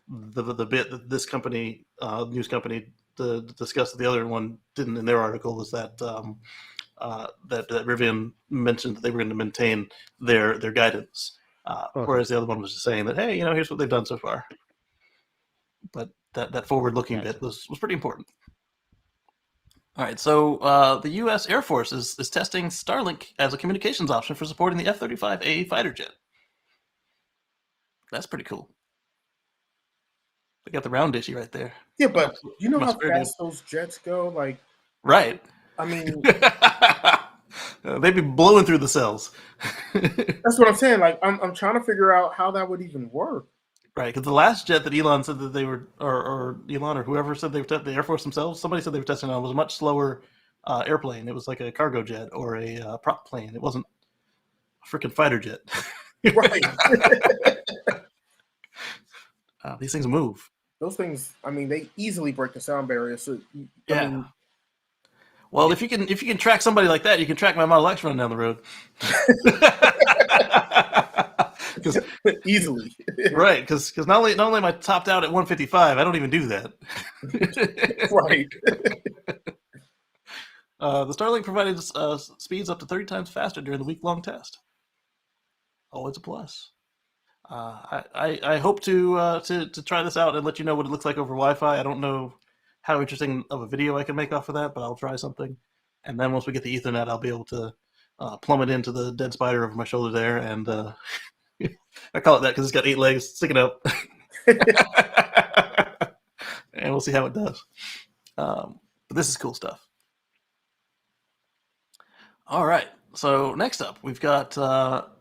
Speaker 1: the bit that this company, news company, discussed the other one didn't in their article was that that Rivian mentioned that they were going to maintain their guidance, whereas the other one was just saying that, hey, here's what they've done so far. But that forward-looking bit was pretty important. All right, so the U.S. Air Force is testing Starlink as a communications option for supporting the F-35A fighter jet. That's pretty cool. They got the round dishy right there.
Speaker 3: Yeah, but you know how fast those jets go?
Speaker 1: Right.
Speaker 3: I mean,
Speaker 1: they'd be blowing through the cells.
Speaker 3: That's what I'm saying. I'm trying to figure out how that would even work.
Speaker 1: Right, because the last jet that Elon said that they were, or Elon or whoever said they were the Air Force themselves, somebody said they were testing on was a much slower airplane. It was like a cargo jet or a prop plane. It wasn't a freaking fighter jet.
Speaker 3: Right.
Speaker 1: These things move.
Speaker 3: Those things, I mean, they easily break the sound barrier. So
Speaker 1: yeah.
Speaker 3: I mean,
Speaker 1: well, if you can track somebody like that, you can track my Model X running down the road.
Speaker 3: Easily.
Speaker 1: Right, because not only am I topped out at 155, I don't even do that.
Speaker 3: Right.
Speaker 1: The Starlink provided speeds up to 30 times faster during the week-long test. Always a plus. I hope to try this out and let you know what it looks like over Wi-Fi. I don't know how interesting of a video I can make off of that, but I'll try something. And then once we get the Ethernet, I'll be able to plummet into the dead spider over my shoulder there, and I call it that because it's got 8 legs sticking up. And we'll see how it does. But this is cool stuff. All right. So next up, we've got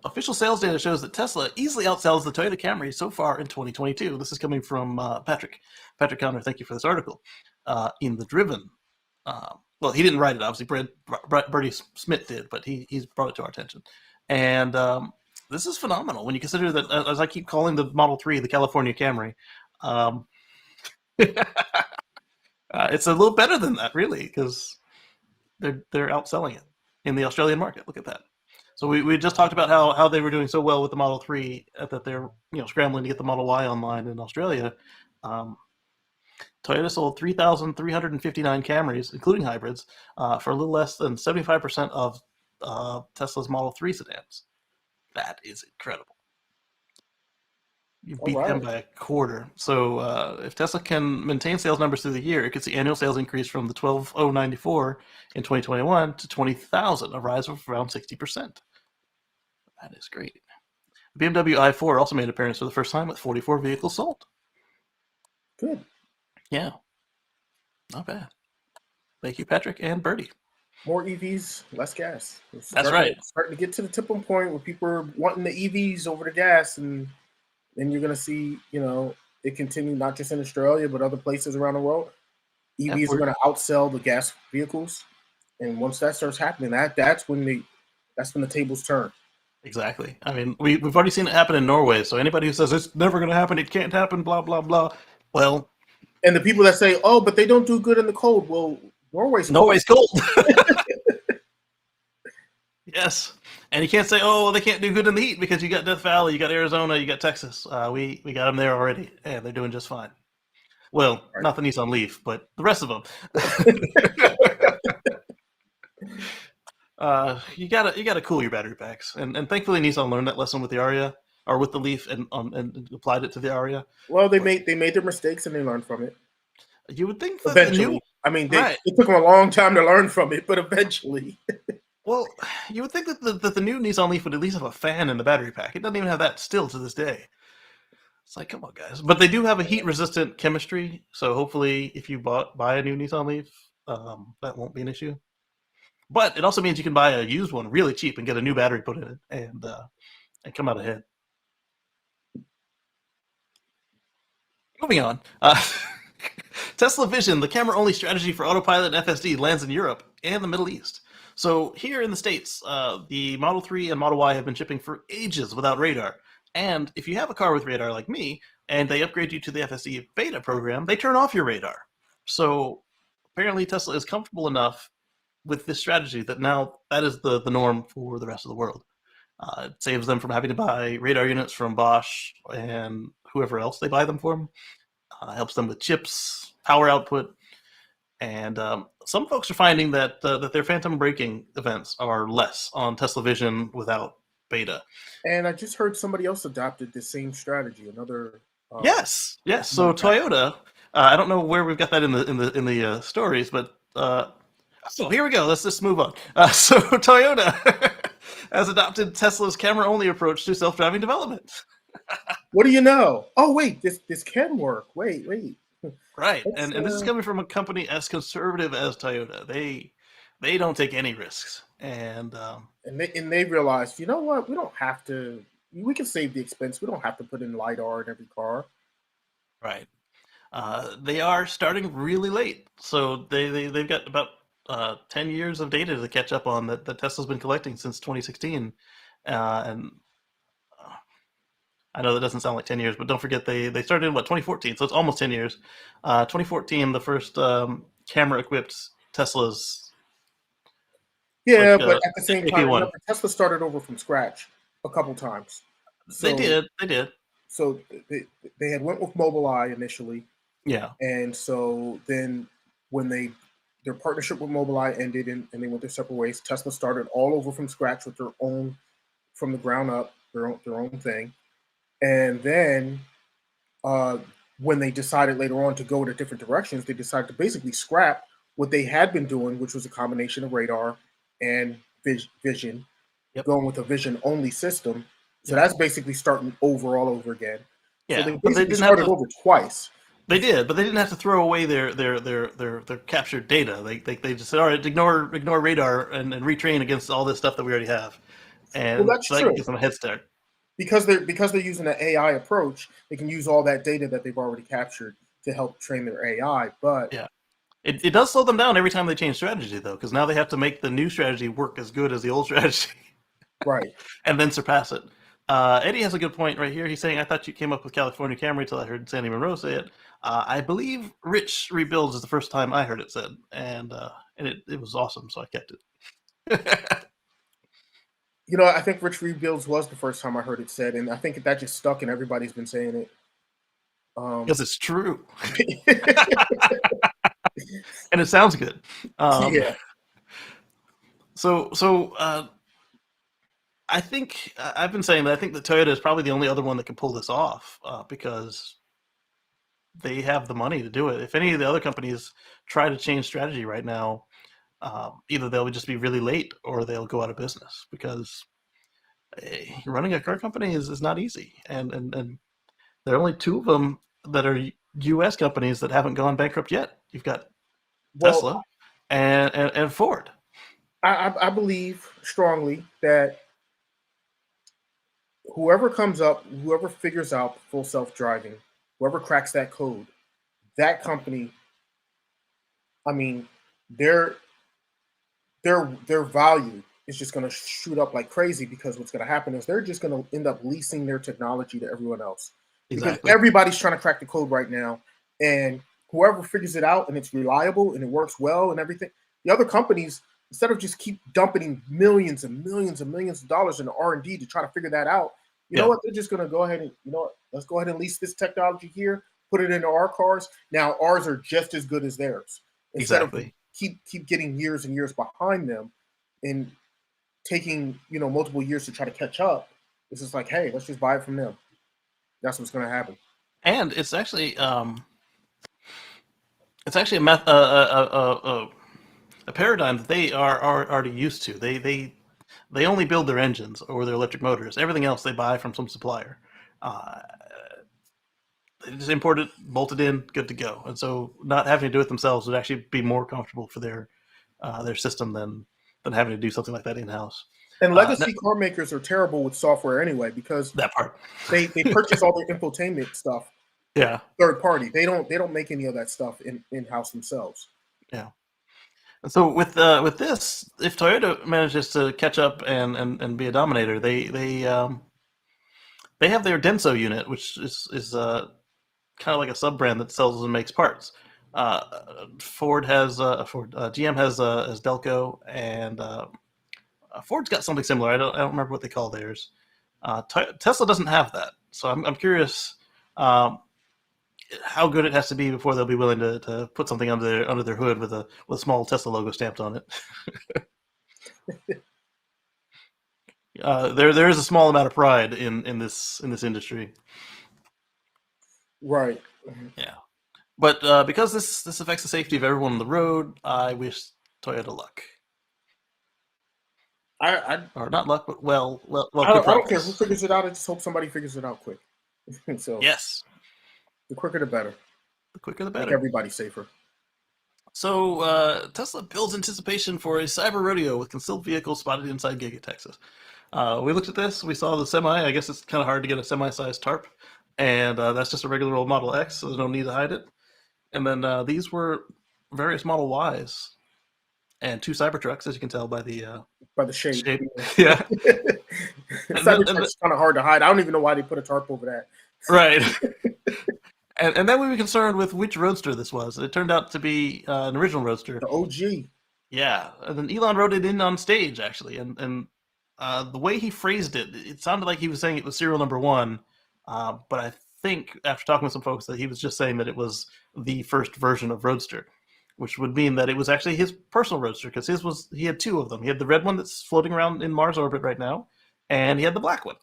Speaker 1: official sales data shows that Tesla easily outsells the Toyota Camry so far in 2022. This is coming from Patrick Conner. Thank you for this article. In The Driven. Well, he didn't write it, obviously. Bertie Smith did, but he's brought it to our attention. And this is phenomenal when you consider that, as I keep calling the Model 3 the California Camry. It's a little better than that, really, because they're outselling it in the Australian market. Look at that. So we just talked about how they were doing so well with the Model 3 that they're scrambling to get the Model Y online in Australia. Toyota sold 3,359 Camrys, including hybrids, for a little less than 75% of Tesla's Model 3 sedans. That is incredible. You beat them by a quarter. So if Tesla can maintain sales numbers through the year, it could see annual sales increase from the 12,094 in 2021 to 20,000, a rise of around 60%. That is great. The BMW i4 also made an appearance for the first time with 44 vehicles sold.
Speaker 3: Good.
Speaker 1: Yeah. Not bad. Thank you, Patrick and Bertie.
Speaker 3: More EVs, less gas.
Speaker 1: That's right.
Speaker 3: Starting to get to the tipping point where people are wanting the EVs over the gas, and then you're going to see, it continue not just in Australia but other places around the world. EVs are going to outsell the gas vehicles, and once that starts happening, that's when the tables turn.
Speaker 1: Exactly. I mean, we've already seen it happen in Norway. So anybody who says it's never going to happen, it can't happen, blah blah blah. Well,
Speaker 3: and the people that say, "Oh, but they don't do good in the cold," well, Norway's
Speaker 1: cold. Yes, and you can't say, "Oh, they can't do good in the heat," because you got Death Valley, you got Arizona, you got Texas. We got them there already, and they're doing just fine. Well, not the Nissan Leaf, but the rest of them. You gotta cool your battery packs, and thankfully Nissan learned that lesson with the Aria or with the Leaf and applied it to the Aria.
Speaker 3: Well, they made their mistakes and they learned from it.
Speaker 1: You would think that
Speaker 3: eventually. I mean,
Speaker 1: Right.
Speaker 3: it took them a long time to learn from it, but eventually.
Speaker 1: Well, you would think that the new Nissan Leaf would at least have a fan in the battery pack. It doesn't even have that still to this day. It's like, come on, guys. But they do have a heat-resistant chemistry, so hopefully if you buy a new Nissan Leaf, that won't be an issue. But it also means you can buy a used one really cheap and get a new battery put in it and come out ahead. Moving on. Tesla Vision, the camera-only strategy for autopilot and FSD, lands in Europe and the Middle East. So here in the States, the Model 3 and Model Y have been shipping for ages without radar. And if you have a car with radar like me, and they upgrade you to the FSD beta program, they turn off your radar. So apparently Tesla is comfortable enough with this strategy that now that is the norm for the rest of the world. It saves them from having to buy radar units from Bosch and whoever else they buy them from. Helps them with chips, power output, and some folks are finding that their phantom braking events are less on Tesla Vision without beta.
Speaker 3: And I just heard somebody else adopted the same strategy. Another.
Speaker 1: Yes. So Toyota. I don't know where we've got that in the stories, but so here we go. Let's just move on. So Toyota has adopted Tesla's camera-only approach to self-driving development.
Speaker 3: What do you know? Oh wait, this can work. Wait.
Speaker 1: Right, and this is coming from a company as conservative as Toyota. They don't take any risks, and
Speaker 3: they realized, you know what? We don't have to. We can save the expense. We don't have to put in LiDAR in every car.
Speaker 1: Right. They are starting really late, so they've got about 10 years of data to catch up on that Tesla's been collecting since 2016, and I know that doesn't sound like 10 years, but don't forget they started in 2014, so it's almost 10 years. 2014, the first camera-equipped Teslas.
Speaker 3: Yeah, but at the same time, remember, Tesla started over from scratch a couple times.
Speaker 1: So, they did.
Speaker 3: So they had went with Mobileye initially.
Speaker 1: Yeah.
Speaker 3: And so then when their partnership with Mobileye ended and they went their separate ways, Tesla started all over from scratch with their own, from the ground up, their own thing. And then when they decided later on to go in different directions, they decided to basically scrap what they had been doing, which was a combination of radar and vision, going with a vision-only system. So that's basically starting over all over again.
Speaker 1: Yeah,
Speaker 3: so they basically started over twice.
Speaker 1: They did, but they didn't have to throw away their captured data. They just said, all right, ignore radar and retrain against all this stuff that we already have. And
Speaker 3: that's
Speaker 1: so that gives them a head start.
Speaker 3: Because they're using an AI approach, they can use all that data that they've already captured to help train their AI. But
Speaker 1: yeah, it does slow them down every time they change strategy, though, because now they have to make the new strategy work as good as the old strategy,
Speaker 3: right?
Speaker 1: And then surpass it. Eddie has a good point right here. He's saying, "I thought you came up with California Camry till I heard Sandy Monroe say it." I believe Rich Rebuilds is the first time I heard it said, and it was awesome, so I kept it.
Speaker 3: You know, I think Rich Rebuilds was the first time I heard it said, and I think that just stuck, and everybody's been saying it.
Speaker 1: Because it's true. And it sounds good.
Speaker 3: Yeah.
Speaker 1: So I think I've been saying that I think that Toyota is probably the only other one that can pull this off because they have the money to do it. If any of the other companies try to change strategy right now, either they'll just be really late or they'll go out of business because running a car company is not easy. And there are only two of them that are U.S. companies that haven't gone bankrupt yet. You've got Tesla and Ford.
Speaker 3: I believe strongly that whoever figures out full self-driving, whoever cracks that code, that company, I mean, their value is just going to shoot up like crazy because what's going to happen is they're just going to end up leasing their technology to everyone else. Exactly. Because everybody's trying to crack the code right now, and whoever figures it out and it's reliable and it works well and everything, the other companies, instead of just keep dumping millions and millions and millions of dollars into R&D to try to figure that out, you know what? They're just going to go ahead and, you know what? Let's go ahead and lease this technology here, put it into our cars. Now ours are just as good as theirs. Instead of keep getting years and years behind them and taking, you know, multiple years to try to catch up. It's just like, hey, let's just buy it from them. That's what's going to happen.
Speaker 1: And it's actually It's actually a paradigm that they are already used to. They only build their engines or their electric motors. Everything else they buy from some supplier. They just import it, bolt it in, good to go. And so, not having to do it themselves would actually be more comfortable for their system than having to do something like that in house.
Speaker 3: And legacy car makers are terrible with software anyway, because
Speaker 1: that part
Speaker 3: they purchase all their infotainment stuff.
Speaker 1: Yeah,
Speaker 3: third party. They don't make any of that stuff in house themselves.
Speaker 1: Yeah. So with this, if Toyota manages to catch up and be a dominator, they have their Denso unit, which is kind of like a sub brand that sells and makes parts. Ford has GM has Delco, and Ford's got something similar. I don't remember what they call theirs. Tesla doesn't have that, so I'm curious how good it has to be before they'll be willing to put something under their hood with a small Tesla logo stamped on it. There is a small amount of pride in this industry.
Speaker 3: Right.
Speaker 1: Yeah. But because this affects the safety of everyone on the road, I wish Toyota luck. Or not luck, but well.
Speaker 3: I don't care who figures it out. I just hope somebody figures it out quick. So
Speaker 1: yes,
Speaker 3: the quicker the better.
Speaker 1: The quicker the better.
Speaker 3: Make everybody safer.
Speaker 1: So Tesla builds anticipation for a cyber rodeo with concealed vehicles spotted inside Giga Texas. We looked at this. We saw the semi. I guess it's kind of hard to get a semi-sized tarp, and that's just a regular old Model X, so there's no need to hide it. And then these were various Model Ys and 2 Cybertrucks, as you can tell by the
Speaker 3: shape.
Speaker 1: Yeah.
Speaker 3: Cybertruck's kind of hard to hide. I don't even know why they put a tarp over that.
Speaker 1: Right. and then we were concerned with which Roadster this was. It turned out to be an original Roadster.
Speaker 3: The OG.
Speaker 1: Yeah. And then Elon wrote it in on stage, actually. And the way he phrased it, it sounded like he was saying it was serial number 1. But I think after talking with some folks that he was just saying that it was the first version of Roadster, which would mean that it was actually his personal Roadster, because he had 2 of them. He had the red one that's floating around in Mars orbit right now, and he had the black one.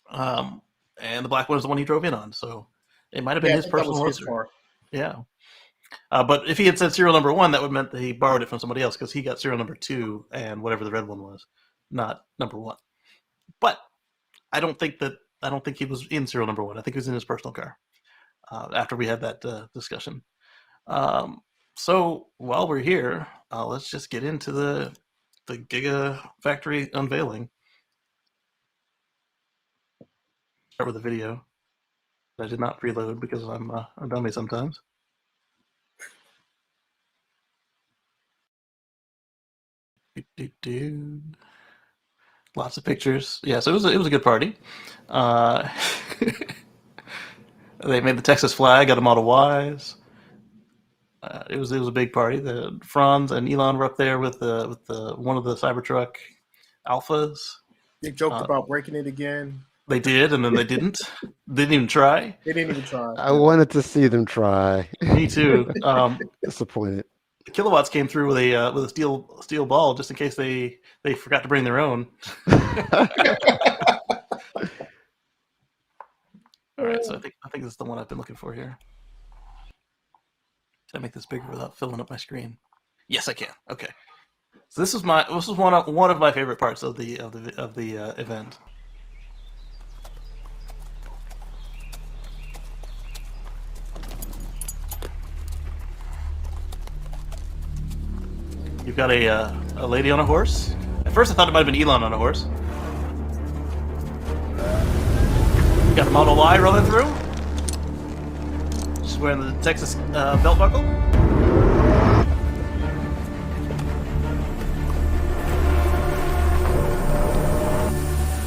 Speaker 1: And the black one is the one he drove in on, so it might have been his personal Roadster. Yeah. But if he had said serial number 1, that would have meant that he borrowed it from somebody else, because he got serial number 2 and whatever the red one was, not number 1. But I don't think he was in serial number 1. I think he was in his personal car. After we had that discussion. So while we're here, let's just get into the Gigafactory unveiling. Start with the video. I did not preload because I'm a dummy sometimes. Lots of pictures. Yeah, so it was a good party. They made the Texas flag out of Model Ys. It was a big party. The Franz and Elon were up there with the one of the Cybertruck Alphas.
Speaker 3: They joked about breaking it again.
Speaker 1: They did, and then they didn't. Didn't even try.
Speaker 3: They didn't even try.
Speaker 5: I wanted to see them try.
Speaker 1: Me too.
Speaker 5: Disappointed.
Speaker 1: The Kilowatts came through with a steel ball just in case they forgot to bring their own. All right, so I think this is the one I've been looking for here. Can I make this bigger without filling up my screen? Yes, I can. Okay. So this is one of my favorite parts of the event. You've got a lady on a horse. At first, I thought it might have been Elon on a horse. You got a Model Y rolling through. She's wearing the Texas belt buckle.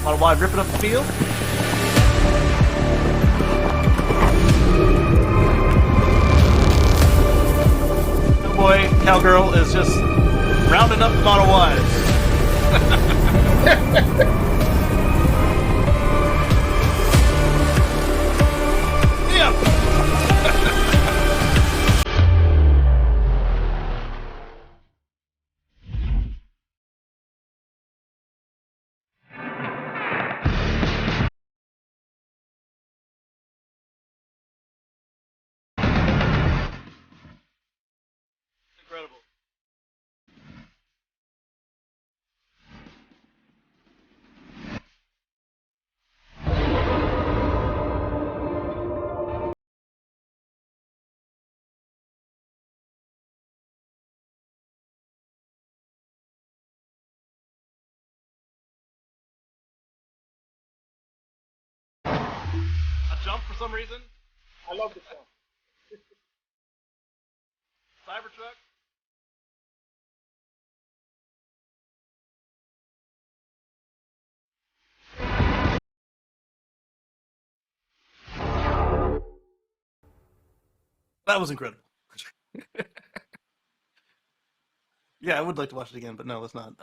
Speaker 1: Model Y ripping up the field. Cowboy, cowgirl is just rounding up the Model Ys. jump for some reason.
Speaker 3: I love the jump.
Speaker 1: Cybertruck. That was incredible. Yeah, I would like to watch it again, but no, let's not.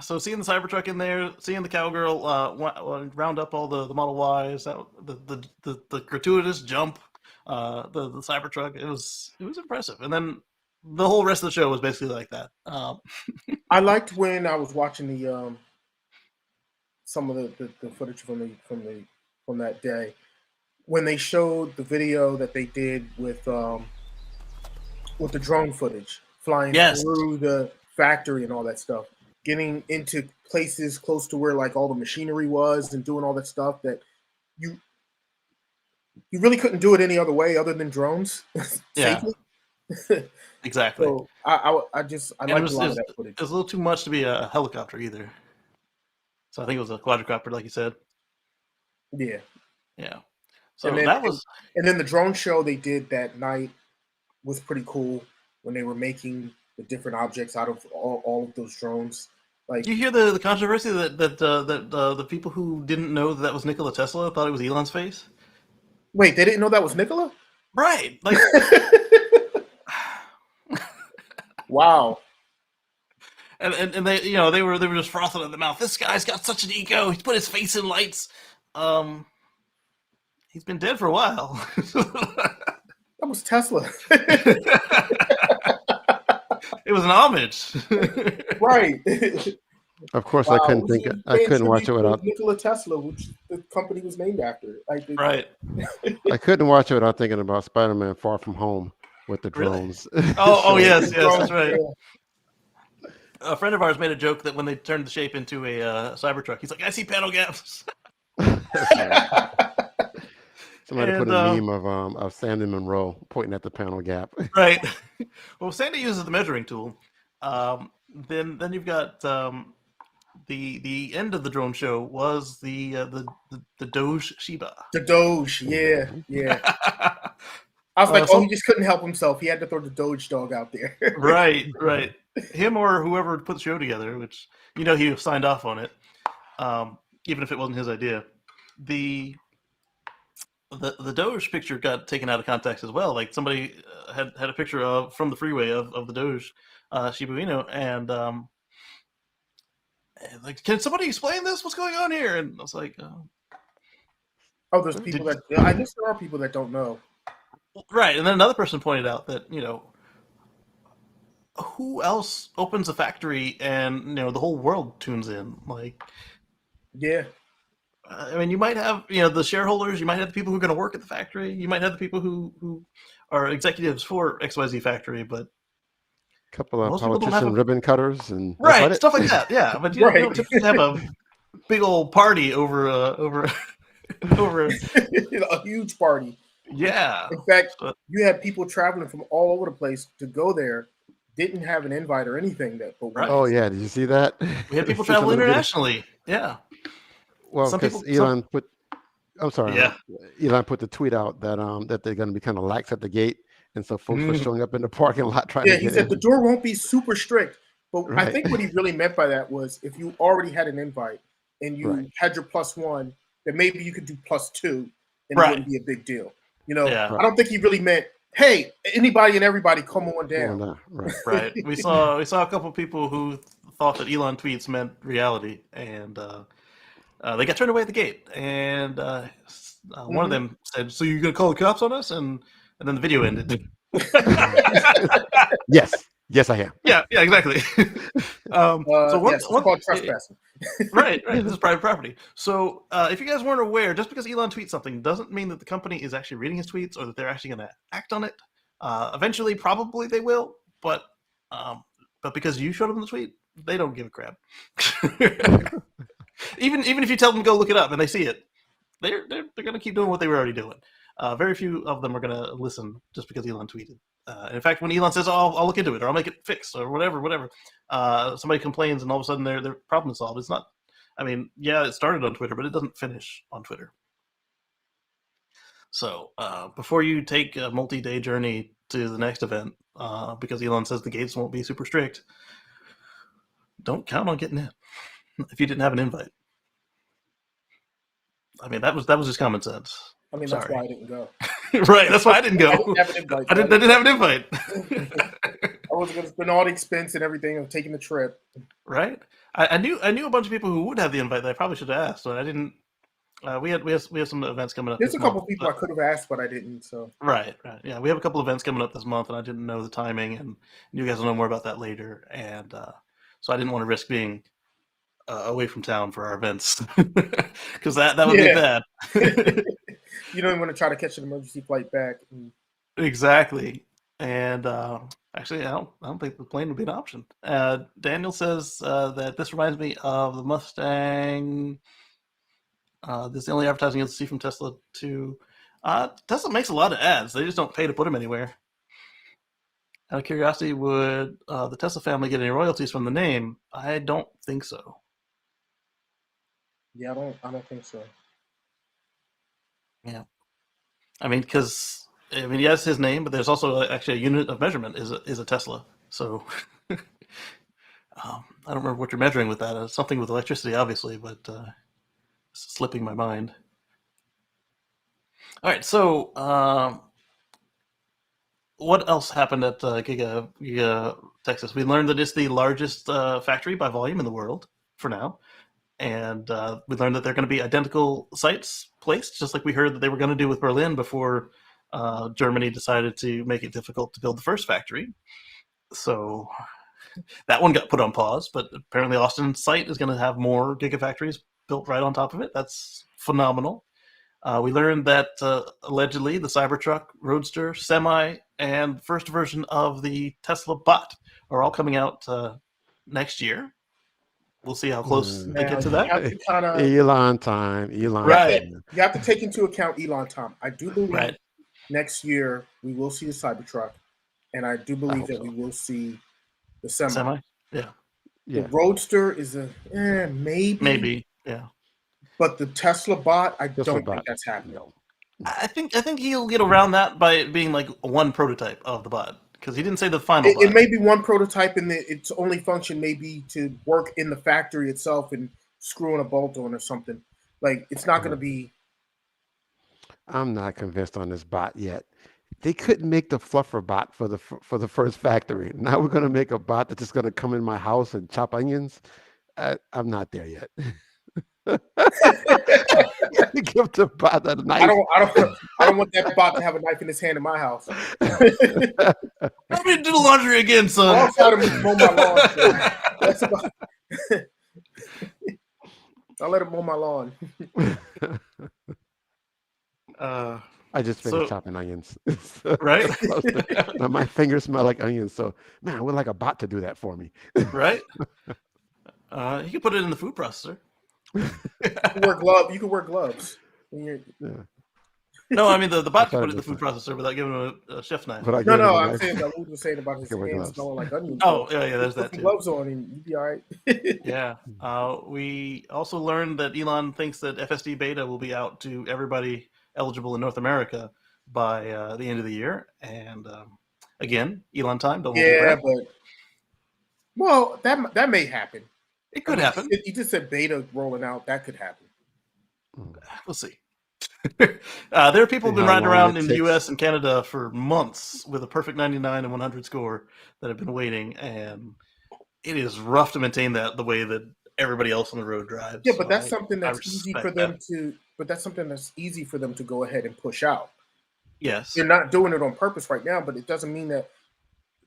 Speaker 1: So seeing the Cybertruck in there, seeing the cowgirl round up all the Model Ys, the gratuitous jump, the Cybertruck, it was impressive. And then the whole rest of the show was basically like that.
Speaker 3: I liked when I was watching the some of the footage from that day when they showed the video that they did with the drone footage flying through the factory and all that stuff, getting into places close to where like all the machinery was and doing all that stuff that you really couldn't do it any other way other than drones.
Speaker 1: Yeah. Exactly.
Speaker 3: So I liked a lot of that footage.
Speaker 1: It was a little too much to be a helicopter either. So I think it was a quadricopter, like you said.
Speaker 3: Yeah.
Speaker 1: Yeah. So
Speaker 3: and then the drone show they did that night was pretty cool when they were making the different objects out of all of those drones. Like,
Speaker 1: you hear the controversy that the people who didn't know that was Nikola Tesla thought it was Elon's face?
Speaker 3: Wait, they didn't know that was Nikola?
Speaker 1: Right. Like
Speaker 3: wow.
Speaker 1: And they they were just frothing at the mouth. This guy's got such an ego. He's put his face in lights. He's been dead for a while.
Speaker 3: That was Tesla.
Speaker 1: It was an homage.
Speaker 3: Right.
Speaker 5: Of course, wow. I couldn't watch it without
Speaker 3: Nikola Tesla, which the company was named after.
Speaker 1: Right.
Speaker 5: I couldn't watch it without thinking about Spider-Man: Far From Home with the drones.
Speaker 1: Really? Oh, yes, that's right. Yeah. A friend of ours made a joke that when they turned the shape into a Cybertruck, he's like, "I see panel gaps."
Speaker 5: Somebody put a meme of Sandy Monroe pointing at the panel gap.
Speaker 1: Right. Well, Sandy uses the measuring tool. Then you've got the end of the drone show was the Doge Shiba.
Speaker 3: The Doge, yeah. I was like, he just couldn't help himself. He had to throw the Doge dog out there.
Speaker 1: Right. Him or whoever put the show together, which he signed off on it, even if it wasn't his idea. The Doge picture got taken out of context as well. Like somebody had a picture from the freeway of the Doge Shiba Inu, and like, can somebody explain this? What's going on here? And I was like,
Speaker 3: there's people I guess there are people that don't know.
Speaker 1: Right, and then another person pointed out that who else opens a factory and the whole world tunes in? Like,
Speaker 3: yeah.
Speaker 1: I mean, you might have the shareholders, you might have the people who are going to work at the factory, you might have the people who are executives for XYZ factory, but
Speaker 5: a couple of politician ribbon cutters and
Speaker 1: right stuff like that. Yeah, but you don't typically have a big old party over a
Speaker 3: huge party.
Speaker 1: Yeah.
Speaker 3: In fact, you had people traveling from all over the place to go there. Didn't have an invite or anything
Speaker 1: right.
Speaker 5: Oh yeah, did you see that?
Speaker 1: We had people travel internationally. Yeah.
Speaker 5: Well, because Elon put the tweet out that they're going to be kind of lax at the gate, and so folks were showing up in the parking lot trying to get in.
Speaker 3: Yeah, he said the door won't be super strict, but right. I think what he really meant by that was if you already had an invite and you had your +1, then maybe you could do +2, and it wouldn't be a big deal. I don't think he really meant, hey, anybody and everybody, come on down.
Speaker 1: Right. We saw a couple of people who thought that Elon tweets meant reality, and they got turned away at the gate. And one of them said, "So you're gonna call the cops on us?" And then the video ended.
Speaker 5: Yes, I am.
Speaker 1: Yeah, exactly.
Speaker 3: It's called trespassing.
Speaker 1: Right. This is private property. So if you guys weren't aware, just because Elon tweets something doesn't mean that the company is actually reading his tweets or that they're actually going to act on it. Eventually, probably they will, but because you showed them the tweet, they don't give a crap. Even if you tell them to go look it up and they see it, they're going to keep doing what they were already doing. Very few of them are going to listen just because Elon tweeted. In fact, when Elon says, I'll look into it, or I'll make it fixed, or whatever, somebody complains and all of a sudden their problem is solved. It's not I mean, yeah, it started on Twitter, but it doesn't finish on Twitter. So before you take a multi-day journey to the next event, because Elon says the gates won't be super strict, don't count on getting in if you didn't have an invite. I mean, that was just common sense.
Speaker 3: I mean, that's why I didn't go.
Speaker 1: Right, that's why I didn't go.
Speaker 3: I didn't have an invite.
Speaker 1: I didn't have an invite.
Speaker 3: I wasn't going to spend all the expense and everything of taking the trip.
Speaker 1: Right. I knew a bunch of people who would have the invite that I probably should have asked, but I didn't. We have some events coming up.
Speaker 3: There's a couple of people I could have asked, but I didn't. So
Speaker 1: right. Yeah, we have a couple of events coming up this month, and I didn't know the timing, and you guys will know more about that later. And so I didn't want to risk being away from town for our events because that would be bad.
Speaker 3: You don't even want to try to catch an emergency flight back.
Speaker 1: Exactly. And actually, I don't think the plane would be an option. Daniel says that this reminds me of the Mustang. This is the only advertising you'll see from Tesla too. Tesla makes a lot of ads. They just don't pay to put them anywhere. Out of curiosity, would the Tesla family get any royalties from the name? I don't think so.
Speaker 3: Yeah, I don't think so.
Speaker 1: Yeah. I mean, because yes, his name, but there's also actually a unit of measurement is a Tesla. So I don't remember what you're measuring with that. It's something with electricity, obviously, but it's slipping my mind. All right, so what else happened at Giga Texas? We learned that it's the largest factory by volume in the world for now. And we learned that they're going to be identical sites placed, just like we heard that they were going to do with Berlin before Germany decided to make it difficult to build the first factory. So that one got put on pause, but apparently Austin's site is going to have more gigafactories built right on top of it. That's phenomenal. We learned that allegedly the Cybertruck, Roadster, Semi, and the first version of the Tesla Bot are all coming out next year. We'll see how close they get to that.
Speaker 5: Elon time.
Speaker 1: Right.
Speaker 3: You have to take into account Elon time. I do believe next year we will see the Cybertruck, and I do believe that we will see the Semi.
Speaker 1: Yeah.
Speaker 3: The Roadster is maybe.
Speaker 1: Maybe, yeah.
Speaker 3: But the Tesla Bot, I don't think that's happening.
Speaker 1: I think he'll get around that by it being like one prototype of the bot. Because he didn't say the final.
Speaker 3: It may be one prototype, and its only function may be to work in the factory itself and screwing a bolt on or something. Like it's not going to be.
Speaker 5: I'm not convinced on this bot yet. They couldn't make the fluffer bot for the first factory. Now we're going to make a bot that's just going to come in my house and chop onions. I'm not there yet. Give the bot a knife.
Speaker 3: I don't want that bot to have a knife in his hand in my house.
Speaker 1: Let me do the laundry again, son.
Speaker 3: I'll try to mow my lawn. That's about... I'll let him mow my lawn.
Speaker 5: I just finished chopping onions.
Speaker 1: Right?
Speaker 5: Now my fingers smell like onions, so man, I would like a bot to do that for me.
Speaker 1: Right? You can put it in the food processor.
Speaker 3: You can wear gloves.
Speaker 1: No, I mean the bot can put it in the food processor without giving him a chef knife.
Speaker 3: No, I'm saying that Luke was saying about his hands smelling like onions.
Speaker 1: Oh, yeah, there's that too.
Speaker 3: Gloves on and you'd be all right.
Speaker 1: Yeah. We also learned that Elon thinks that FSD beta will be out to everybody eligible in North America by the end of the year. And again, Elon time. Don't
Speaker 3: well, that may happen.
Speaker 1: It could happen.
Speaker 3: You just said beta rolling out. That could happen.
Speaker 1: We'll see. There are people who've been riding around in the U.S. and Canada for months with a perfect 99 and 100 score that have been waiting, and it is rough to maintain that the way that everybody else on the road drives.
Speaker 3: Yeah, but that's something that's easy for them to. But that's something that's easy for them to go ahead and push out.
Speaker 1: Yes,
Speaker 3: they're not doing it on purpose right now, but it doesn't mean that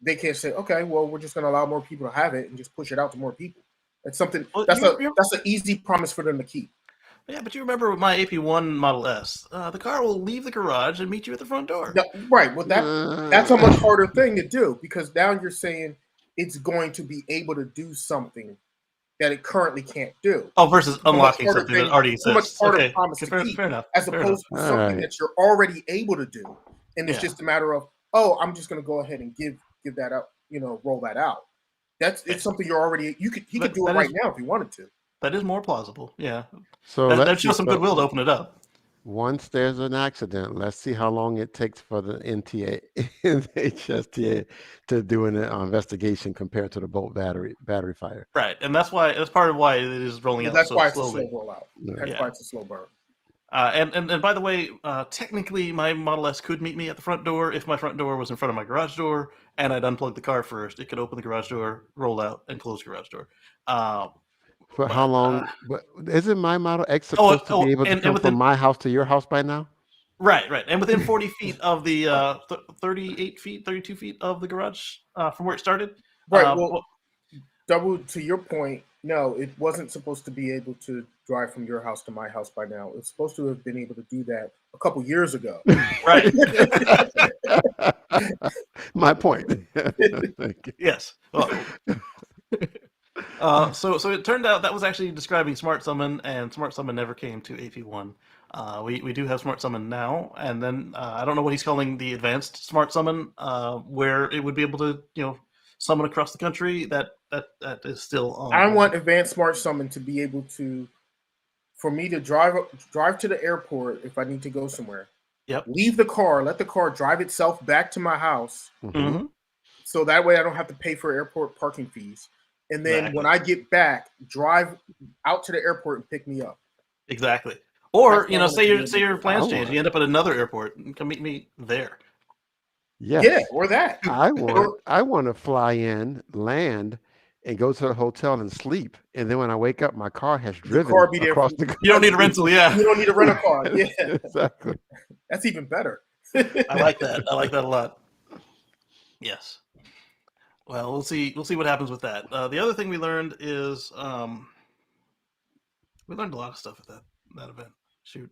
Speaker 3: they can't say, okay, well, we're just going to allow more people to have it and just push it out to more people. That's something. That's an easy promise for them to keep.
Speaker 1: Yeah, but you remember with my AP1 Model S, the car will leave the garage and meet you at the front door.
Speaker 3: No, right. Well, that's a much harder thing to do because now you're saying it's going to be able to do something that it currently can't do.
Speaker 1: Oh, versus unlocking something that already exists.
Speaker 3: Much harder promise to keep,
Speaker 1: fair enough.
Speaker 3: As opposed to something that you're already able to do, and it's just a matter of, I'm just going to go ahead and give that up, roll that out. It's something you're already. He could do it right now if he wanted to.
Speaker 1: That is more plausible. Yeah.
Speaker 5: So
Speaker 1: That shows some goodwill to open it up.
Speaker 5: Once there's an accident, let's see how long it takes for the NTA and the HSTA to do an investigation compared to the bolt battery fire.
Speaker 1: Right, and that's part of why it is rolling out
Speaker 3: that's
Speaker 1: so
Speaker 3: why
Speaker 1: slowly.
Speaker 3: It's a slow rollout. That's why it's a slow burn.
Speaker 1: And by the way, technically, my Model S could meet me at the front door if my front door was in front of my garage door, and I'd unplug the car first. It could open the garage door, roll out, and close the garage door.
Speaker 5: For how long? But isn't my Model X supposed to be able to come from my house to your house by now?
Speaker 1: Right, and within 40 feet of the 32 feet of the garage from where it started.
Speaker 3: Right. Double to your point. No, it wasn't supposed to be able to drive from your house to my house by now. It's supposed to have been able to do that a couple years ago.
Speaker 1: Right.
Speaker 5: My point.
Speaker 1: Yes. Well, so it turned out that was actually describing Smart Summon, and Smart Summon never came to AP1. We do have Smart Summon now, and then I don't know what he's calling the Advanced Smart Summon, where it would be able to summon across the country. That is still on.
Speaker 3: I want Advanced Smart Summon to be able to, for me to drive to the airport if I need to go somewhere.
Speaker 1: Yep.
Speaker 3: Leave the car, let the car drive itself back to my house.
Speaker 1: Mm-hmm.
Speaker 3: So that way I don't have to pay for airport parking fees. And then when I get back, drive out to the airport and pick me up.
Speaker 1: Exactly. Or say your plans change, you end up at another airport and come meet me there.
Speaker 5: Yes.
Speaker 3: Yeah, or that.
Speaker 5: I want to fly in, land, and go to the hotel and sleep. And then when I wake up, my car has driven across the country.
Speaker 1: You don't need a rental, yeah.
Speaker 3: You don't need to rent a car. Yeah.
Speaker 5: Exactly.
Speaker 3: That's even better.
Speaker 1: I like that. I like that a lot. Yes. Well, we'll see what happens with that. The other thing we learned is we learned a lot of stuff at that event. Shoot.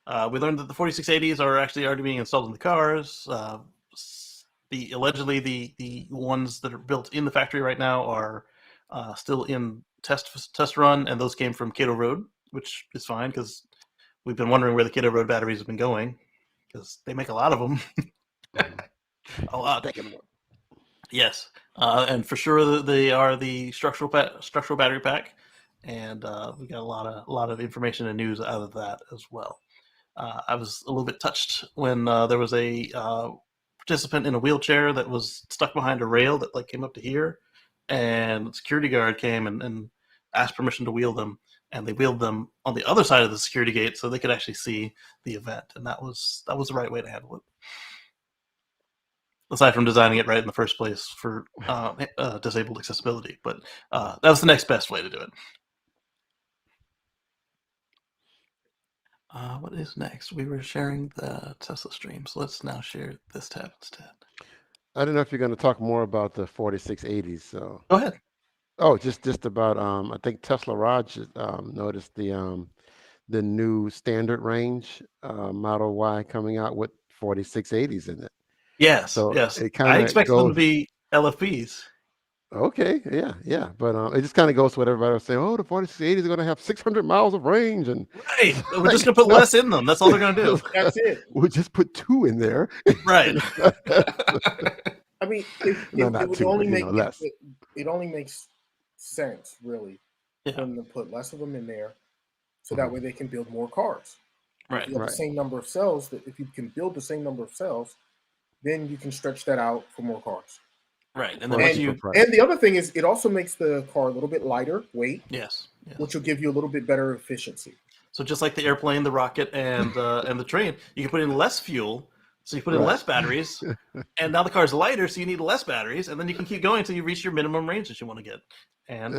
Speaker 1: We learned that the 4680s are actually already being installed in the cars. Allegedly the ones that are built in the factory right now are still in test run, and those came from Cato Road, which is fine because we've been wondering where the Cato Road batteries have been going because they make a lot of them. A lot. Yes, and for sure they are the structural battery pack, and we got a lot of information and news out of that as well. I was a little bit touched when there was a participant in a wheelchair that was stuck behind a rail that came up to here, and the security guard came and asked permission to wheel them, and they wheeled them on the other side of the security gate so they could actually see the event, and that was the right way to handle it. Aside from designing it right in the first place for disabled accessibility, but that was the next best way to do it. What is next? We were sharing the Tesla stream, so let's now share this tab instead.
Speaker 5: I don't know if you're going to talk more about the 4680s. So
Speaker 1: go ahead.
Speaker 5: Oh, just about. I think Tesla Raj noticed the new standard range Model Y coming out with 4680s in it.
Speaker 1: Yes,
Speaker 5: so
Speaker 1: yes. I expect them to be LFPs.
Speaker 5: Okay, yeah, but it just kind of goes to what everybody was saying. Oh, the 4680s are going to have 600 miles of range, and
Speaker 1: right, we're just going to put less in them. That's all they're going to do.
Speaker 3: That's it.
Speaker 5: We'll just put 2 in there.
Speaker 1: Right.
Speaker 3: I mean, it only makes sense, really, for them to put less of them in there, so that way they can build more cars.
Speaker 1: Right.
Speaker 3: If you have the same number of cells, if you can build the same number of cells, then you can stretch that out for more cars.
Speaker 1: Right, and
Speaker 3: then and the other thing is, it also makes the car a little bit lighter weight.
Speaker 1: Yes.
Speaker 3: Which will give you a little bit better efficiency.
Speaker 1: So just like the airplane, the rocket, and the train, you can put in less fuel, so you put in less batteries, and now the car's lighter, so you need less batteries, and then you can keep going until you reach your minimum range that you want to get. And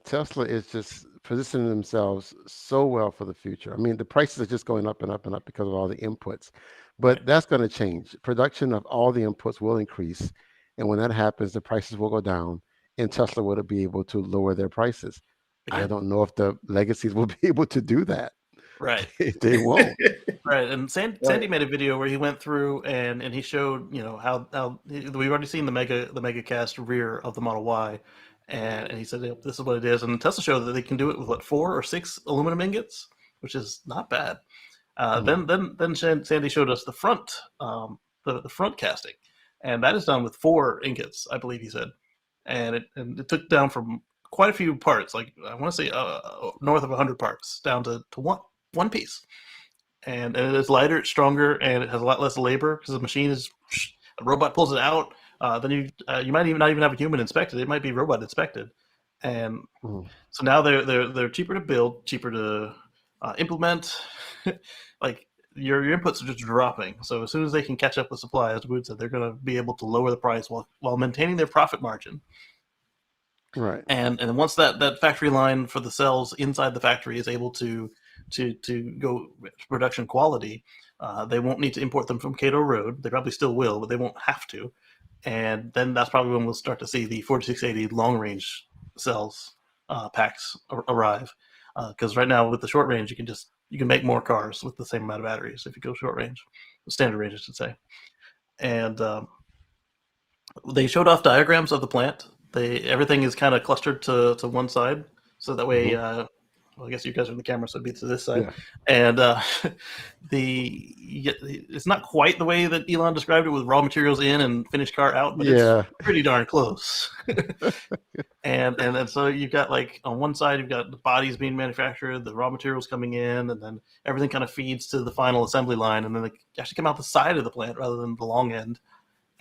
Speaker 5: Tesla is just positioning themselves so well for the future. I mean, the prices are just going up and up and up because of all the inputs, but that's going to change. Production of all the inputs will increase, and when that happens, the prices will go down, and Tesla will be able to lower their prices. I don't know if the legacies will be able to do that.
Speaker 1: Right.
Speaker 5: They won't.
Speaker 1: Right. And Sandy made a video where he went through and he showed, how we've already seen the mega cast rear of the Model Y. And he said, this is what it is. And Tesla showed that they can do it with 4 or 6 aluminum ingots, which is not bad. Then Sandy showed us the front, the front casting. And that is done with 4 ingots, I believe he said. And it took down from quite a few parts. Like I want to say north of 100 parts, down to one piece. And it is lighter, it's stronger, and it has a lot less labor because the machine is a robot pulls it out. Then you might even not even have a human inspect it. It might be robot inspected, and so now they're cheaper to build, cheaper to implement. Like your inputs are just dropping. So as soon as they can catch up with supply, as Wood said, they're going to be able to lower the price while maintaining their profit margin.
Speaker 5: Right.
Speaker 1: And once that factory line for the cells inside the factory is able to go production quality, they won't need to import them from Cato Road. They probably still will, but they won't have to. And then that's probably when we'll start to see the 4680 long range cells packs arrive. Because right now with the short range, you can make more cars with the same amount of batteries if you go short range, standard range, I should say. And they showed off diagrams of the plant. Everything is kind of clustered to one side, so that way. Well, I guess you guys are in the camera, so it'd be to this side. Yeah. And it's not quite the way that Elon described it, with raw materials in and finished car out, but it's pretty darn close. and so you've got, like, on one side, you've got the bodies being manufactured, the raw materials coming in, and then everything kind of feeds to the final assembly line, and then they actually come out the side of the plant rather than the long end.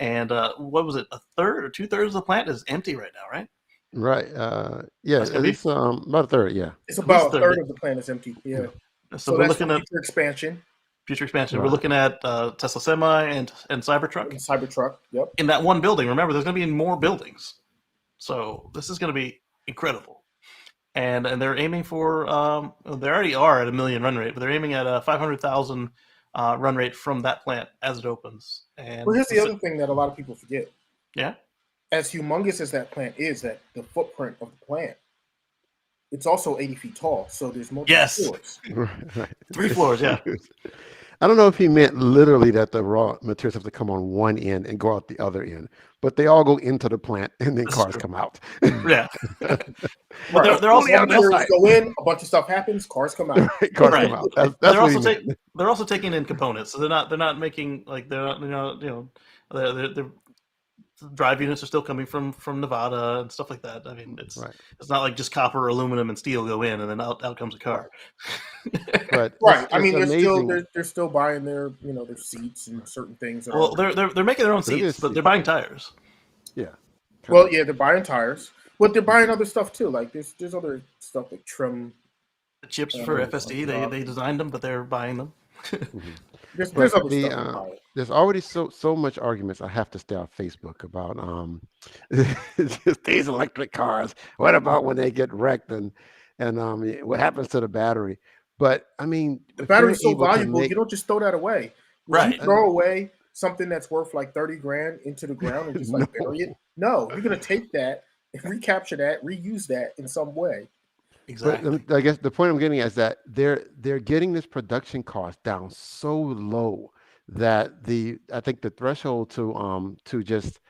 Speaker 1: And what was it? A third or 2/3 of the plant is empty right now, right?
Speaker 5: Right. Yeah, at least about a third. Yeah,
Speaker 3: it's about a third of the plant is empty. Yeah.
Speaker 1: So we're looking at
Speaker 3: future expansion.
Speaker 1: Future expansion. Right. We're looking at Tesla Semi and Cybertruck.
Speaker 3: Cybertruck. Yep.
Speaker 1: In that one building. Remember, there's going to be more buildings. So this is going to be incredible. And they're aiming for. They already are at 1 million run rate, but they're aiming at a 500,000 run rate from that plant as it opens. And
Speaker 3: here's the other thing that a lot of people forget.
Speaker 1: Yeah.
Speaker 3: As humongous as that plant is, that the footprint of the plant, it's also 80 feet tall. So there's multiple floors.
Speaker 5: Right.
Speaker 1: 3 floors, yeah.
Speaker 5: I don't know if he meant literally that the raw materials have to come on one end and go out the other end, but they all go into the plant and then cars come out.
Speaker 1: Yeah.
Speaker 3: But they're also materials go in, a bunch of stuff happens, cars come out.
Speaker 5: Cars come out. That's
Speaker 1: they're also taking in components, so they're not making, like, they're drive units are still coming from Nevada and stuff like that. I mean, it's not like just copper, aluminum, and steel go in and then out comes a car.
Speaker 5: But
Speaker 3: I mean, they're still buying their their seats and certain things.
Speaker 1: Well, they're making their own seats, but they're buying tires.
Speaker 5: Yeah.
Speaker 3: Well, yeah, they're buying tires, but they're buying other stuff too. Like there's other stuff like trim.
Speaker 1: The chips for FSD, they designed them, but they're buying them.
Speaker 3: There's other stuff.
Speaker 5: There's already so much arguments. I have to stay off Facebook about these electric cars. What about when they get wrecked and what happens to the battery? But I mean,
Speaker 3: the battery's so valuable, you don't just throw that away.
Speaker 1: Right.
Speaker 3: You throw away something that's worth like 30 grand into the ground and just like bury it. No, you're gonna take that and recapture that, reuse that in some way.
Speaker 1: Exactly.
Speaker 5: But I guess the point I'm getting at is that they're getting this production cost down so low that I think the threshold to just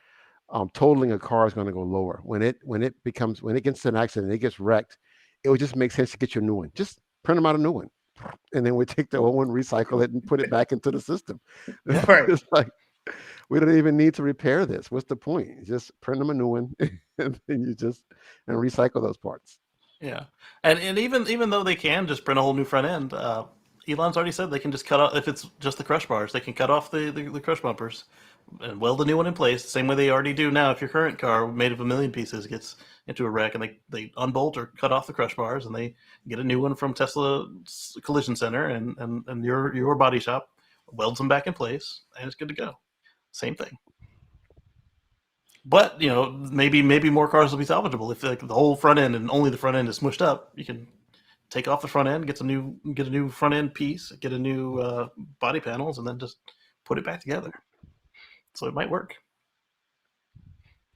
Speaker 5: totaling a car is going to go lower. When it gets in an accident, it gets wrecked, it would just make sense to get you a new one. Just print them out a new one, and then we take the old one, recycle it, and put it back into the system.
Speaker 3: Right.
Speaker 5: It's like, we don't even need to repair this. What's the point? Just print them a new one, and then and recycle those parts.
Speaker 1: Yeah, and even though they can just print a whole new front end, Elon's already said they can just cut off, if it's just the crush bars, they can cut off the crush bumpers and weld a new one in place, the same way they already do now. If your current car made of 1 million pieces gets into a wreck, and they unbolt or cut off the crush bars, and they get a new one from Tesla Collision Center, and your body shop welds them back in place, and it's good to go. Same thing. But maybe more cars will be salvageable if, like, the whole front end and only the front end is smushed up. You can take off the front end, get a new front end piece, get a new body panels, and then just put it back together. So it might work.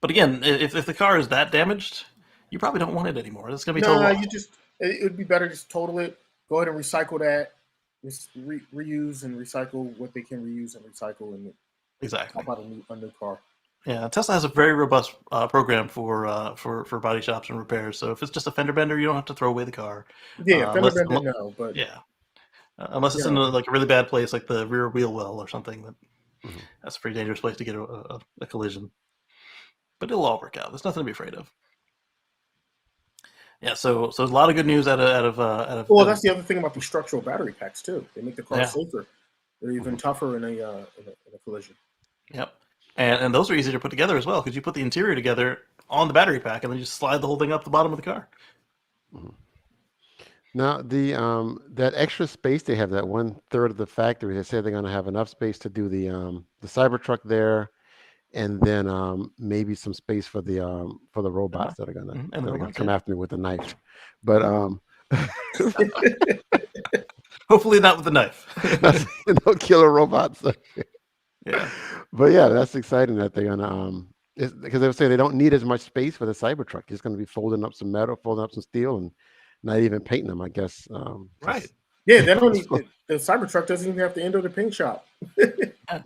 Speaker 1: But again, if the car is that damaged, you probably don't want it anymore. It's going to be total.
Speaker 3: It would be better just total it. Go ahead and recycle that. Just reuse and recycle what they can reuse and recycle, and
Speaker 1: exactly.
Speaker 3: How about a new car?
Speaker 1: Yeah, Tesla has a very robust program for body shops and repairs. So if it's just a fender bender, you don't have to throw away the car.
Speaker 3: Yeah, fender bender, no. But
Speaker 1: yeah, unless it's in a really bad place, like the rear wheel well or something. That's a pretty dangerous place to get a collision. But it'll all work out. There's nothing to be afraid of. Yeah, so there's a lot of good news out of.
Speaker 3: Well, that's the other thing about the structural battery packs too. They make the car
Speaker 1: Yeah.
Speaker 3: safer. They're even tougher in a collision.
Speaker 1: Yep, and those are easy to put together as well because you put the interior together on the battery pack and then you just slide the whole thing up the bottom of the car.
Speaker 5: Now the that extra space they have, that 1/3 of the factory, they say they're going to have enough space to do the Cybertruck there, and then maybe some space for the robots that are gonna come after me with a knife. But
Speaker 1: hopefully not with a knife.
Speaker 5: No killer robots.
Speaker 1: Yeah.
Speaker 5: But yeah, that's exciting that they're gonna because they were saying they don't need as much space for the Cybertruck. It's going to be folding up some metal, folding up some steel, and not even painting them, I guess.
Speaker 1: Right.
Speaker 3: Yeah, they don't need, the Cybertruck doesn't even have to enter the paint shop.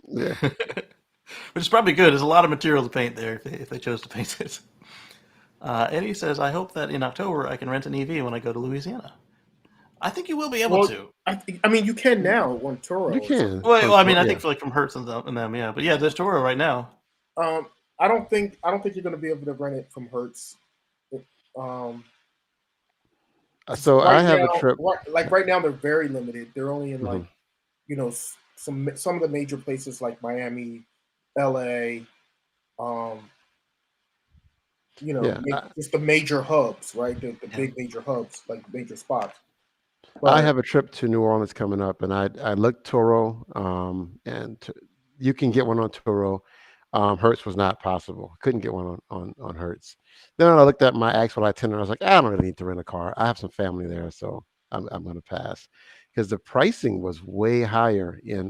Speaker 5: Yeah.
Speaker 1: Which is probably good. There's a lot of material to paint there if they chose to paint it. Eddie says, I hope that in October I can rent an EV when I go to Louisiana. I think you will be able to.
Speaker 3: I mean, you can now on Turo.
Speaker 5: You can.
Speaker 1: Well, I mean, I think for from Hertz and them, yeah. But yeah, there's Turo right now.
Speaker 3: I don't think you're going to be able to rent it from Hertz.
Speaker 5: So
Speaker 3: right
Speaker 5: I have
Speaker 3: now,
Speaker 5: a trip.
Speaker 3: Like right now, they're very limited. They're only in like, some of the major places like Miami, LA, just the major hubs, right? The big major hubs, like major spots. But
Speaker 5: I have a trip to New Orleans coming up, and I looked Turo, and you can get one on Turo. Hertz was not possible. Couldn't get one on Hertz. Then I looked at my actual itinerary. I was like, I don't really need to rent a car. I have some family there, so I'm going to pass, because the pricing was way higher in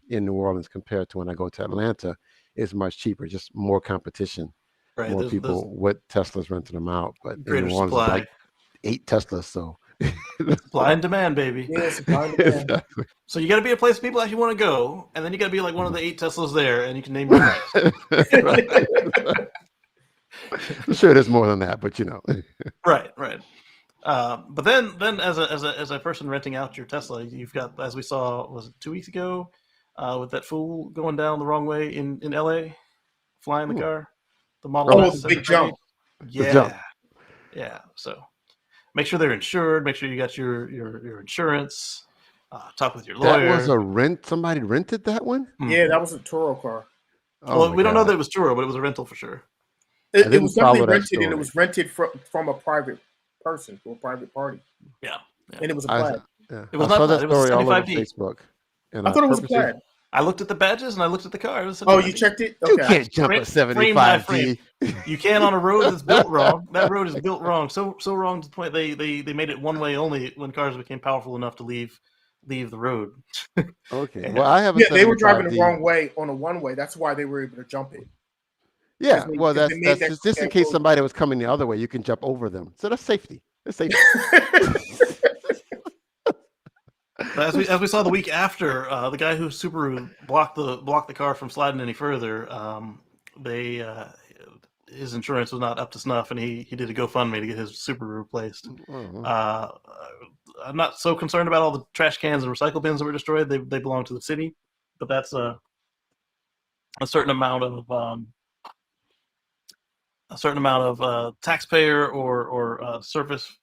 Speaker 5: New Orleans compared to when I go to Atlanta. It's much cheaper, just more competition,
Speaker 1: right,
Speaker 5: more people with Teslas renting them out. But in New Orleans,
Speaker 1: supply.
Speaker 5: it's like 8 Teslas, so
Speaker 1: supply and demand, baby.
Speaker 3: Yeah, supply and demand.
Speaker 5: Exactly.
Speaker 1: So you got to be a place people actually want to go, and then you got to be like one of the 8 Teslas there, and you can name your price.
Speaker 5: I'm sure there's more than that, but
Speaker 1: Right. But then as a person renting out your Tesla, you've got, as we saw, was it 2 weeks ago, with that fool going down the wrong way in LA, flying the car, the Model S.
Speaker 3: The big jump.
Speaker 1: Yeah. So make sure they're insured. Make sure you got your insurance. Talk with your lawyer.
Speaker 5: That was a rent. Somebody rented that one?
Speaker 3: Yeah, that was a Turo car.
Speaker 1: Well, we don't know that it was Turo, but it was a rental for sure.
Speaker 3: It was definitely rented, and it was rented from a private person to a private party.
Speaker 1: Yeah.
Speaker 3: And it was a plaid.
Speaker 1: It was
Speaker 5: I saw
Speaker 1: not
Speaker 5: that
Speaker 1: plaid. It was
Speaker 5: story all over
Speaker 1: 75D.
Speaker 5: Facebook. And
Speaker 3: I thought it was a plaid.
Speaker 1: I looked at the badges and I looked at the car. It was
Speaker 3: you checked it? Okay.
Speaker 5: You can't jump a 75D.
Speaker 1: You can on a road that's built wrong. That road is built wrong. So wrong to the point they made it one way only when cars became powerful enough to leave the road.
Speaker 5: Okay. Well, I have a
Speaker 3: they were driving the wrong way on a one-way. That's why they were able to jump it.
Speaker 5: Yeah, well, that's just in case somebody was coming the other way, you can jump over them. So that's safety. That's safety.
Speaker 1: As we saw the week after, the guy who Subaru blocked the car from sliding any further, his insurance was not up to snuff, and he did a GoFundMe to get his Subaru replaced. I'm not so concerned about all the trash cans and recycle bins that were destroyed. They belong to the city, but that's a certain amount of taxpayer or service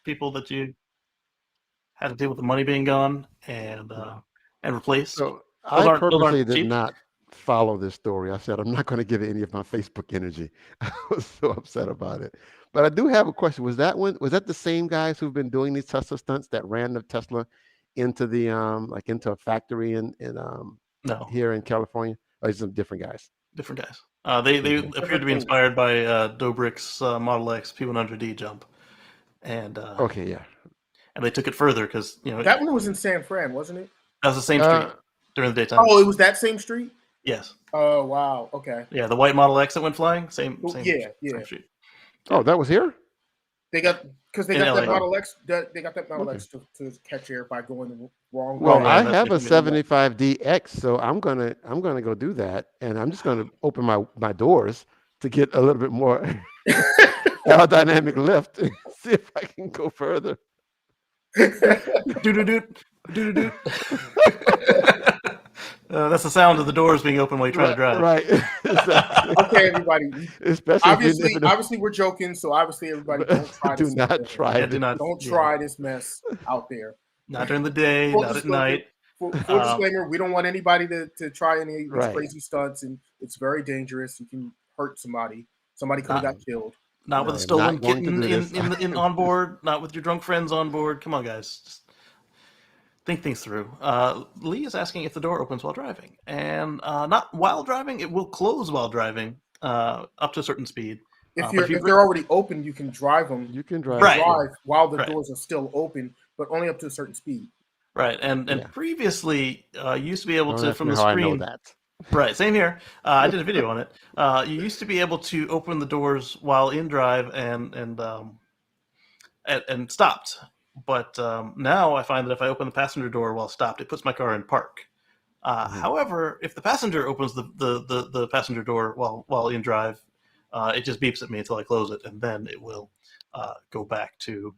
Speaker 1: people that you had to deal with the money being gone and replaced.
Speaker 5: So I purposely did not follow this story. I said I'm not going to give it any of my Facebook energy. I was so upset about it. But I do have a question. Was that the same guys who've been doing these Tesla stunts that ran the Tesla into the into a factory in
Speaker 1: no,
Speaker 5: here in California? Or some different guys?
Speaker 1: Different guys. They appeared to be inspired by Dobrik's Model X P100D jump, and
Speaker 5: okay, yeah,
Speaker 1: and they took it further because
Speaker 3: that one was in San Fran, wasn't it?
Speaker 1: That was the same street during the daytime.
Speaker 3: Oh, it was that same street.
Speaker 1: Yes.
Speaker 3: Oh wow. Okay.
Speaker 1: Yeah, the white Model X that went flying. Same
Speaker 3: yeah.
Speaker 1: street.
Speaker 5: Oh, that was here.
Speaker 3: They got that Model X. They got that Model X to catch air by going the wrong way.
Speaker 5: Well, I have a 75DX, so I'm gonna go do that, and I'm just gonna open my doors to get a little bit more aerodynamic lift and see if I can go further.
Speaker 1: That's the sound of the doors being open while you're trying to drive.
Speaker 5: Right. Exactly.
Speaker 3: Okay, everybody.
Speaker 5: Especially
Speaker 3: Obviously, we're joking. So obviously, everybody don't try
Speaker 5: do
Speaker 3: this.
Speaker 5: not try.
Speaker 1: Yeah, do not.
Speaker 3: Don't
Speaker 1: Yeah.
Speaker 3: try this mess out there.
Speaker 1: Not during the day,
Speaker 3: Full
Speaker 1: not at
Speaker 3: disclosure-
Speaker 1: night.
Speaker 3: Full disclaimer: we don't want anybody to try any of these
Speaker 5: Right.
Speaker 3: crazy stunts, and it's very dangerous. You can hurt somebody. Somebody could have got killed.
Speaker 1: Not with a
Speaker 5: I'm
Speaker 1: stolen
Speaker 5: not going to
Speaker 1: kitten
Speaker 5: do this.
Speaker 1: in on board. Not with your drunk friends on board. Come on, guys. Just think things through. Lee is asking if the door opens while driving, and not while driving. It will close while driving up to a certain speed.
Speaker 3: If they're already open, you can drive them.
Speaker 5: You can drive,
Speaker 1: Right.
Speaker 3: while the doors are still open, but only up to a certain speed.
Speaker 1: Right, and previously you used to be able to from the
Speaker 5: how
Speaker 1: screen.
Speaker 5: I know that.
Speaker 1: Right, same here. I did a video on it. You used to be able to open the doors while in drive and stopped, but now I find that if I open the passenger door while stopped, it puts my car in park. However, if the passenger opens the passenger door while in drive, it just beeps at me until I close it, and then it will go back to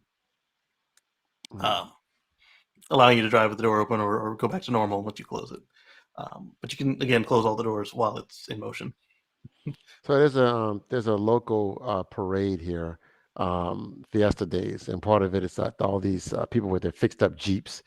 Speaker 1: allowing you to drive with the door open or go back to normal once you close it. But you can again close all the doors while it's in motion.
Speaker 5: So there's a local parade here, Fiesta Days, and part of it is that all these people with their fixed up Jeeps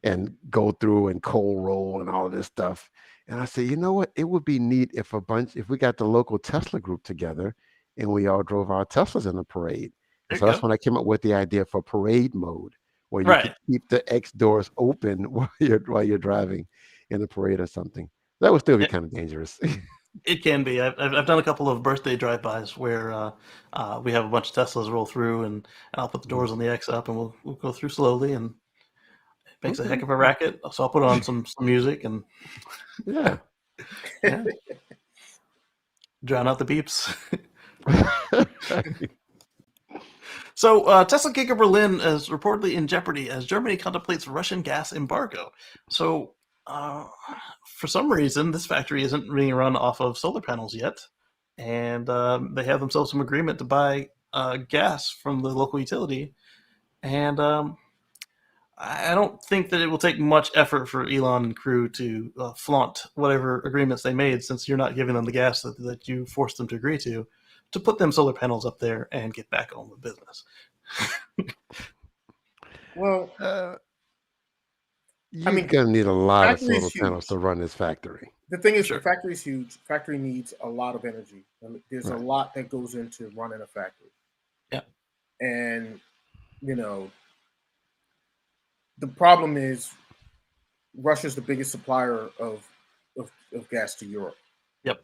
Speaker 5: and go through and coal roll and all of this stuff. And I say, you know what? It would be neat if we got the local Tesla group together and we all drove our Teslas in the parade. So that's when I came up with the idea for parade mode, where you could keep the X doors open while you're driving in the parade or something. That would still be kind of dangerous.
Speaker 1: It can be. I've done a couple of birthday drive-bys where we have a bunch of Teslas roll through, and I'll put the doors on the X up, and we'll go through slowly, and it makes a heck of a racket. So I'll put on some music and
Speaker 5: yeah.
Speaker 1: drown out the beeps. So Tesla Giga Berlin is reportedly in jeopardy as Germany contemplates Russian gas embargo. So for some reason, this factory isn't being run off of solar panels yet, and they have themselves some agreement to buy gas from the local utility. And I don't think that it will take much effort for Elon and crew to flaunt whatever agreements they made, since you're not giving them the gas that you forced them to agree to put them solar panels up there and get back on with business.
Speaker 3: Well,
Speaker 5: you're going to need a lot of solar panels to run this factory.
Speaker 3: The thing is, the factory is huge. Factory needs a lot of energy. There's a lot that goes into running a factory.
Speaker 1: Yeah.
Speaker 3: And, the problem is Russia's the biggest supplier of gas to Europe.
Speaker 1: Yep.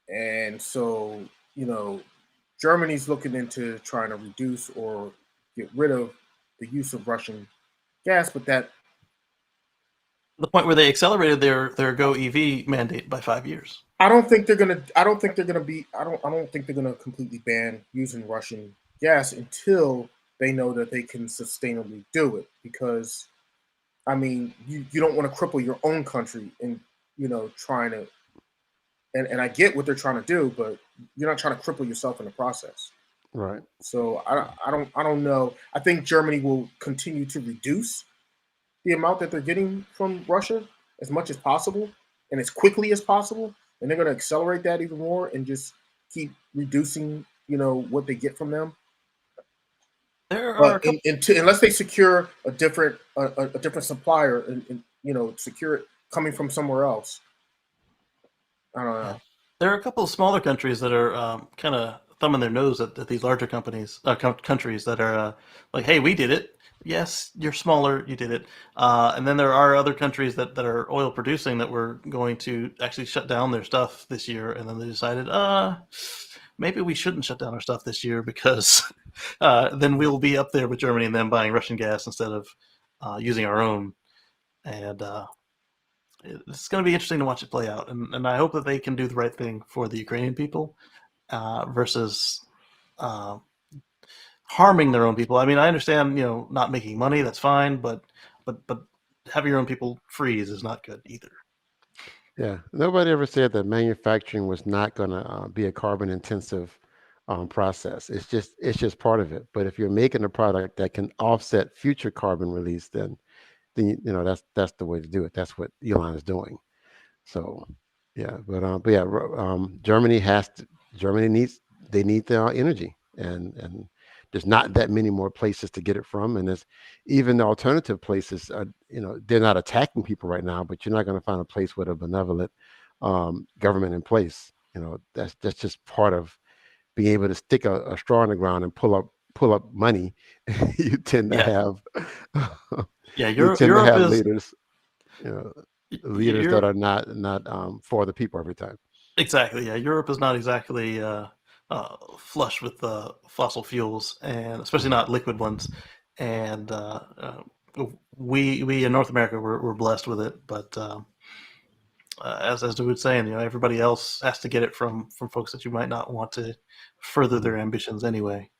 Speaker 3: And so, Germany's looking into trying to reduce or get rid of the use of Russian gas, but that
Speaker 1: the point where they accelerated their Go EV mandate by 5 years.
Speaker 3: I don't think they're gonna completely ban using Russian gas until they know that they can sustainably do it. Because, you don't want to cripple your own country and trying to. And I get what they're trying to do, but you're not trying to cripple yourself in the process.
Speaker 5: Right.
Speaker 3: So I don't know. I think Germany will continue to reduce the amount that they're getting from Russia as much as possible and as quickly as possible. And they're going to accelerate that even more and just keep reducing, what they get from them. Unless they secure a different supplier and secure it coming from somewhere else. I don't know.
Speaker 1: There are a couple of smaller countries that are kind of thumbing their nose at these larger countries that are like, hey, we did it. Yes, you're smaller, you did it. And then there are other countries that are oil producing that were going to actually shut down their stuff this year. And then they decided, maybe we shouldn't shut down our stuff this year because then we'll be up there with Germany and them buying Russian gas instead of using our own. And it's going to be interesting to watch it play out, and I hope that they can do the right thing for the Ukrainian people versus harming their own people. I understand, not making money, that's fine, but having your own people freeze is not good either.
Speaker 5: Yeah, nobody ever said that manufacturing was not going to be a carbon intensive process. It's just part of it. But if you're making a product that can offset future carbon release, then that's the way to do it. That's what Elon is doing. So but yeah, Germany need the energy, and there's not that many more places to get it from, and there's even the alternative places. They're not attacking people right now, but you're not going to find a place with a benevolent government in place. That's just part of being able to stick a straw in the ground and pull up money. You tend to have
Speaker 1: Europe is
Speaker 5: leaders, leaders that are not for the people every time.
Speaker 1: Exactly. Yeah, Europe is not exactly flush with fossil fuels, and especially not liquid ones. And we in North America we're blessed with it, but as Dude was saying, everybody else has to get it from folks that you might not want to further their ambitions anyway.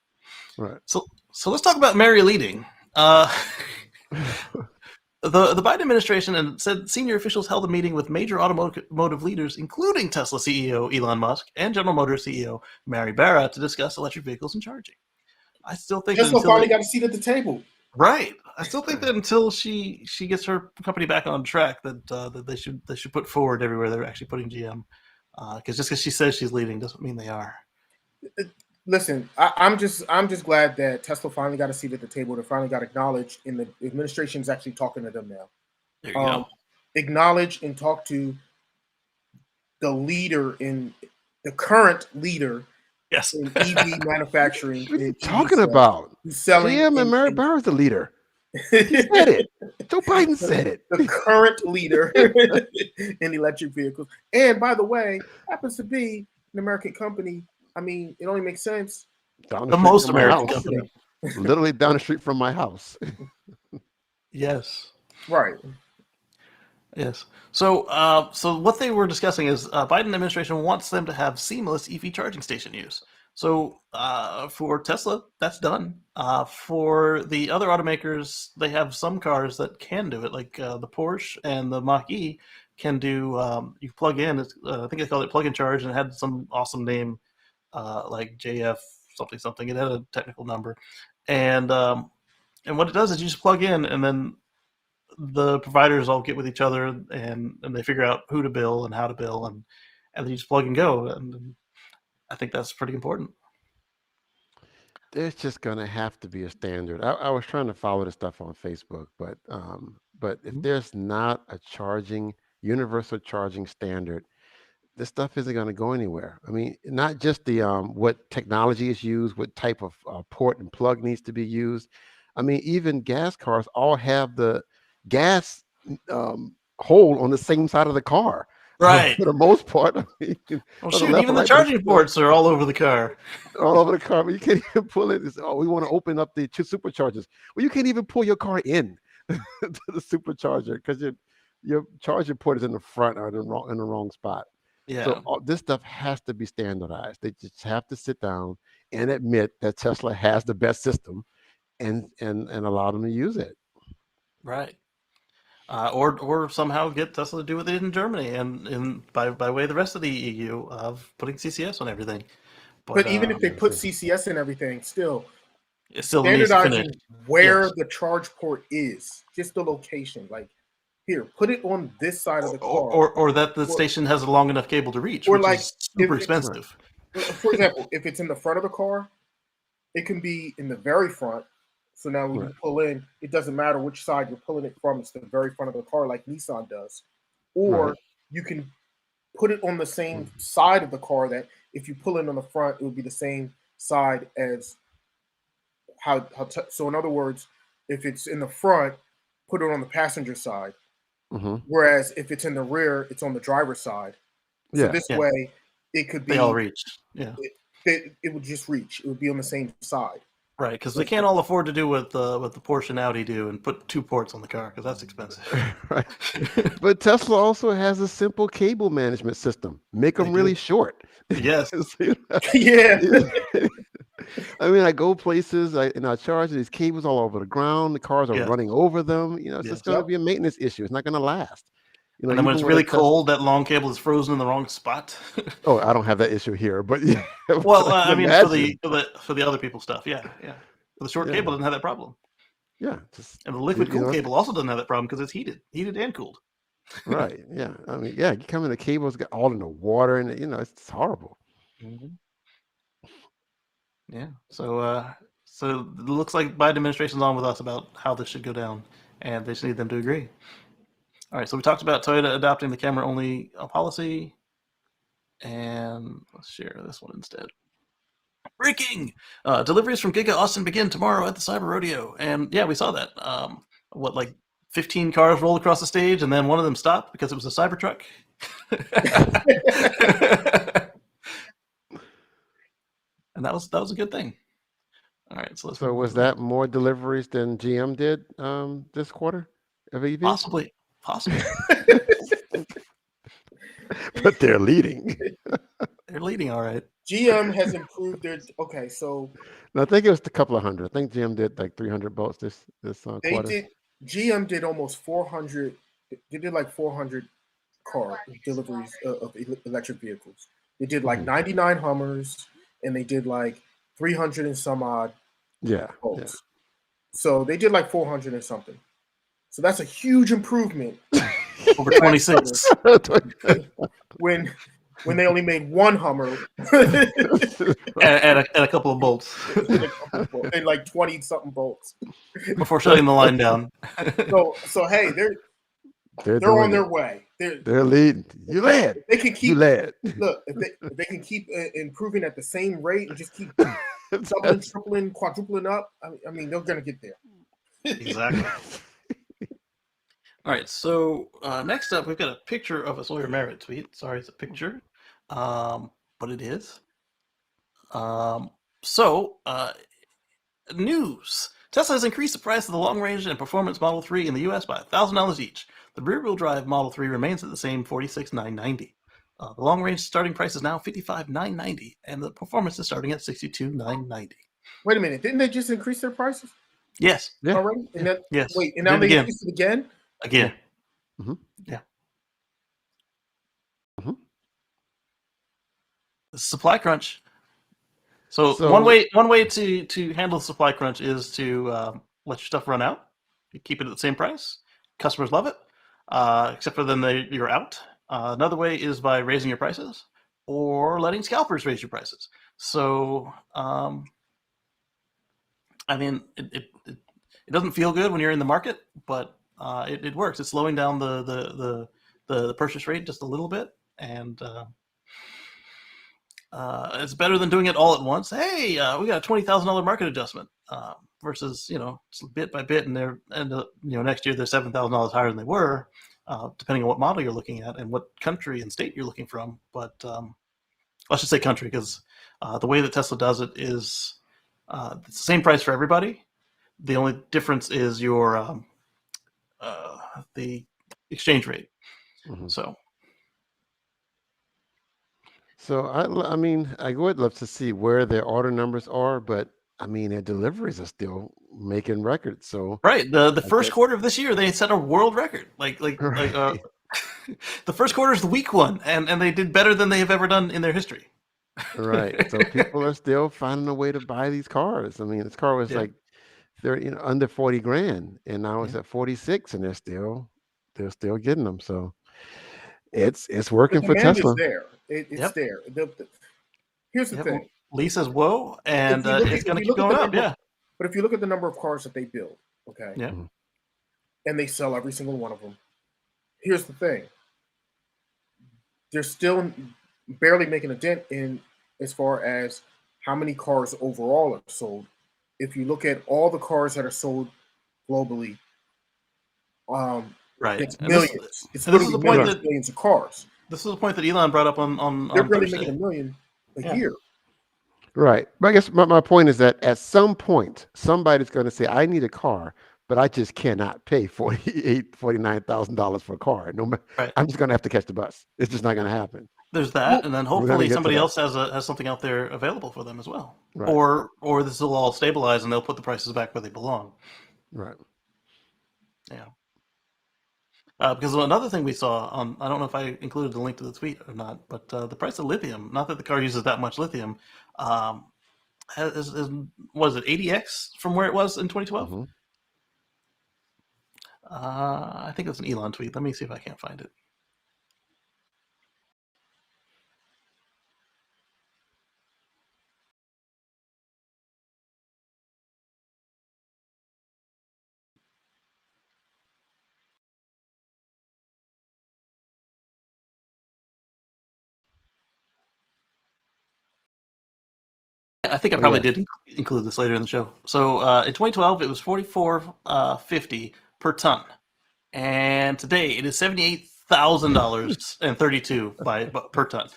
Speaker 5: Right.
Speaker 1: So let's talk about Mary leading. The Biden administration said senior officials held a meeting with major automotive leaders, including Tesla CEO Elon Musk and General Motors CEO Mary Barra, to discuss electric vehicles and charging. I still think
Speaker 3: Tesla finally got a seat at the table.
Speaker 1: Right. I still think that until she gets her company back on track, that they should put forward everywhere they're actually putting GM. Because just because she says she's leading doesn't mean they are.
Speaker 3: Listen, I'm just glad that Tesla finally got a seat at the table. They finally got acknowledged, and the administration's actually talking to them now.
Speaker 1: There you go.
Speaker 3: Acknowledge and talk to the leader in the current leader.
Speaker 1: Yes.
Speaker 3: In EV manufacturing.
Speaker 5: What are you talking about? GM and Mary Barra's the leader. He said it. Joe Biden said it.
Speaker 3: The current leader in electric vehicles. And by the way, happens to be an American company. I mean, it only makes sense.
Speaker 1: The most American company.
Speaker 5: Literally down the street from my house.
Speaker 1: Yes.
Speaker 3: Right.
Speaker 1: Yes. So what they were discussing is Biden administration wants them to have seamless EV charging station use. So for Tesla, that's done. For the other automakers, they have some cars that can do it, like the Porsche and the Mach-E can do. You plug in. I think they called it plug and charge, and it had some awesome name like JF something. It had a technical number, and what it does is you just plug in, and then the providers all get with each other and they figure out who to bill and how to bill, and then you just plug and go. And I think that's pretty important.
Speaker 5: There's just going to have to be a standard. I was trying to follow this stuff on Facebook, but if there's not a universal charging standard, this stuff isn't going to go anywhere. I mean, not just the what technology is used, what type of port and plug needs to be used. I mean, even gas cars all have the gas hole on the same side of the car,
Speaker 1: right?
Speaker 5: For the most part. I mean,
Speaker 1: even the charging ports are all over the car.
Speaker 5: All over the car, but you can't even pull it. We want to open up the two superchargers. Well, you can't even pull your car in to the supercharger because your charging port is in the front or in the wrong spot.
Speaker 1: Yeah.
Speaker 5: So this stuff has to be standardized. They just have to sit down and admit that Tesla has the best system, and allow them to use it.
Speaker 1: Right. Or somehow get Tesla to do what they did in Germany and by way of the rest of the EU of putting CCS on everything.
Speaker 3: But even if they put CCS in everything, it's still
Speaker 1: standardizing
Speaker 3: where the charge port is, just the location. Like, here, put it on this side of the car.
Speaker 1: Or that the station has a long enough cable to reach,
Speaker 3: or
Speaker 1: which
Speaker 3: like
Speaker 1: is super expensive.
Speaker 3: For example, if it's in the front of the car, it can be in the very front. So now when you pull in, it doesn't matter which side you're pulling it from. It's the very front of the car like Nissan does. Or you can put it on the same side of the car that if you pull in on the front, it would be the same side as so in other words, if it's in the front, put it on the passenger side. Whereas if it's in the rear, it's on the driver's side. So this way, it could be...
Speaker 1: They all reach. Yeah.
Speaker 3: It would just reach. It would be on the same side.
Speaker 1: Right, because they can't all afford to do what the Porsche and Audi do and put two ports on the car, because that's expensive.
Speaker 5: Right. But Tesla also has a simple cable management system. Make them really short.
Speaker 1: Yes.
Speaker 3: Yeah.
Speaker 5: I mean, I go places and I charge these cables all over the ground. The cars are running over them. It's just going to be a maintenance issue. It's not going to last.
Speaker 1: And then when it's really cold, that long cable is frozen in the wrong spot.
Speaker 5: Oh, I don't have that issue here, but yeah.
Speaker 1: Well, I mean, for the other people's stuff, yeah. The short cable doesn't have that problem.
Speaker 5: Yeah,
Speaker 1: and the liquid cooled cable also doesn't have that problem because it's heated and cooled.
Speaker 5: Right. Yeah. I mean, yeah, you come in, the cables get all in the water, and it's horrible.
Speaker 1: Mm-hmm. Yeah. So it looks like Biden administration's on with us about how this should go down, and they just need them to agree. All right. So we talked about Toyota adopting the camera-only policy, and let's share this one instead. Breaking! Deliveries from Giga Austin begin tomorrow at the Cyber Rodeo, and yeah, we saw that. 15 cars rolled across the stage, and then one of them stopped because it was a Cybertruck. And that was a good thing. All right, so
Speaker 5: was that more deliveries than GM did this quarter of EV?
Speaker 1: Possibly.
Speaker 5: But they're leading.
Speaker 1: They're leading, all right.
Speaker 3: GM has improved their. Okay, so
Speaker 5: I think it was a couple of hundred. I think GM did like 300 boats this quarter.
Speaker 3: GM did almost 400. They did like 400 car deliveries of electric vehicles. They did like 99 Hummers, and they did like 300 and some odd.
Speaker 5: Yeah.
Speaker 3: So they did like 400 and something. So that's a huge improvement
Speaker 1: over 26.
Speaker 3: When they only made one Hummer
Speaker 1: and a couple of bolts,
Speaker 3: and like 20 something bolts
Speaker 1: before shutting the line down.
Speaker 3: So hey, they're on their way.
Speaker 5: They're leading. You led.
Speaker 3: They can keep.
Speaker 5: You led.
Speaker 3: Look, if they can keep improving at the same rate and just keep doubling, tripling, quadrupling up, I mean, they're gonna get there.
Speaker 1: Exactly. All right, so next up, we've got a picture of a Sawyer Merritt tweet. Sorry, it's a picture, but it is. News. Tesla has increased the price of the long-range and performance Model 3 in the U.S. by $1,000 each. The rear-wheel drive Model 3 remains at the same $46,990. The long-range starting price is now $55,990, and the performance is starting at $62,990.
Speaker 3: Wait a minute, didn't they just increase their prices?
Speaker 1: Yes.
Speaker 5: Yeah.
Speaker 3: Already? And
Speaker 1: yes.
Speaker 3: Wait, and now they increased it again?
Speaker 1: Again.
Speaker 5: Mm-hmm.
Speaker 1: Yeah.
Speaker 5: Mm-hmm.
Speaker 1: The supply crunch. So one way to handle the supply crunch is to let your stuff run out. You keep it at the same price. Customers love it, except for then you're out. Another way is by raising your prices or letting scalpers raise your prices. So, I mean, it doesn't feel good when you're in the market, but it works. It's slowing down the purchase rate just a little bit, and it's better than doing it all at once. Hey, we got a $20,000 market adjustment versus just bit by bit, and next year they're $7,000 higher than they were, depending on what model you're looking at and what country and state you're looking from. But let's just say country, because the way that Tesla does it is it's the same price for everybody. The only difference is your the exchange rate.
Speaker 5: Mm-hmm. So I mean, I would love to see where their order numbers are, but I mean, their deliveries are still making records. So
Speaker 1: right, the first quarter of this year they set a world record. The first quarter is the weak one, and they did better than they have ever done in their history.
Speaker 5: Right. So people are still finding a way to buy these cars. I mean, this car was like they're under 40 grand, and now it's at 46, and they're still getting them. So it's working for Tesla.
Speaker 3: Is there. It's there. Here's the thing.
Speaker 1: Lee says, "Whoa," and it's going to keep going up. Yeah.
Speaker 3: But if you look at the number of cars that they build, okay, and they sell every single one of them, here's the thing. They're still barely making a dent in as far as how many cars overall are sold. If you look at all the cars that are sold globally,
Speaker 1: right,
Speaker 3: it's millions. It's literally millions of cars.
Speaker 1: This is the point that Elon brought up on
Speaker 3: they're really
Speaker 1: Thursday.
Speaker 3: making $1 million a year.
Speaker 5: Right. But I guess my point is that at some point, somebody's going to say, I need a car, but I just cannot pay $49,000 for a car. I'm just going to have to catch the bus. It's just not going to happen.
Speaker 1: There's that, and then hopefully somebody else has something out there available for them as well. Right. Or this will all stabilize and they'll put the prices back where they belong.
Speaker 5: Right.
Speaker 1: Yeah. Because another thing we saw I don't know if I included the link to the tweet or not, but the price of lithium, not that the car uses that much lithium, was it 80x from where it was in 2012? I think it was an Elon tweet. Let me see if I can't find it. I think I probably did include this later in the show. So in 2012, it was $44.50 per ton, and today it is $78,000 per ton.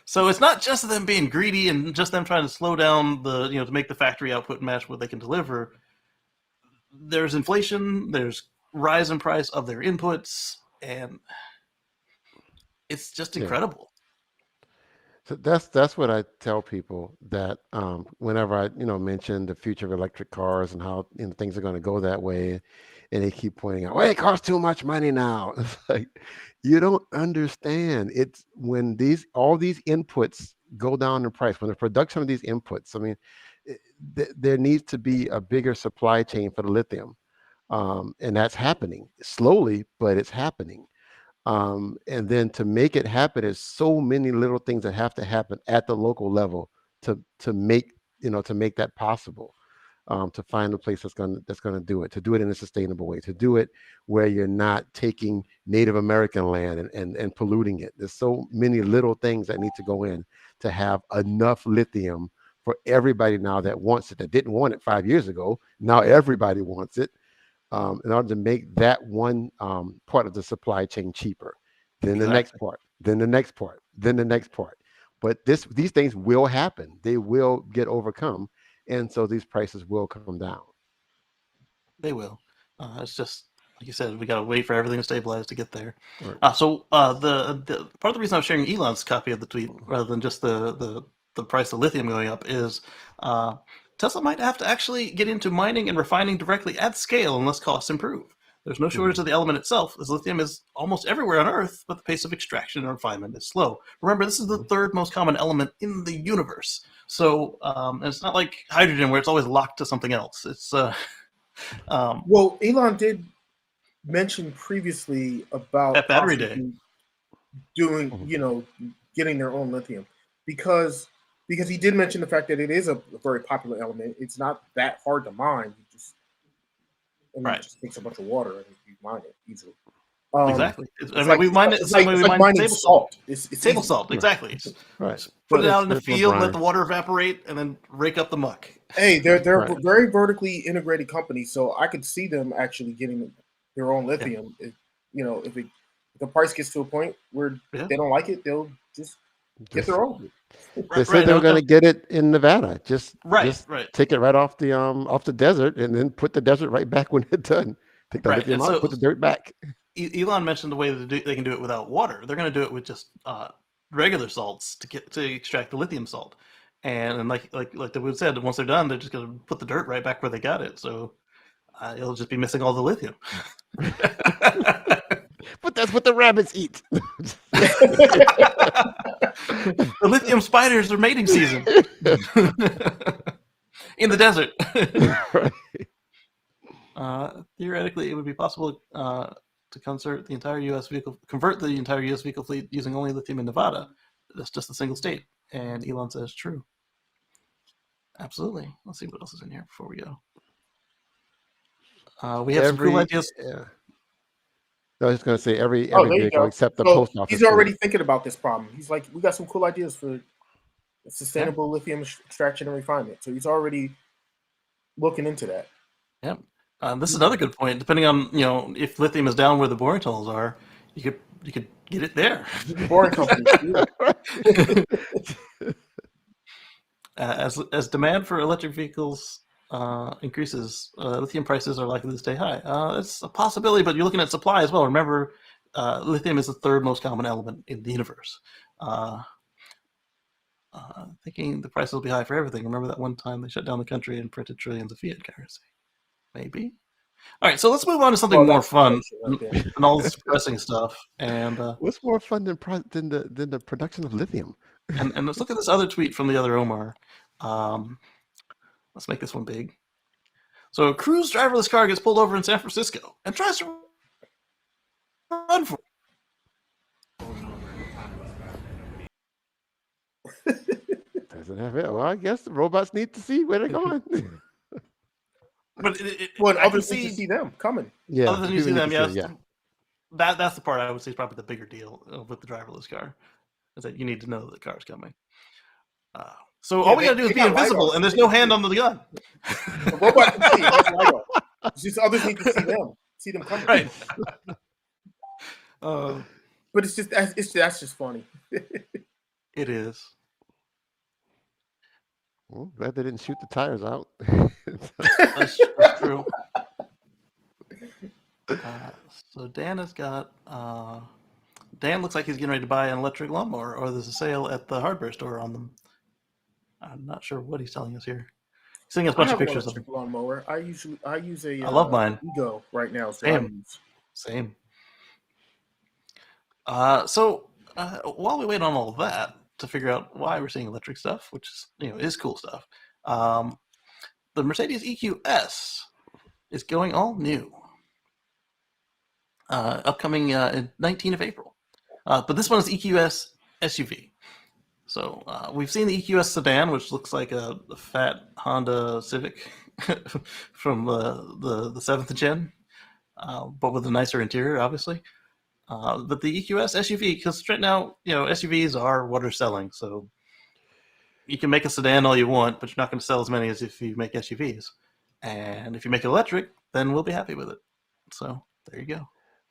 Speaker 1: So it's not just them being greedy and just them trying to slow down to make the factory output match what they can deliver. There's inflation. There's rise in price of their inputs, and it's just incredible.
Speaker 5: So that's what I tell people, that whenever I mention the future of electric cars and how things are going to go that way, and they keep pointing out, well, it costs too much money now. It's like, you don't understand. It's when all these inputs go down in price, when the production of these inputs, I mean, there needs to be a bigger supply chain for the lithium, and that's happening slowly, but it's happening. And then to make it happen, there's so many little things that have to happen at the local level to make that possible. To find a place that's going to do it in a sustainable way, to do it where you're not taking Native American land and polluting it. There's so many little things that need to go in to have enough lithium for everybody now that wants it, that didn't want it 5 years ago. Now everybody wants it. In order to make that one part of the supply chain cheaper, then the next part, then the next part, then the next part. But these things will happen. They will get overcome, and so these prices will come down.
Speaker 1: They will. It's just like you said, we got to wait for everything to stabilize to get there.
Speaker 5: Right.
Speaker 1: So the part of the reason I was sharing Elon's copy of the tweet rather than just the price of lithium going up is Tesla might have to actually get into mining and refining directly at scale unless costs improve. There's no shortage of the element itself, as lithium is almost everywhere on Earth, but the pace of extraction and refinement is slow. Remember, this is the third most common element in the universe. So it's not like hydrogen where it's always locked to something else. It's
Speaker 3: well, Elon did mention previously about
Speaker 1: at Battery Day
Speaker 3: doing, getting their own lithium because he did mention the fact that it is a very popular element. It's not that hard to mine. It just takes a bunch of water and you mine it easily.
Speaker 1: Exactly. We mine it the same way we mine table salt. It's table salt, exactly.
Speaker 5: Right.
Speaker 1: Put it out in the field, let the water evaporate, and then rake up the muck.
Speaker 3: Hey, they're very vertically integrated companies, so I could see them actually getting their own lithium. Yeah. If the price gets to a point where they don't like it, they'll just get their own.
Speaker 5: They said they were going to get it in Nevada. Just take it right off the desert, and then put the desert right back when it's done. Take the lithium out, put the dirt back.
Speaker 1: Elon mentioned the way they can do it without water. They're going to do it with just regular salts to extract the lithium salt. And like the wood said, once they're done, they're just going to put the dirt right back where they got it. So it'll just be missing all the lithium.
Speaker 5: But that's what the rabbits eat.
Speaker 1: The lithium spiders are mating season in the desert. Theoretically, it would be possible to convert the entire U.S. vehicle fleet using only lithium in Nevada. That's just a single state. And Elon says true. Absolutely. Let's see what else is in here before we go. We have some cool ideas.
Speaker 5: Yeah. I was just going to say every vehicle except the post office.
Speaker 3: He's already thinking about this problem. He's like, we got some cool ideas for sustainable lithium extraction and refinement. So he's already looking into that.
Speaker 1: Yep. This is another good point. Depending on if lithium is down where the boring tunnels are, you could get it there.
Speaker 3: Boring companies.
Speaker 1: As demand for electric vehicles increases, lithium prices are likely to stay high. It's a possibility, but you're looking at supply as well. Remember, lithium is the third most common element in the universe. Thinking the prices will be high for everything. Remember that one time they shut down the country and printed trillions of fiat currency? Maybe. All right, so let's move on to something more fun than all this depressing stuff. And
Speaker 5: what's more fun than the production of lithium?
Speaker 1: And let's look at this other tweet from the other Omar. Let's make this one big. So a Cruise driverless car gets pulled over in San Francisco and tries to run for
Speaker 5: it. Doesn't have it. Well, I guess the robots need to see where they're going.
Speaker 1: But
Speaker 3: others need to see them coming.
Speaker 5: Yeah,
Speaker 1: other than you see them, yes.
Speaker 5: Yeah.
Speaker 1: That's the part I would say is probably the bigger deal with the driverless car, is that you need to know that the car's coming. So all we gotta do is be invisible, and there's no hand on the gun.
Speaker 3: The robot can see. That's LiDAR. It's just others need to see them coming.
Speaker 1: Right.
Speaker 3: But it's just that's just funny.
Speaker 1: It is.
Speaker 5: Well, glad they didn't shoot the tires out.
Speaker 1: That's true. So Dan has got. Dan looks like he's getting ready to buy an electric lawnmower, or there's a sale at the hardware store on them. I'm not sure what he's telling us here. He's sending us a bunch of pictures of
Speaker 3: an electric lawnmower. I use a.
Speaker 1: I love mine.
Speaker 3: Ego right now.
Speaker 1: Same. So while we wait on all of that to figure out why we're seeing electric stuff, which is cool stuff, the Mercedes EQS is going all new. Upcoming in 19th of April. But this one is EQS SUV. So we've seen the EQS sedan, which looks like a fat Honda Civic from the 7th gen, but with a nicer interior, obviously. But the EQS SUV, because right now, SUVs are what are selling. So you can make a sedan all you want, but you're not going to sell as many as if you make SUVs. And if you make it electric, then we'll be happy with it. So there you go.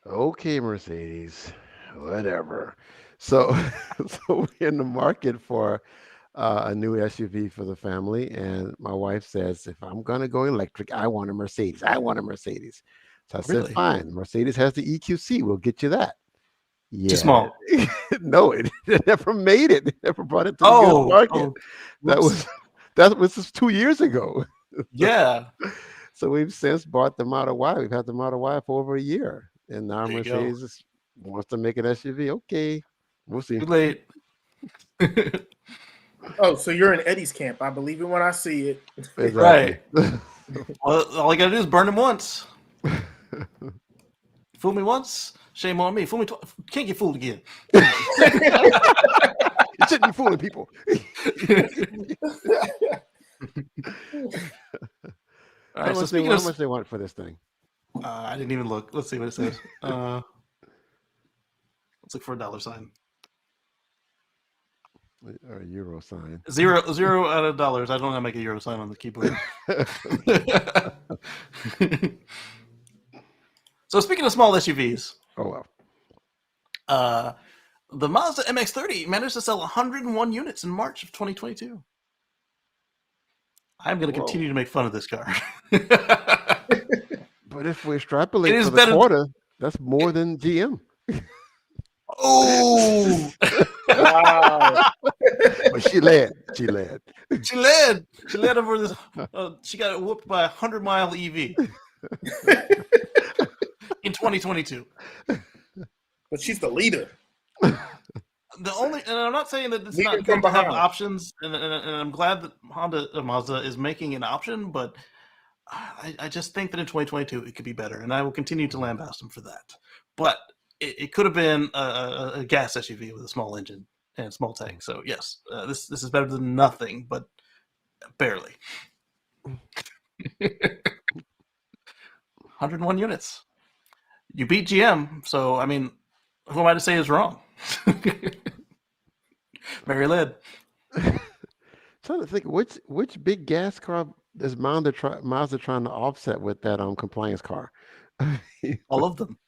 Speaker 5: Okay, Mercedes, whatever. So we're in the market for a new SUV for the family, and my wife says, if I'm going to go electric, I want a Mercedes. So I said, fine. Mercedes has the EQC. We'll get you that. Yeah.
Speaker 1: Too small.
Speaker 5: No, it never made it. It never brought it to the US market. That was just 2 years ago.
Speaker 1: Yeah.
Speaker 5: So we've since bought the Model Y. We've had the Model Y for over a year. And now Mercedes wants to make an SUV. Okay, we'll see.
Speaker 1: Too late.
Speaker 3: Oh, so you're in Eddie's camp. I believe it when I see it.
Speaker 5: Exactly.
Speaker 1: Right. Well, all you got to do is burn him once. Fool me once, shame on me. Fool me twice, can't get fooled again.
Speaker 5: You shouldn't be fooling people.
Speaker 1: All right,
Speaker 5: how much they want for this thing?
Speaker 1: I didn't even look. Let's see what it says. Let's look for a dollar sign.
Speaker 5: Or a euro sign.
Speaker 1: Zero out of dollars. I don't know how to make a euro sign on the keyboard. So speaking of small SUVs.
Speaker 5: Oh, wow.
Speaker 1: The Mazda MX-30 managed to sell 101 units in March of 2022. I'm going to continue to make fun of this car.
Speaker 5: But if we extrapolate for the quarter, that's more than GM.
Speaker 1: Oh!
Speaker 3: Wow.
Speaker 5: But she led.
Speaker 1: She led over this. She got whooped by a 100-mile EV in 2022.
Speaker 3: But she's the leader.
Speaker 1: And I'm not saying that it's not good to have options, and I'm glad that Mazda is making an option, but I just think that in 2022 it could be better, and I will continue to lambast them for that. But it could have been a gas SUV with a small engine and small tank. So yes, this is better than nothing, but barely. 101 units. You beat GM, so I mean, who am I to say is wrong? Mary led.
Speaker 5: Trying to think which big gas car is Mazda trying to offset with that compliance car?
Speaker 1: All of them.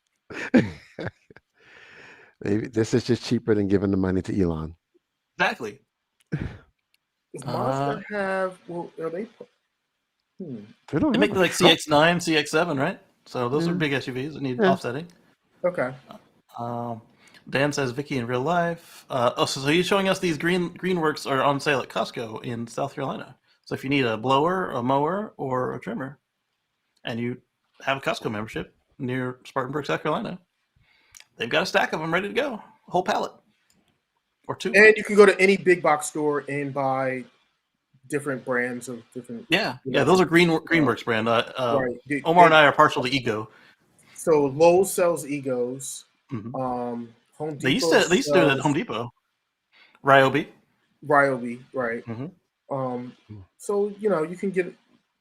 Speaker 5: Maybe this is just cheaper than giving the money to Elon.
Speaker 1: Exactly.
Speaker 3: Does Mazda have? Well, are they?
Speaker 1: They make like CX-9, CX-7, right? So those are big SUVs that need offsetting.
Speaker 3: Okay.
Speaker 1: Dan says Vicky in real life. So he's showing us these Greenworks are on sale at Costco in South Carolina. So if you need a blower, a mower, or a trimmer, and you have a Costco membership near Spartanburg, South Carolina, they've got a stack of them ready to go, a whole pallet or two.
Speaker 3: And you can go to any big box store and buy different brands of different.
Speaker 1: Yeah, those are Greenworks brand.
Speaker 3: Right.
Speaker 1: Omar and I are partial to Ego.
Speaker 3: So Lowe's sells Egos.
Speaker 1: Mm-hmm.
Speaker 3: Home Depot.
Speaker 1: They used to do it at Home Depot. Ryobi, right?
Speaker 3: Mm-hmm. So you can get,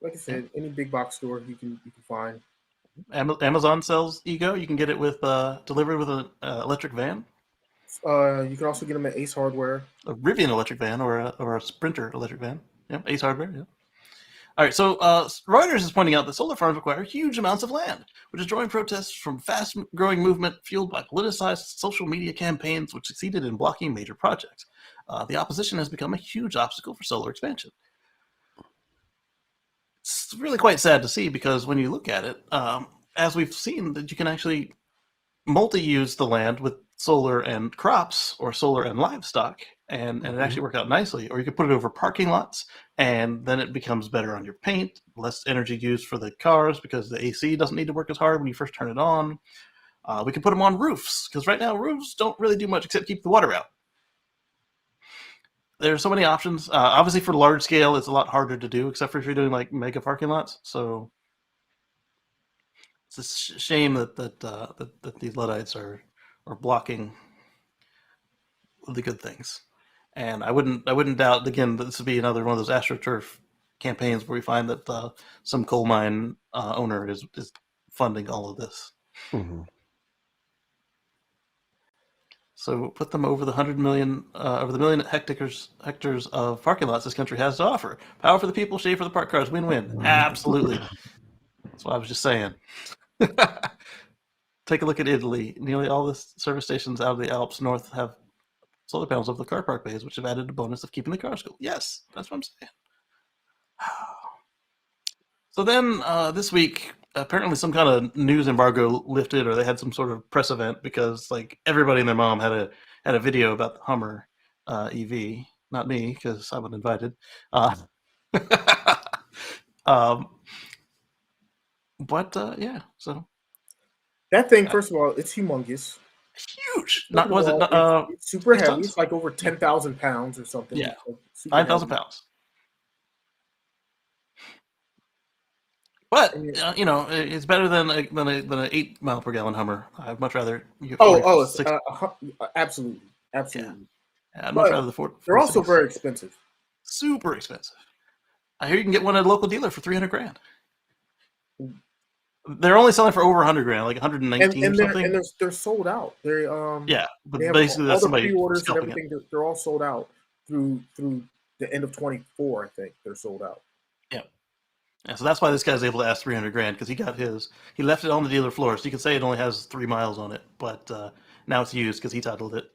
Speaker 3: like I said, any big box store you can find.
Speaker 1: Amazon sells Ego. You can get it with delivered with an electric van.
Speaker 3: You can also get them at Ace Hardware.
Speaker 1: A Rivian electric van or a Sprinter electric van. Yep, Ace Hardware. Yeah. All right, so Reuters is pointing out that solar farms require huge amounts of land, which is drawing protests from fast-growing movement fueled by politicized social media campaigns, which succeeded in blocking major projects. The opposition has become a huge obstacle for solar expansion. It's really quite sad to see because when you look at it, as we've seen, that you can actually multi-use the land with solar and crops or solar and livestock, and it actually worked out nicely. Or you could put it over parking lots, and then it becomes better on your paint, less energy used for the cars because the AC doesn't need to work as hard when you first turn it on. We can put them on roofs because right now roofs don't really do much except keep the water out. There's so many options. Obviously, for large scale, it's a lot harder to do, except for if you're doing like mega parking lots. So it's a shame that these Luddites are blocking the good things. And I wouldn't doubt, again, that this would be another one of those AstroTurf campaigns where we find that some coal mine owner is funding all of this.
Speaker 5: Mm-hmm.
Speaker 1: So put them over the 100 million, over the million hectares of parking lots this country has to offer. Power for the people, shade for the parked cars, win-win. Absolutely. That's what I was just saying. Take a look at Italy. Nearly all the service stations out of the Alps north have solar panels over the car park bays, which have added a bonus of keeping the cars cool. Yes, that's what I'm saying. So then this week, apparently some kind of news embargo lifted, or they had some sort of press event because like everybody and their mom had a video about the Hummer EV. Not me, because I wasn't invited. Yeah, so
Speaker 3: that thing, first of all, it's humongous.
Speaker 1: Huge.
Speaker 3: It's super heavy. Tons? It's like over 10,000 pounds or something.
Speaker 1: Yeah,
Speaker 3: like
Speaker 1: 9,000 pounds. But it's better than an 8 mile per gallon Hummer. I'd much rather.
Speaker 3: Absolutely.
Speaker 1: Yeah, I'd much rather the 4.
Speaker 3: They're also very expensive.
Speaker 1: Super expensive. I hear you can get one at a local dealer for $300,000. They're only selling for over $100,000, like 119 or something.
Speaker 3: And they're sold out.
Speaker 1: But basically that's somebody
Speaker 3: pre-orders and everything. They're all sold out through the end of 2024. I think they're sold out.
Speaker 1: Yeah, so that's why this guy's able to ask $300,000 because he got his. He left it on the dealer floor, so you could say it only has 3 miles on it, but now it's used because he titled it.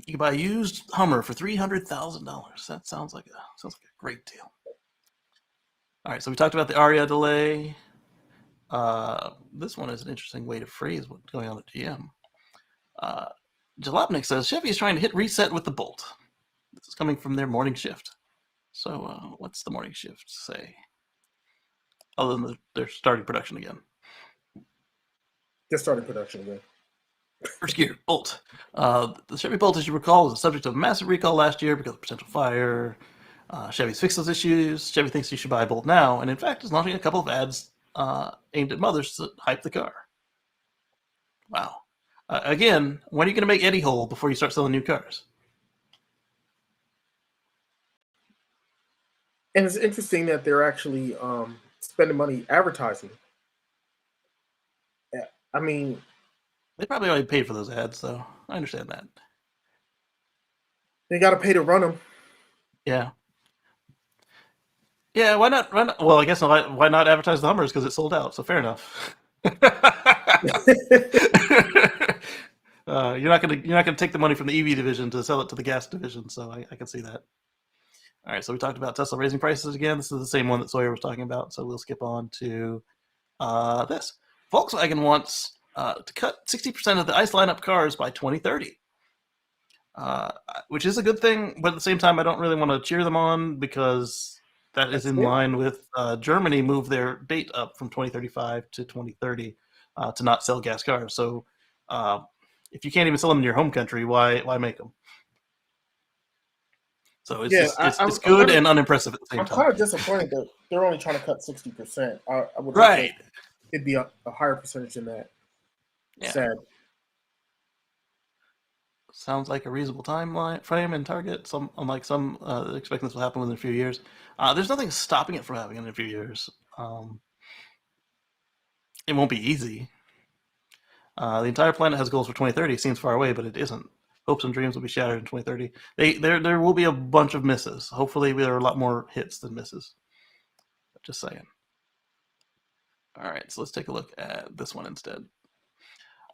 Speaker 1: You can buy a used Hummer for $300,000. That sounds like a great deal. All right, so we talked about the Aria delay. This one is an interesting way to phrase what's going on at GM. Jalopnik says Chevy is trying to hit reset with the Bolt. This is coming from their morning shift. So what's the morning shift say? Other than they're starting production again.
Speaker 3: They're starting production again.
Speaker 1: First gear, Bolt. The Chevy Bolt, as you recall, was the subject of a massive recall last year because of potential fire. Chevy's fixed those issues. Chevy thinks you should buy a Bolt now, and in fact is launching a couple of ads aimed at mothers to hype the car. Wow. Again, when are you going to make Eddie whole before you start selling new cars?
Speaker 3: And it's interesting that they're actually spending money advertising. I mean,
Speaker 1: they probably already paid for those ads, though. I understand that.
Speaker 3: They got to pay to run them.
Speaker 1: Yeah. Yeah, why not run? Well, I guess why not advertise the Hummers because it's sold out. So fair enough. You're not gonna take the money from the EV division to sell it to the gas division. So I can see that. All right, so we talked about Tesla raising prices again. This is the same one that Sawyer was talking about. So we'll skip on to this. Volkswagen wants to cut 60% of the ICE lineup cars by 2030, which is a good thing. But at the same time, I don't really want to cheer them on because that is in line with Germany moved their date up from 2035 to 2030 to not sell gas cars. So if you can't even sell them in your home country, why make them? So it's good and unimpressive at the same time.
Speaker 3: I'm kind of disappointed that they're only trying to cut 60%. I would
Speaker 1: right.
Speaker 3: It'd be a higher percentage than that. Yeah. Sad.
Speaker 1: Sounds like a reasonable timeline frame and target. Unlike some, expecting this will happen within a few years. There's nothing stopping it from happening in a few years. It won't be easy. The entire planet has goals for 2030. It seems far away, but it isn't. Hopes and dreams will be shattered in 2030. There will be a bunch of misses. Hopefully, there are a lot more hits than misses. Just saying. All right, so let's take a look at this one instead.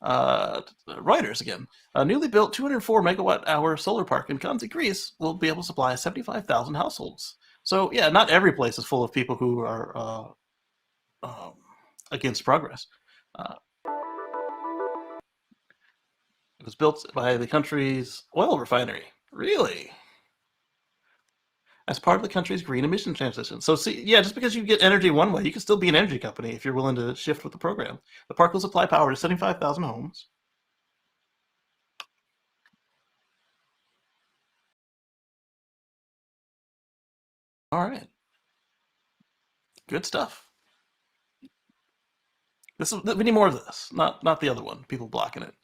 Speaker 1: Reuters again. A newly built 204 megawatt hour solar park in Kanzi, Greece will be able to supply 75,000 households. So yeah, not every place is full of people who are against progress. It was built by the country's oil refinery. Really? As part of the country's green emission transition. So see, yeah, just because you get energy one way, you can still be an energy company if you're willing to shift with the program. The park will supply power to 75,000 homes. All right. Good stuff. We need more of this, not the other one. People blocking it.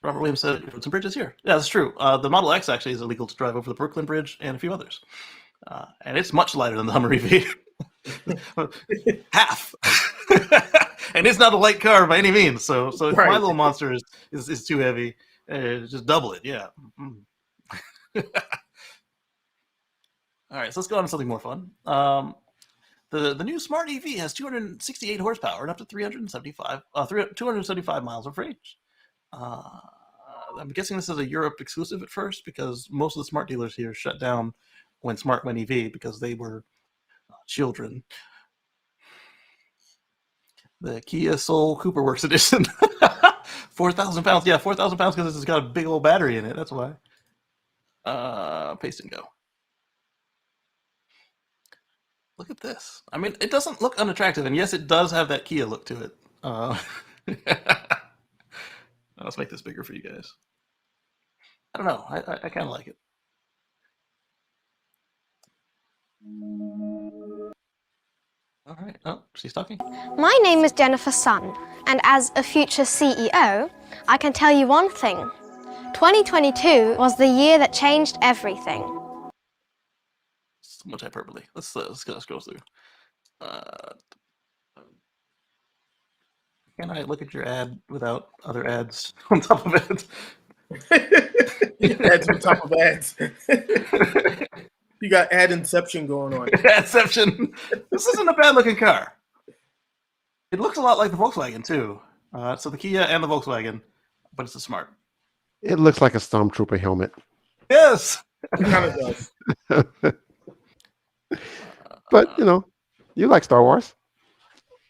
Speaker 1: Robert Williams said roads and bridges here. Yeah, that's true. The Model X actually is illegal to drive over the Brooklyn Bridge and a few others. And it's much lighter than the Hummer EV. Half. And it's not a light car by any means. So if my little monster is too heavy, just double it. Yeah. All right, so let's go on to something more fun. The new Smart EV has 268 horsepower and up to 275 miles of range. I'm guessing this is a Europe exclusive at first because most of the Smart dealers here shut down when Smart went EV because they were children. The Kia Soul Cooper Works Edition. 4,000 pounds. Yeah, 4,000 pounds because it's got a big old battery in it. That's why. Paste and go. Look at this. I mean, it doesn't look unattractive, and yes, it does have that Kia look to it. Let's make this bigger for you guys. I don't know. I kind of like it. All right. Oh, she's talking.
Speaker 6: My name is Jennifer Sun, and as a future CEO, I can tell you one thing. 2022 was the year that changed everything.
Speaker 1: So much hyperbole. Let's scroll through. Can I look at your ad without other ads on top of it?
Speaker 3: Ads on top of ads. You got ad inception going on.
Speaker 1: Adception. This isn't a bad looking car. It looks a lot like the Volkswagen too. So the Kia and the Volkswagen, but it's a Smart.
Speaker 5: It looks like a Stormtrooper helmet.
Speaker 1: Yes.
Speaker 3: It kind of does.
Speaker 5: But, you like Star Wars.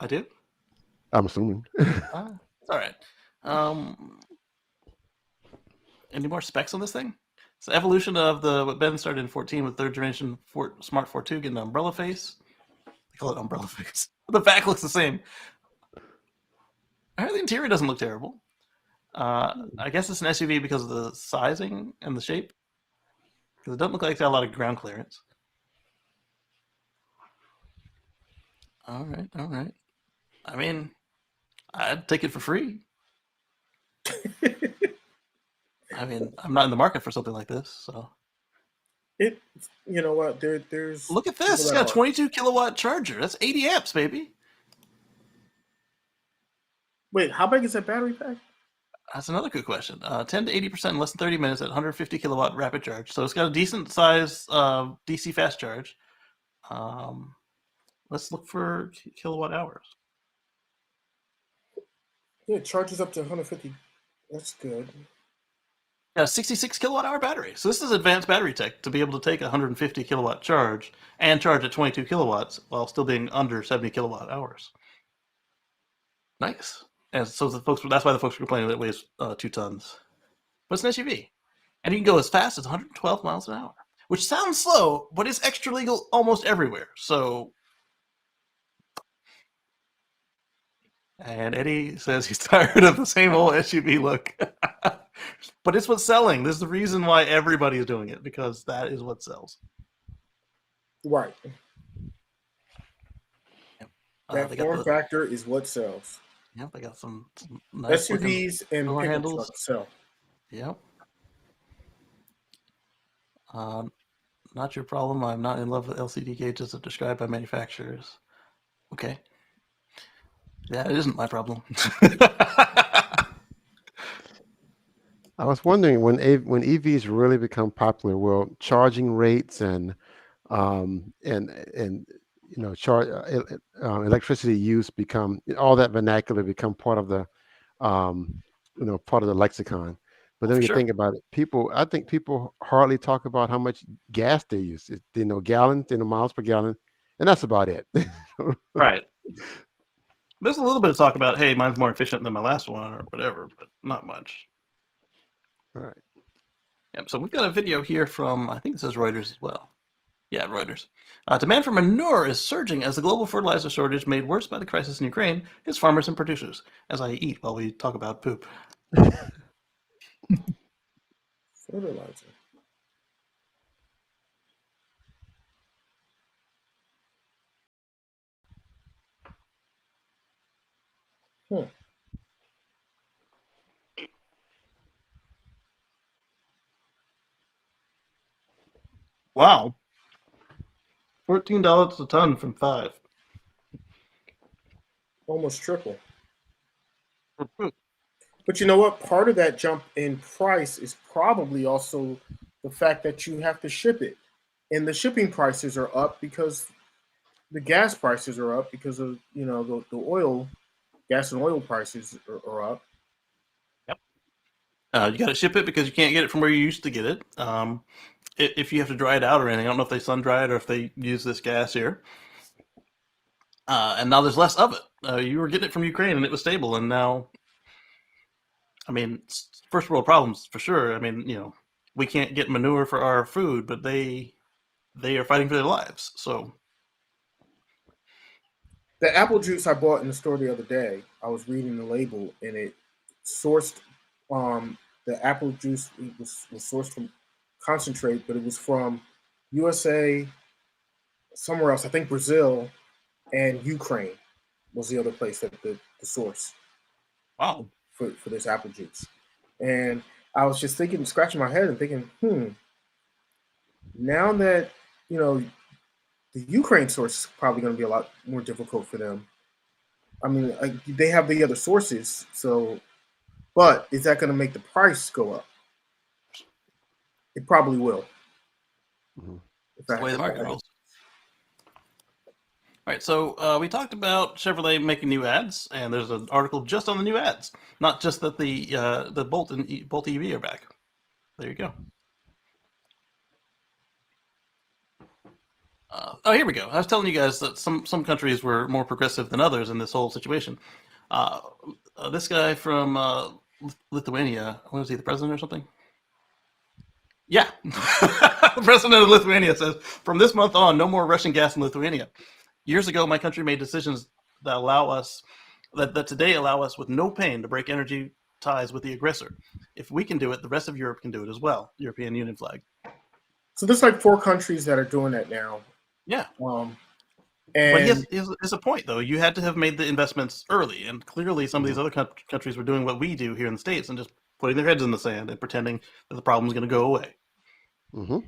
Speaker 1: I do?
Speaker 5: I'm assuming.
Speaker 1: It's all right. Any more specs on this thing? It's the evolution of what Ben started in 14 with third generation Smart 4.2 getting an umbrella face. They call it umbrella face. The back looks the same. I heard the interior doesn't look terrible. I guess it's an SUV because of the sizing and the shape. Because it doesn't look like it's got a lot of ground clearance. All right. I mean, I'd take it for free. I mean, I'm not in the market for something like this, so.
Speaker 3: You know what? There's.
Speaker 1: Look at this. It's got a 22 kilowatt charger. That's 80 amps, baby.
Speaker 3: Wait, how big is that battery pack?
Speaker 1: That's another good question. 10 to 80% in less than 30 minutes at 150 kilowatt rapid charge. So it's got a decent size DC fast charge. Let's look for kilowatt hours.
Speaker 3: Yeah, it charges up to 150. That's good.
Speaker 1: Yeah, 66 kilowatt hour battery. So this is advanced battery tech to be able to take a 150 kilowatt charge and charge at 22 kilowatts while still being under 70 kilowatt hours. Nice. And so that's why the folks are complaining that it weighs 2 tons. But it's an SUV. And you can go as fast as 112 miles an hour, which sounds slow, but it's extra legal almost everywhere. So And Eddie says he's tired of the same old SUV look. But it's what's selling. This is the reason why everybody is doing it, because that is what sells.
Speaker 3: Right.
Speaker 1: Yep.
Speaker 3: That form factor is what sells.
Speaker 1: Yep, they got some nice
Speaker 3: SUVs and
Speaker 1: door
Speaker 3: pickup
Speaker 1: handles.
Speaker 3: trucks sell.
Speaker 1: Yep. Not your problem. I'm not in love with LCD gauges as described by manufacturers. Okay. Yeah, it isn't my problem.
Speaker 5: I was wondering when EVs really become popular, will charging rates and electricity use become, all that vernacular become part of the part of the lexicon. But then you think about it, I think people hardly talk about how much gas they use. They know gallons, they know miles per gallon, and that's about it.
Speaker 1: Right. There's a little bit of talk about, hey, mine's more efficient than my last one or whatever, but not much.
Speaker 5: All right.
Speaker 1: Yep. So we've got a video here from, I think it says Reuters as well. Yeah, Reuters. Demand for manure is surging as the global fertilizer shortage made worse by the crisis in Ukraine hits farmers and producers. As I eat while we talk about poop.
Speaker 3: Fertilizer.
Speaker 1: Wow. $14 a ton from $5.
Speaker 3: Almost triple. But you know what? Part of that jump in price is probably also the fact that you have to ship it. And the shipping prices are up because the gas prices are up because of, the oil, gas and oil prices are up.
Speaker 1: Yep. You got to ship it because you can't get it from where you used to get it. If you have to dry it out or anything, I don't know if they sun dry it or if they use this gas here. And now there's less of it. You were getting it from Ukraine and it was stable, and now, I mean, first world problems for sure. I mean, we can't get manure for our food, but they are fighting for their lives. So
Speaker 3: the apple juice I bought in the store the other day, I was reading the label and it sourced the apple juice was sourced from concentrate, but it was from USA, somewhere else, I think Brazil, and Ukraine was the other place that the source.
Speaker 1: Wow.
Speaker 3: For this apple juice. And I was just thinking, scratching my head and thinking, now that, the Ukraine source is probably going to be a lot more difficult for them. I mean, they have the other sources, but is that going to make the price go up? It probably will.
Speaker 1: Mm-hmm. That's the way the market rolls. All right, so we talked about Chevrolet making new ads, and there's an article just on the new ads, not just that the Bolt EV are back. There you go. Here we go. I was telling you guys that some countries were more progressive than others in this whole situation. This guy from Lithuania, what was he, the president or something? Yeah. The president of Lithuania says, from this month on, no more Russian gas in Lithuania. Years ago, my country made decisions that allow us, that today allow us with no pain to break energy ties with the aggressor. If we can do it, the rest of Europe can do it as well. European Union flag.
Speaker 3: So there's like 4 countries that are doing that now.
Speaker 1: Yeah.
Speaker 3: And
Speaker 1: but he has a point, though. You had to have made the investments early, and clearly some of these other countries were doing what we do here in the States and just putting their heads in the sand and pretending that the problem is going to go away.
Speaker 5: Mm-hmm.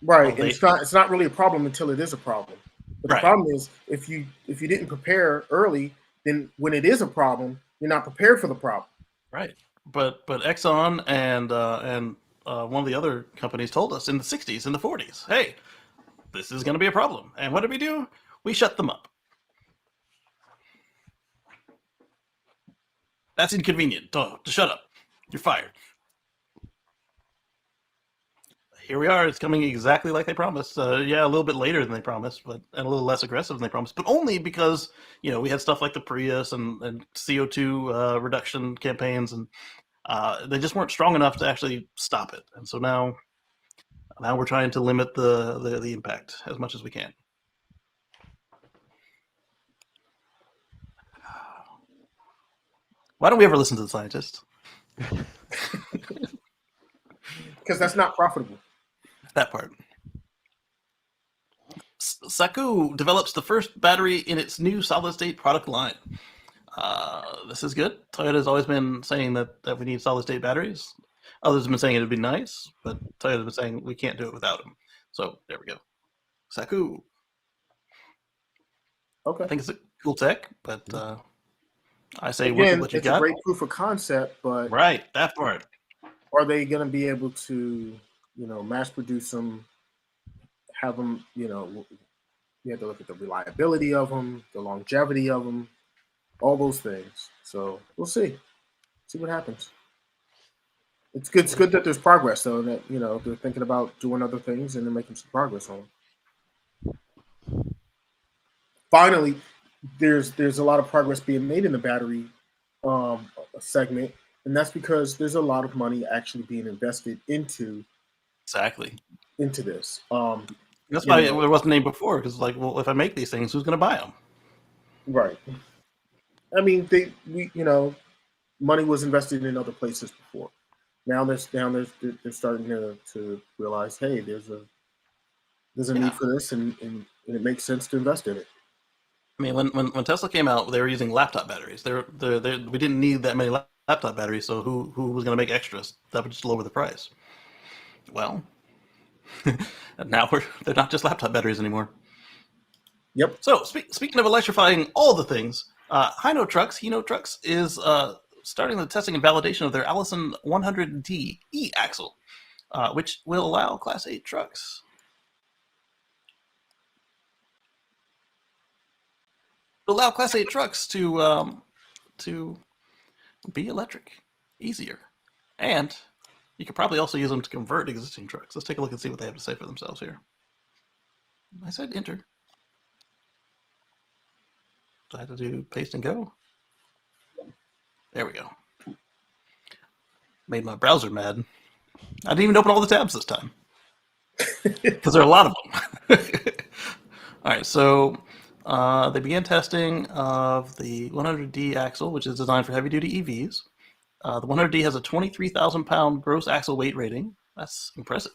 Speaker 3: Right, and it's not really a problem until it is a problem. But the problem is if you didn't prepare early, then when it is a problem, you're not prepared for the problem.
Speaker 1: Right, but Exxon and one of the other companies told us in the 60s and the 40s, hey, this is going to be a problem. And what do? We shut them up. That's inconvenient. To shut up. You're fired. Here we are. It's coming exactly like they promised. A little bit later than they promised, and a little less aggressive than they promised. But only because we had stuff like the Prius and CO2 reduction campaigns, and they just weren't strong enough to actually stop it. And so now we're trying to limit the impact as much as we can. Why don't we ever listen to the scientists?
Speaker 3: Because that's not profitable.
Speaker 1: That part. Saku develops the first battery in its new solid-state product line. This is good. Toyota's always been saying that we need solid-state batteries. Others have been saying it would be nice, but Toyota's been saying we can't do it without them. So there we go. Saku.
Speaker 3: Okay.
Speaker 1: I think it's a cool tech, but I say
Speaker 3: again,
Speaker 1: work with what you
Speaker 3: it's
Speaker 1: got.
Speaker 3: a great proof of concept, but
Speaker 1: right, that part.
Speaker 3: Are they going to be able to, mass produce them? Have them, you have to look at the reliability of them, the longevity of them, all those things. So we'll see what happens. It's good. It's good that there's progress, though. That they're thinking about doing other things and they're making some progress on them. Finally, there's a lot of progress being made in the battery segment, and that's because there's a lot of money actually being invested into this.
Speaker 1: That's why there wasn't any before, because well, if I make these things, who's going to buy them?
Speaker 3: Right. I mean, money was invested in other places before. Now they're starting to realize, hey, there's a need for this, and it makes sense to invest in it.
Speaker 1: I mean, when Tesla came out, they were using laptop batteries. We didn't need that many laptop batteries, so who was going to make extras? That would just lower the price. Well, now they're not just laptop batteries anymore.
Speaker 3: Yep.
Speaker 1: So speaking of electrifying all the things, Hino Trucks is starting the testing and validation of their Allison 100D e-axle, which will allow Class 8 trucks. Allow Class 8 trucks to be electric easier, and you could probably also use them to convert existing trucks. Let's take a look and see what they have to say for themselves here. I said enter. Do I have to do paste and go? There we go. Made my browser mad. I didn't even open all the tabs this time because there are a lot of them. All right, so they began testing of the 100D axle, which is designed for heavy-duty EVs. The 100D has a 23,000-pound gross axle weight rating. That's impressive.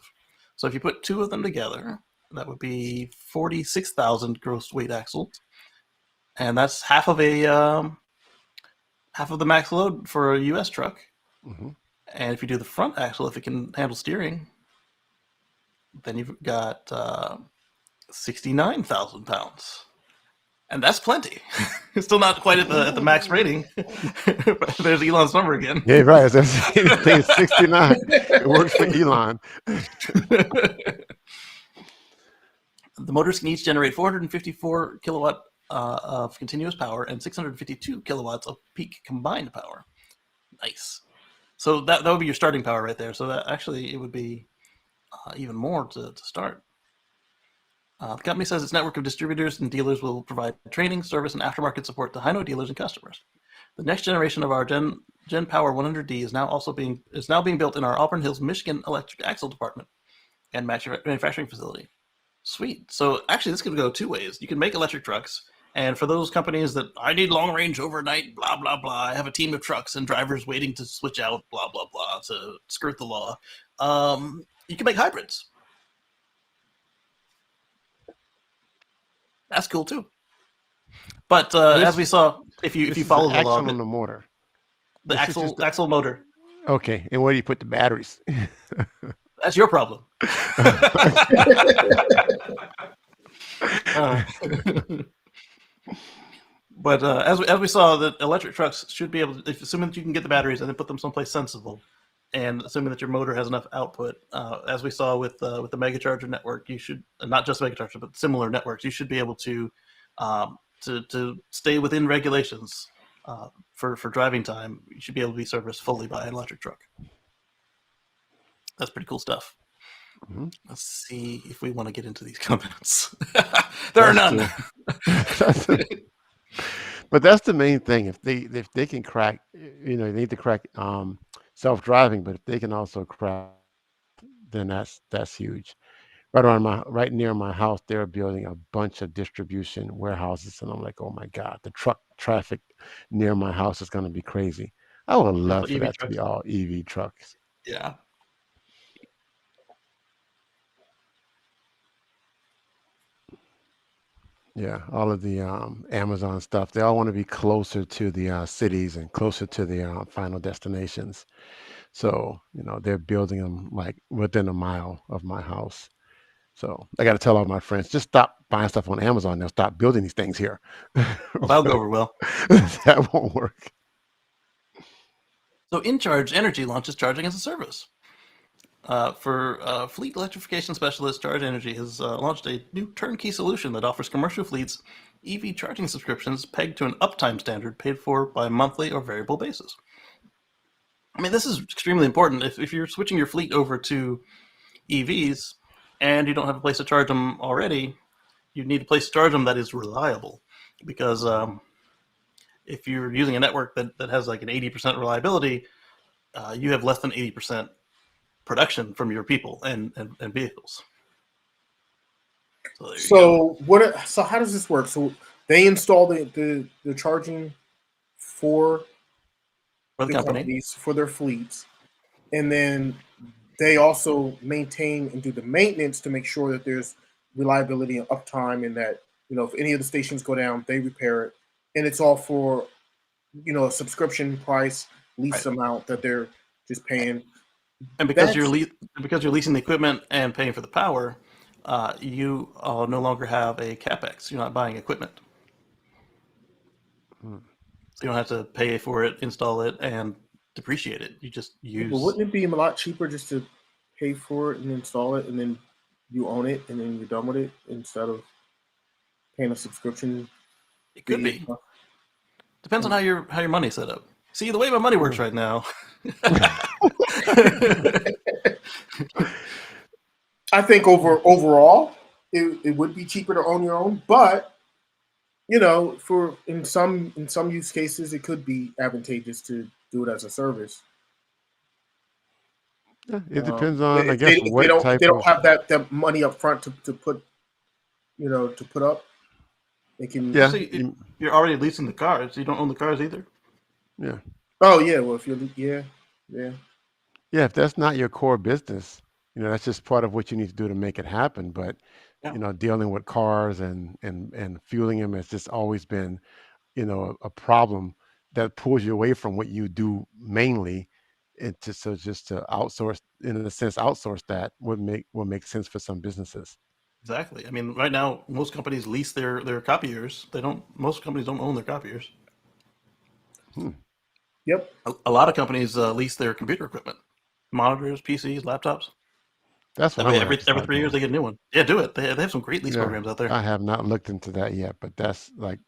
Speaker 1: So if you put two of them together, that would be 46,000 gross weight axles, and that's half of the max load for a U.S. truck.
Speaker 5: Mm-hmm.
Speaker 1: And if you do the front axle, if it can handle steering, then you've got 69,000 pounds. And that's plenty. It's still not quite at the max rating. But there's Elon's number again.
Speaker 5: Yeah, right. That's 69. It works for Elon.
Speaker 1: The motors can each generate 454 kilowatt of continuous power and 652 kilowatts of peak combined power. Nice. So that would be your starting power right there. So that actually it would be even more to start. The company says its network of distributors and dealers will provide training, service, and aftermarket support to Hino dealers and customers. The next generation of our Gen Power 100D is now being built in our Auburn Hills, Michigan electric axle department and manufacturing facility. Sweet. So actually, this could go two ways. You can make electric trucks, and for those companies that I need long range overnight, blah blah blah, I have a team of trucks and drivers waiting to switch out, blah blah blah, to skirt the law. You can make hybrids. That's cool too. But as we saw, if you follow the law,
Speaker 5: on the motor,
Speaker 1: the axle motor.
Speaker 5: Okay, and where do you put the batteries?
Speaker 1: That's your problem. But as we saw, the electric trucks should be able to, assuming that you can get the batteries and then put them someplace sensible, and assuming that your motor has enough output, as we saw with the megacharger network, you should, not just megacharger, but similar networks, you should be able to stay within regulations for driving time. You should be able to be serviced fully by an electric truck. That's pretty cool stuff. Mm-hmm. Let's see if we want to get into these comments. There are none.
Speaker 5: But that's the main thing. If they can crack, they need to crack self-driving. But if they can also crack, then that's huge. right near my house, they're building a bunch of distribution warehouses, and I'm like, oh my God, the truck traffic near my house is going to be crazy. I would love for
Speaker 1: EV
Speaker 5: that to be
Speaker 1: trucks.
Speaker 5: all EV trucks.
Speaker 1: Yeah.
Speaker 5: Yeah, all of the Amazon stuff, they all want to be closer to the cities and closer to the final destinations. So, they're building them like within a mile of my house. So I got to tell all my friends, just stop buying stuff on Amazon. They'll stop building these things here.
Speaker 1: Well, that'll go over well.
Speaker 5: That won't work.
Speaker 1: So InCharge Energy launches charging as a service. For fleet electrification specialist, Charge Energy has launched a new turnkey solution that offers commercial fleets EV charging subscriptions pegged to an uptime standard paid for by a monthly or variable basis. I mean, this is extremely important. If you're switching your fleet over to EVs and you don't have a place to charge them already, you need a place to charge them that is reliable. Because if you're using a network that has like an 80% reliability, you have less than 80% production from your people and vehicles.
Speaker 3: So how does this work? So they install the charging for
Speaker 1: the company,
Speaker 3: companies for their fleets, and then they also maintain and do the maintenance to make sure that there's reliability and uptime, and that if any of the stations go down, they repair it, and it's all for a subscription price, lease amount that they're just paying.
Speaker 1: And because you're leasing the equipment and paying for the power, you no longer have a capex. You're not buying equipment, so you don't have to pay for it, install it, and depreciate it. You just use.
Speaker 3: But wouldn't it be a lot cheaper just to pay for it and install it, and then you own it, and then you're done with it, instead of paying a subscription?
Speaker 1: It could be. Depends on how your money's set up. See, the way my money works right now.
Speaker 3: I think overall, it would be cheaper to own your own, but for in some use cases, it could be advantageous to do it as a service.
Speaker 5: Yeah, it depends on, I guess,
Speaker 3: they don't have that money up front to put, to put up. They can.
Speaker 1: Yeah, you're already leasing the cars. You don't own the cars either.
Speaker 5: Yeah.
Speaker 3: Oh yeah. Well, if you're
Speaker 5: yeah, if that's not your core business, that's just part of what you need to do to make it happen. But dealing with cars and fueling them has just always been, a problem that pulls you away from what you do mainly. So just to outsource, in a sense, that would make sense for some businesses.
Speaker 1: Exactly. I mean, right now, most companies lease their copiers. Most companies don't own their copiers.
Speaker 3: Yep.
Speaker 1: A lot of companies lease their computer equipment, monitors, PCs, laptops.
Speaker 5: That's what
Speaker 1: every 3 years they get a new one. Yeah, do it. They have some great lease programs out there.
Speaker 5: I have not looked into that yet, but that's like,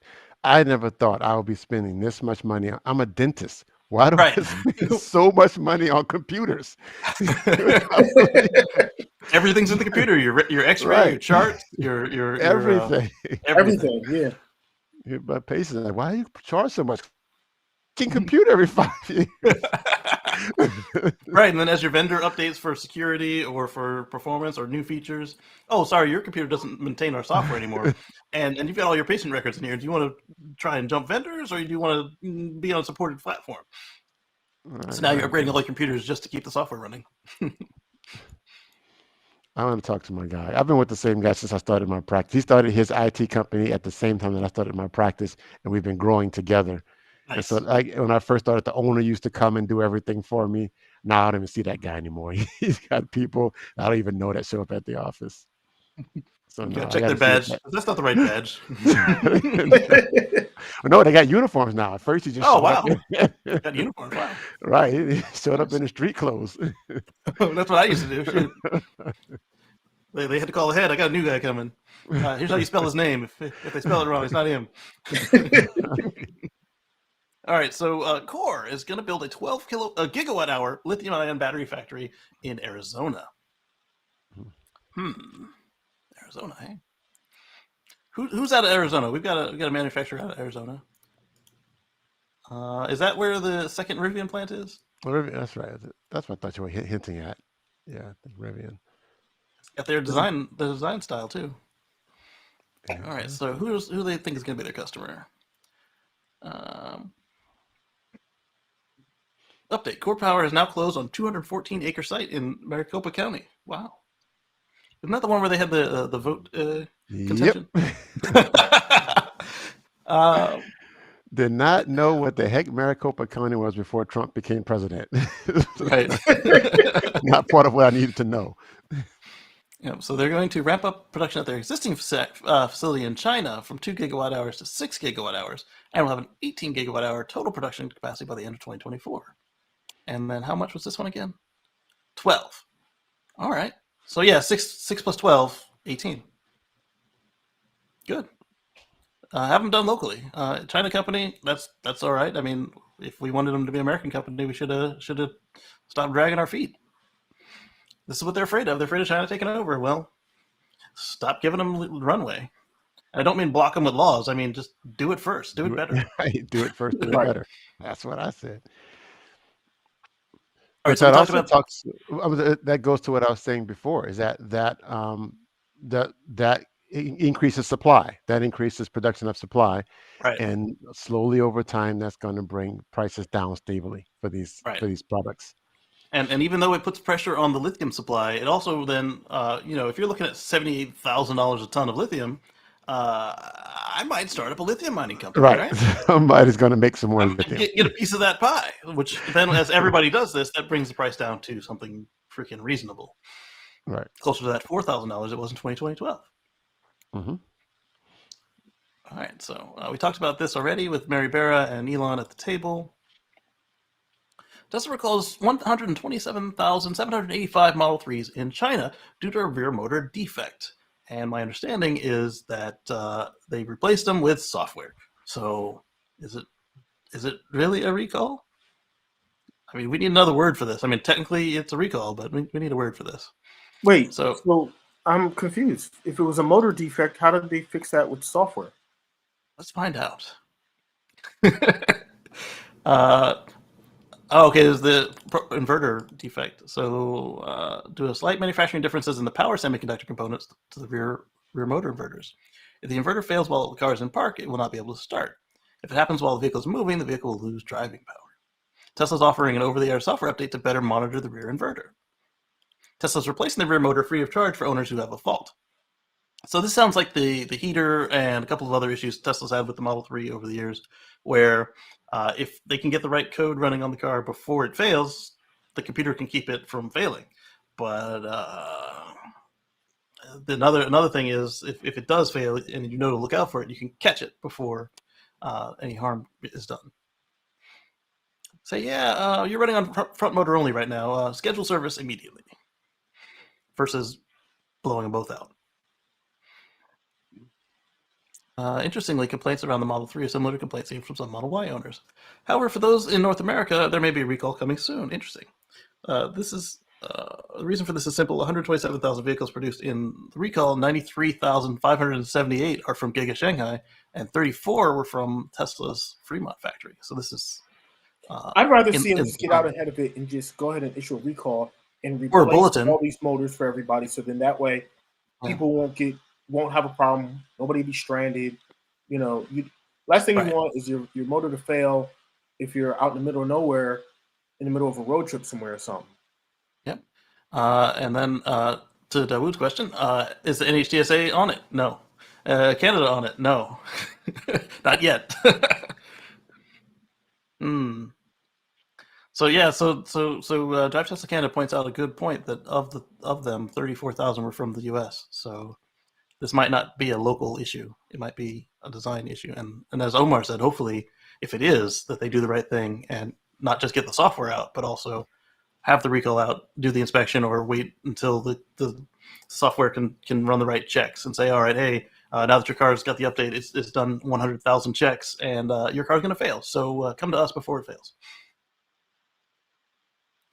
Speaker 5: I never thought I would be spending this much money. I'm a dentist. Why do I spend so much money on computers?
Speaker 1: Everything's in the computer. Your X-ray, your charts, your
Speaker 5: everything.
Speaker 3: Everything. Yeah.
Speaker 5: My patients are like, why do you charge so much? Computer every 5 years.
Speaker 1: Right, and then as your vendor updates for security or for performance or new features, oh, sorry, your computer doesn't maintain our software anymore, and you've got all your patient records in here. Do you want to try and jump vendors, or do you want to be on a supported platform? So now you're upgrading all your computers just to keep the software running.
Speaker 5: I want to talk to my guy. I've been with the same guy since I started my practice. He started his IT company at the same time that I started my practice, and we've been growing together. Nice. And so, like, when I first started, the owner used to come and do everything for me. Now I don't even see that guy anymore. He's got people I don't even know that show up at the office. So
Speaker 1: no, check their badge. That's not the right badge.
Speaker 5: No, they got uniforms now. At first, he just
Speaker 1: got uniforms. Wow.
Speaker 5: Right, he showed up in the street clothes.
Speaker 1: That's what I used to do. They had to call ahead. I got a new guy coming. Here's how you spell his name. If they spell it wrong, it's not him. All right, so Core is going to build a 12 gigawatt-hour lithium-ion battery factory in Arizona. Arizona, eh? Who's out of Arizona? We've got a manufacturer out of Arizona. Is that where the second Rivian plant is?
Speaker 5: Well, that's right. That's what I thought you were hinting at. Yeah, I think Rivian.
Speaker 1: Got their design style too. All right, so who do they think is going to be their customer? Update: Core Power is now closed on 214-acre site in Maricopa County. Wow, isn't that the one where they had the vote contention?
Speaker 5: Yep. Did not know what the heck Maricopa County was before Trump became president.
Speaker 1: Right.
Speaker 5: Not part of what I needed to know.
Speaker 1: Yeah, so they're going to ramp up production at their existing facility in China from 2 gigawatt hours to 6 gigawatt hours, and will have an 18 gigawatt hour total production capacity by the end of 2024. And then how much was this one again? 12. All right. So yeah, 6 plus 12, 18. Good. Have them done locally. China company, that's all right. I mean, if we wanted them to be an American company, we should have stopped dragging our feet. This is what they're afraid of. They're afraid of China taking over. Well, stop giving them runway. I don't mean block them with laws. I mean just do it first. Do it better.
Speaker 5: Right. Do it first. Do it better. That's what I said.
Speaker 1: All right, so we talked about
Speaker 5: that goes to what I was saying before. Is that increases supply, that increases production of supply,
Speaker 1: right.
Speaker 5: And slowly over time, that's going to bring prices down stably for these products.
Speaker 1: And even though it puts pressure on the lithium supply, it also then if you're looking at $78,000 a ton of lithium, I might start up a lithium mining company. Right.
Speaker 5: Somebody's going to make some more lithium.
Speaker 1: Get a piece of that pie. Which then, as everybody does this, that brings the price down to something freaking reasonable.
Speaker 5: Right.
Speaker 1: Closer to that $4,000 it was in 2012.
Speaker 5: Mm-hmm.
Speaker 1: All right, so we talked about this already with Mary Barra and Elon at the table. Tesla recalls 127,785 Model 3s in China due to a rear motor defect. And my understanding is that they replaced them with software. So is it really a recall? I mean, we need another word for this. I mean, technically it's a recall, but we need a word for this.
Speaker 3: Wait, so I'm confused. If it was a motor defect, how did they fix that with software?
Speaker 1: Let's find out. Okay, there's the inverter defect. So due to slight manufacturing differences in the power semiconductor components to the rear motor inverters. If the inverter fails while the car is in park, it will not be able to start. If it happens while the vehicle is moving, the vehicle will lose driving power. Tesla's offering an over-the-air software update to better monitor the rear inverter. Tesla's replacing the rear motor free of charge for owners who have a fault. So this sounds like the heater and a couple of other issues Tesla's had with the Model 3 over the years, where if they can get the right code running on the car before it fails, the computer can keep it from failing. But another thing is if it does fail and you know to look out for it, you can catch it before any harm is done. Say, you're running on front motor only right now. Schedule service immediately. Versus blowing them both out. Interestingly, complaints around the Model 3 are similar to complaints seen from some Model Y owners. However, for those in North America, there may be a recall coming soon. Interesting. The reason for this is simple. 127,000 vehicles produced in the recall, 93,578 are from Giga Shanghai, and 34 were from Tesla's Fremont factory. So this is...
Speaker 3: I'd rather see them just get out ahead of it and just go ahead and issue a recall and replace all these motors for everybody. So then that way people won't have a problem. Nobody be stranded. Last thing you want is your motor to fail if you're out in the middle of nowhere, in the middle of a road trip somewhere or something.
Speaker 1: Yep. And then to Dawood's question, is the NHTSA on it? No. Canada on it? No. Not yet. So Drive Tesla Canada points out a good point that of them, 34,000 were from the U.S. So this might not be a local issue; it might be a design issue. And as Omar said, hopefully, if it is, that they do the right thing and not just get the software out, but also have the recall out, do the inspection, or wait until the software can run the right checks and say, all right, hey, now that your car's got the update, it's done 100,000 checks, and your car's going to fail. So come to us before it fails.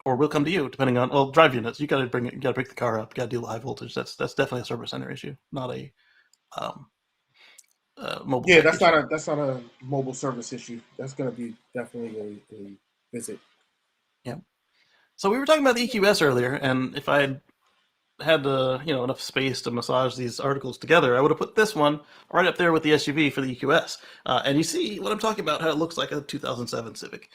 Speaker 1: Or we'll come to you, depending on drive units. You got to pick the car up. You got to deal with high voltage. That's definitely a service center issue, not a mobile.
Speaker 3: Yeah, that's not a mobile service issue. That's going to be definitely a visit.
Speaker 1: Yeah. So we were talking about the EQS earlier, and if I had had enough space to massage these articles together, I would have put this one right up there with the SUV for the EQS. And you see what I'm talking about, how it looks like a 2007 Civic.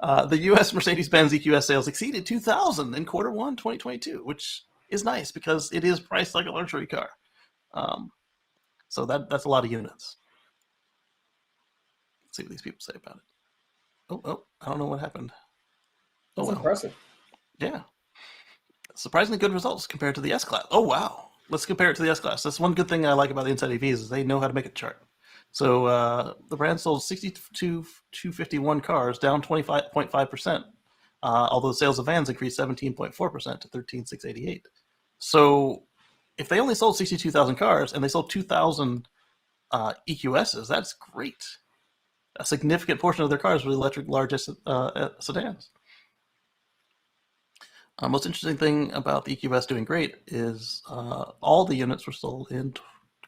Speaker 1: The U.S. Mercedes-Benz EQS sales exceeded 2,000 in Q1 2022, which is nice because it is priced like a luxury car. So that's a lot of units. Let's see what these people say about it. Oh, I don't know what happened.
Speaker 3: That's impressive.
Speaker 1: Yeah. Surprisingly good results compared to the S-Class. Oh, wow. Let's compare it to the S-Class. That's one good thing I like about the Inside EVs is they know how to make a chart. So the brand sold 62,251 cars, down 25.5%, although sales of vans increased 17.4% to 13,688. So if they only sold 62,000 cars and they sold 2,000 EQSs, that's great. A significant portion of their cars were electric large sedans. Most interesting thing about the EQS doing great is all the units were sold in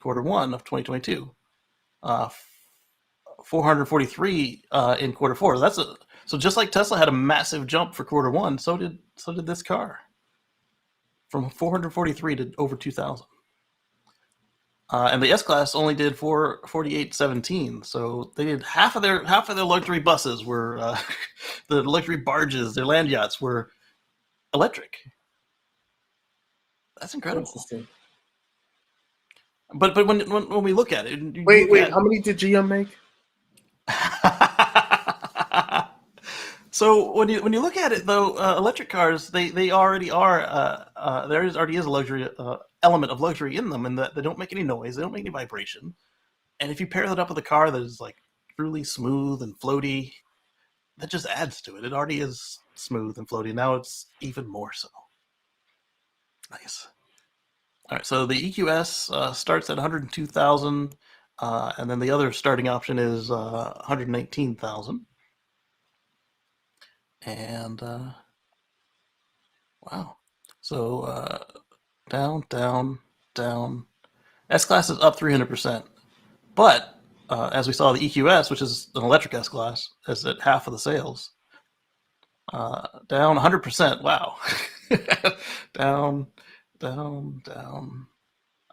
Speaker 1: Q1 of 2022. 443 in Q4. So just like Tesla had a massive jump for Q1, so did this car, from 443 to over 2,000. And the S-Class only did 448.17. So they did half of their luxury buses were the luxury barges, their land yachts were electric. That's incredible.
Speaker 3: Interesting.
Speaker 1: But when we look at it,
Speaker 3: wait, how many did GM make?
Speaker 1: So when you look at it though, electric cars they already are there already is a luxury element of luxury in them, in that they don't make any noise, they don't make any vibration, and if you pair that up with a car that is like truly smooth and floaty, that just adds to it. It already is smooth and floaty. Now it's even more so. Nice. All right, so the EQS starts at 102,000, and then the other starting option is 119,000. And wow, so down. S-Class is up 300%, but as we saw, the EQS, which is an electric S-Class, is at half of the sales. Down 100%. Wow. down.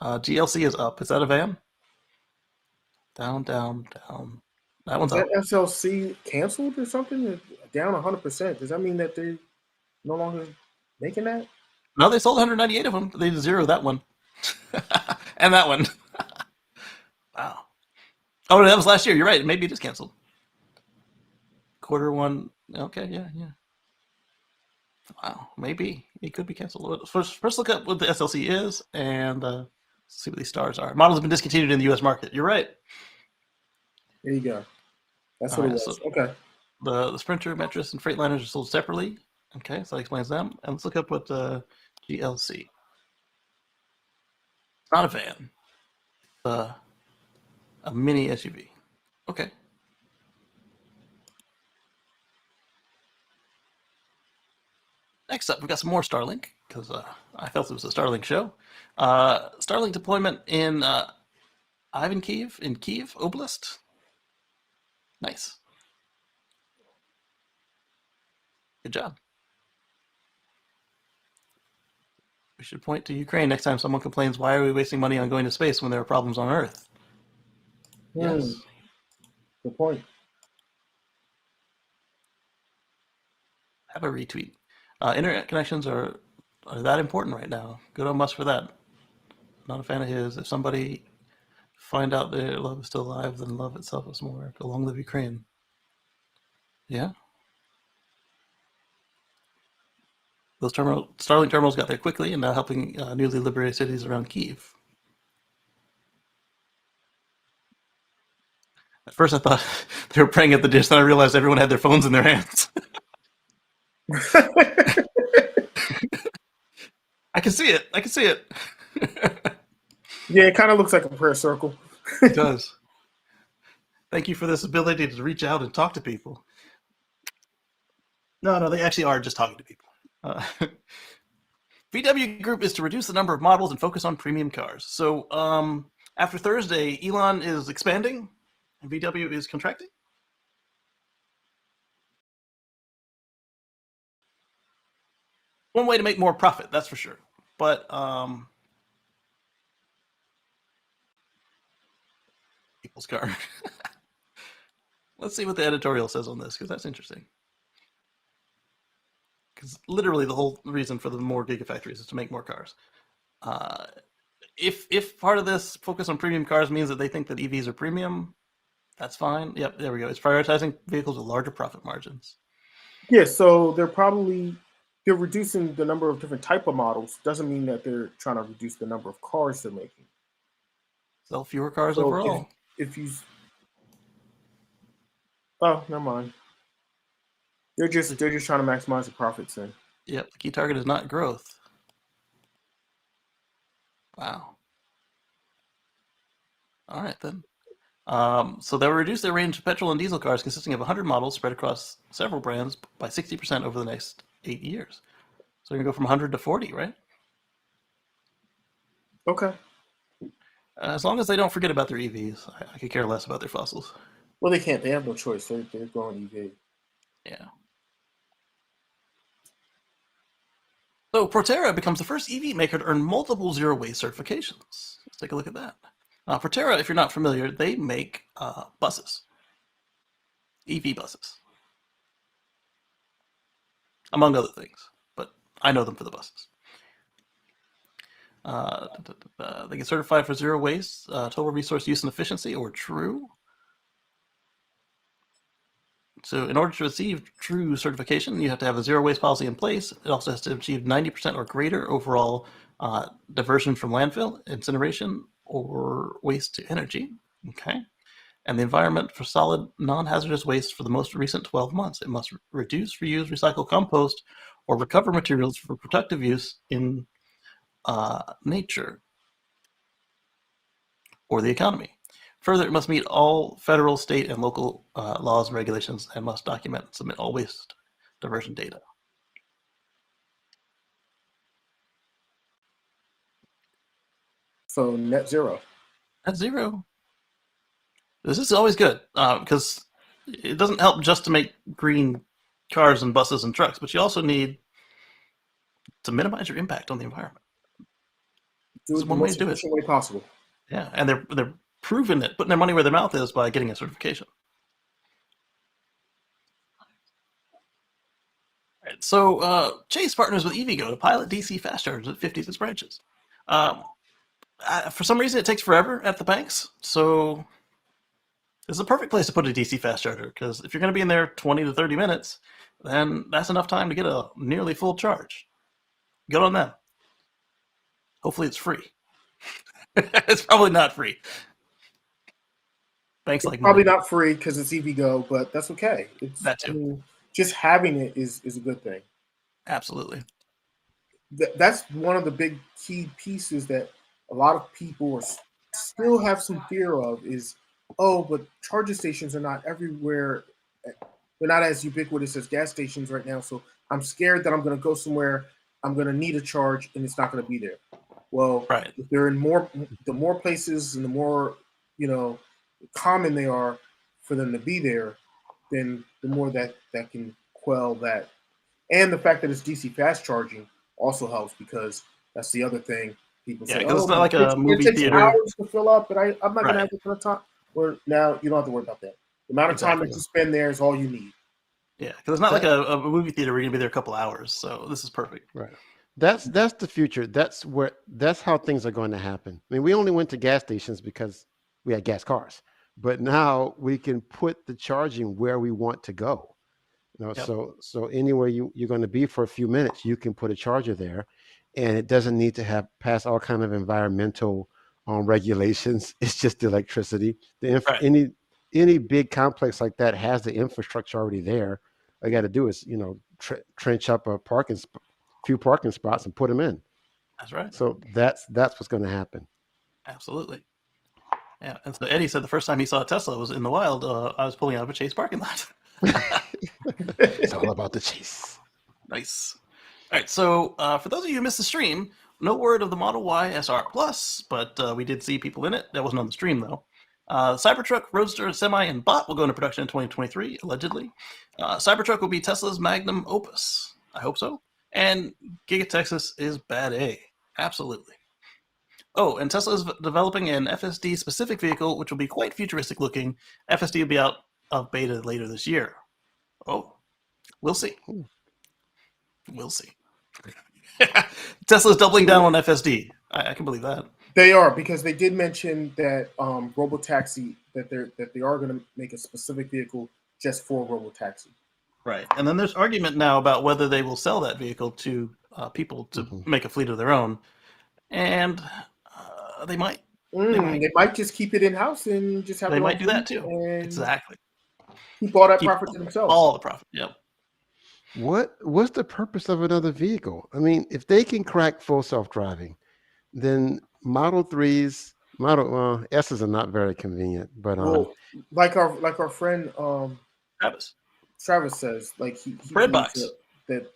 Speaker 1: GLC is up. Is that a van? Down. That one's up.
Speaker 3: SLC canceled or something? Down 100%. Does that mean that they're no longer making that?
Speaker 1: No, they sold 198 of them. They zeroed that one. And that one. Wow. Oh, that was last year. You're right. Maybe it is canceled. Q1. Okay, yeah. Wow, maybe it could be canceled. First look up what the SLC is and see what these stars are. Models have been discontinued in the U.S. market. You're right.
Speaker 3: There you go. That's what it was. So okay.
Speaker 1: The Sprinter, Metris, and Freightliners are sold separately. Okay, so that explains them. And let's look up what GLC. It's not a van. A mini SUV. Okay. Next up, we've got some more Starlink, because I felt it was a Starlink show. Starlink deployment in Kyiv Oblast. Nice. Good job. We should point to Ukraine next time someone complains, why are we wasting money on going to space when there are problems on Earth? Yes.
Speaker 3: Good point.
Speaker 1: Have a retweet. Internet connections are that important right now. Good on Musk for that. Not a fan of his. If somebody find out their love is still alive, then love itself is more. Long live Ukraine. Yeah. Those Starlink terminals got there quickly and now helping newly liberated cities around Kyiv. At first I thought they were praying at the dish, then I realized everyone had their phones in their hands. I can see it.
Speaker 3: Yeah, it kind of looks like a prayer circle.
Speaker 1: It does. Thank you for this ability to reach out and talk to people. No, they actually are just talking to people. VW Group is to reduce the number of models and focus on premium cars. So after Thursday, Elon is expanding and VW is contracting. One way to make more profit, that's for sure. but people's car. Let's see what the editorial says on this, because that's interesting. Because literally the whole reason for the more gigafactories is to make more cars. If part of this focus on premium cars means that they think that EVs are premium, that's fine. Yep, there we go. It's prioritizing vehicles with larger profit margins.
Speaker 3: Yeah, so they're reducing the number of different type of models. Doesn't mean that they're trying to reduce the number of cars they're making.
Speaker 1: Sell fewer cars overall.
Speaker 3: Oh, never mind. They're just trying to maximize the profits then.
Speaker 1: Yep, the key target is not growth. Wow. All right then. So they will reduce their range of petrol and diesel cars consisting of 100 models spread across several brands by 60% over the next 8 years. So you're going to go from 100 to 40, right?
Speaker 3: Okay.
Speaker 1: As long as they don't forget about their EVs, I could care less about their fossils.
Speaker 3: Well, they can't. They have no choice. They're going EV.
Speaker 1: Yeah. So Proterra becomes the first EV maker to earn multiple zero-waste certifications. Let's take a look at that. Proterra, if you're not familiar, they make buses. EV buses. Among other things. But I know them for the buses. They get certified for zero waste, total resource use and efficiency, or TRUE. So in order to receive TRUE certification, you have to have a zero waste policy in place. It also has to achieve 90% or greater overall diversion from landfill, incineration, or waste to energy. Okay. And the environment for solid non-hazardous waste for the most recent 12 months. It must reduce, reuse, recycle, compost, or recover materials for productive use in nature or the economy. Further, it must meet all federal, state, and local laws and regulations and must document and submit all waste diversion data.
Speaker 3: So net zero.
Speaker 1: Net zero. This is always good because it doesn't help just to make green cars and buses and trucks, but you also need to minimize your impact on the environment.
Speaker 3: Do it the most efficient way possible.
Speaker 1: Yeah, and they're proving it, putting their money where their mouth is by getting a certification. All right, so Chase partners with EVgo to pilot DC fast chargers at 50 of its branches. For some reason, it takes forever at the banks, so this is a perfect place to put a DC fast charger, because if you're going to be in there 20 to 30 minutes, then that's enough time to get a nearly full charge. Good on them. Hopefully it's free. It's probably not free. Banks like
Speaker 3: probably
Speaker 1: money.
Speaker 3: Not free because it's EVgo, but that's okay. It's
Speaker 1: that too.
Speaker 3: I mean, just having it is a good thing.
Speaker 1: Absolutely.
Speaker 3: That's one of the big key pieces that a lot of people still have some fear of is, but charging stations are not everywhere. They're not as ubiquitous as gas stations right now. So I'm scared that I'm going to go somewhere, I'm going to need a charge, and it's not going to be there. Well,
Speaker 1: right.
Speaker 3: If they're in the more places and the more, common they are for them to be there, then the more that can quell that. And the fact that it's DC fast charging also helps, because that's the other thing. People say,
Speaker 1: it's not like a movie theater.
Speaker 3: It takes hours to fill up, but I'm not going to have the kind of time. Where now you don't have to worry about that. The amount of time that you spend there is all you need.
Speaker 1: Yeah, because it's not like a movie theater where you're going to be there a couple hours. So this is perfect.
Speaker 5: Right. That's the future. That's how things are going to happen. I mean, we only went to gas stations because we had gas cars, but now we can put the charging where we want to go. Yep. So anywhere you're going to be for a few minutes, you can put a charger there, and it doesn't need to pass all kind of environmental regulations. It's just electricity. Any big complex like that has the infrastructure already there. All you got to do is trench up a few parking spots and put them in.
Speaker 1: That's right.
Speaker 5: So that's what's going to happen.
Speaker 1: Absolutely. Yeah. And so Eddie said the first time he saw a Tesla was in the wild. I was pulling out of a Chase parking lot.
Speaker 5: It's all about the Chase.
Speaker 1: Nice. All right. So for those of you who missed the stream, no word of the Model Y SR Plus, but we did see people in it. That wasn't on the stream though. Cybertruck, Roadster, Semi, and Bot will go into production in 2023, allegedly. Cybertruck will be Tesla's magnum opus. I hope so. And Giga Texas is bad A. Absolutely. Oh, and Tesla is developing an FSD-specific vehicle, which will be quite futuristic-looking. FSD will be out of beta later this year. Oh, we'll see. We'll see. Tesla's doubling down on FSD. I can believe that.
Speaker 3: They are, because they did mention that Robotaxi, that they are going to make a specific vehicle just for Robotaxi.
Speaker 1: Right, and then there's argument now about whether they will sell that vehicle to people to make a fleet of their own, and they might.
Speaker 3: They might just keep it in house and just have.
Speaker 1: They might do that too. Exactly.
Speaker 3: Keep all that profit to themselves.
Speaker 1: All the profit. Yep.
Speaker 5: What's the purpose of another vehicle? I mean, if they can crack full self-driving, then Model 3s, S's are not very convenient. But
Speaker 3: like our friend Travis says, like he
Speaker 1: Breadbox
Speaker 3: that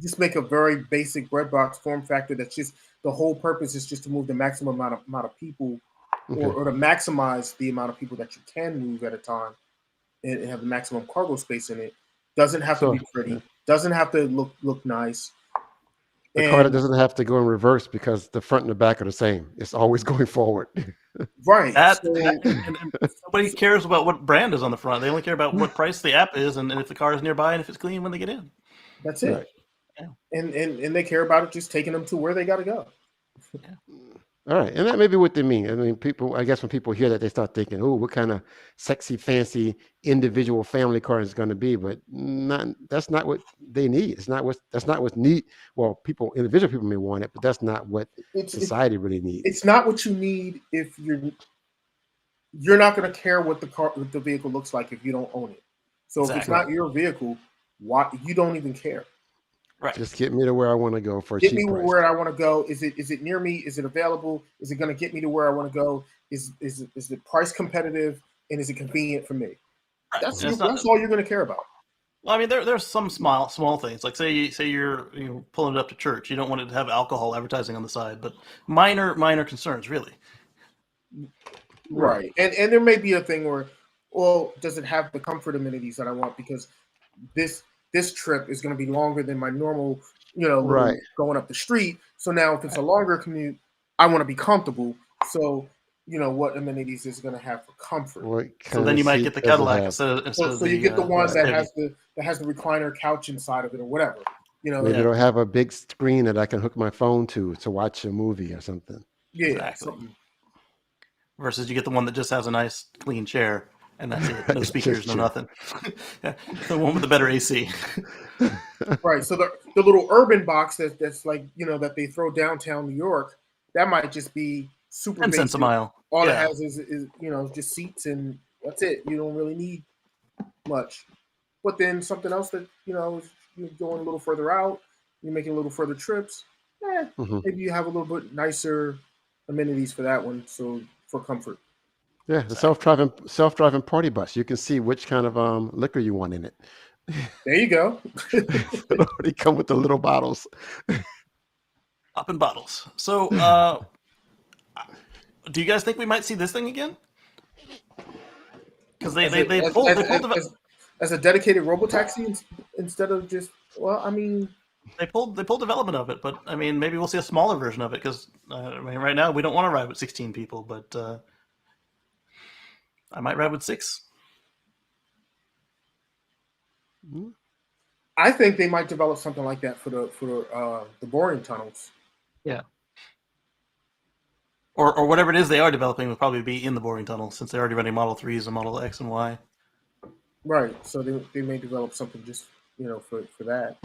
Speaker 3: just make a very basic breadbox form factor. That's just the whole purpose is just to move the maximum amount of people, or to maximize the amount of people that you can move at a time, and have the maximum cargo space in it. Doesn't have to be pretty. Doesn't have to look nice.
Speaker 5: The car that doesn't have to go in reverse because the front and the back are the same. It's always going forward.
Speaker 3: Right.
Speaker 1: And nobody cares about what brand is on the front. They only care about what price the app is and if the car is nearby and if it's clean when they get in.
Speaker 3: That's it. Right. Yeah. And they care about it just taking them to where they got to go.
Speaker 1: Yeah.
Speaker 5: All right, and that may be what they mean. I mean, I guess when people hear that, they start thinking, "Oh, what kind of sexy, fancy individual family car is going to be?" But that's not what they need. That's not what's need. Well, individual people may want it, but that's not what society really needs.
Speaker 3: It's not what you need if you're not going to care what the vehicle looks like if you don't own it. So if it's not your vehicle, why you don't even care?
Speaker 5: Right. Just get me to where I want to go for a cheap price. Get me
Speaker 3: where I want to go. Is it near me? Is it available? Is it going to get me to where I want to go? Is it price competitive, and is it convenient for me? Right. That's all you're going to care about.
Speaker 1: Well, I mean, there's some small things, like say you're pulling it up to church. You don't want it to have alcohol advertising on the side, but minor concerns, really.
Speaker 3: Right, and there may be a thing where, well, does it have the comfort amenities that I want? Because this trip is going to be longer than my normal, going up the street. So now if it's a longer commute, I want to be comfortable. So, what amenities is going to have for comfort?
Speaker 1: So then you might get the Cadillac.
Speaker 3: So you get the one that has the recliner couch inside of it or whatever.
Speaker 5: Maybe it'll have a big screen that I can hook my phone to watch a movie or something.
Speaker 3: Yeah.
Speaker 1: Exactly. Versus you get the one that just has a nice clean chair. And that's it. No speakers, no nothing. The one with the better AC.
Speaker 3: Right. So the little urban box that's like, that they throw downtown New York, that might just be super
Speaker 1: 10 cents a mile.
Speaker 3: All it has is just seats, and that's it. You don't really need much. But then something else that, is you're going a little further out, you're making a little further trips. Maybe you have a little bit nicer amenities for that one. So for comfort.
Speaker 5: Yeah, the self-driving party bus. You can see which kind of liquor you want in it.
Speaker 3: There you go.
Speaker 5: They already come with the little bottles.
Speaker 1: Popping bottles. So, do you guys think we might see this thing again? Because they pulled
Speaker 3: as a dedicated robotaxi instead of just
Speaker 1: they pulled development of it, but I mean maybe we'll see a smaller version of it because right now we don't want to ride with 16 people, but. I might ride with 6.
Speaker 3: I think they might develop something like that for the boring tunnels.
Speaker 1: Yeah. Or whatever it is they are developing will probably be in the boring tunnel since they're already running Model 3s and Model X and Y.
Speaker 3: Right. So they may develop something just for that.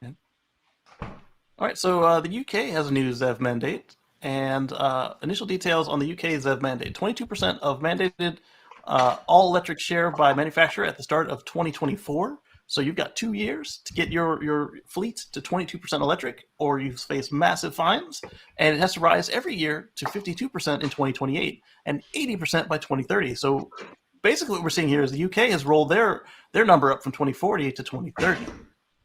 Speaker 1: Yeah. All right. So the UK has a new ZEV mandate. And initial details on the UK ZEV mandate. 22% of mandated all-electric share by manufacturer at the start of 2024. So you've got 2 years to get your fleet to 22% electric, or you face massive fines. And it has to rise every year to 52% in 2028 and 80% by 2030. So basically what we're seeing here is the UK has rolled their number up from 2040 to 2030.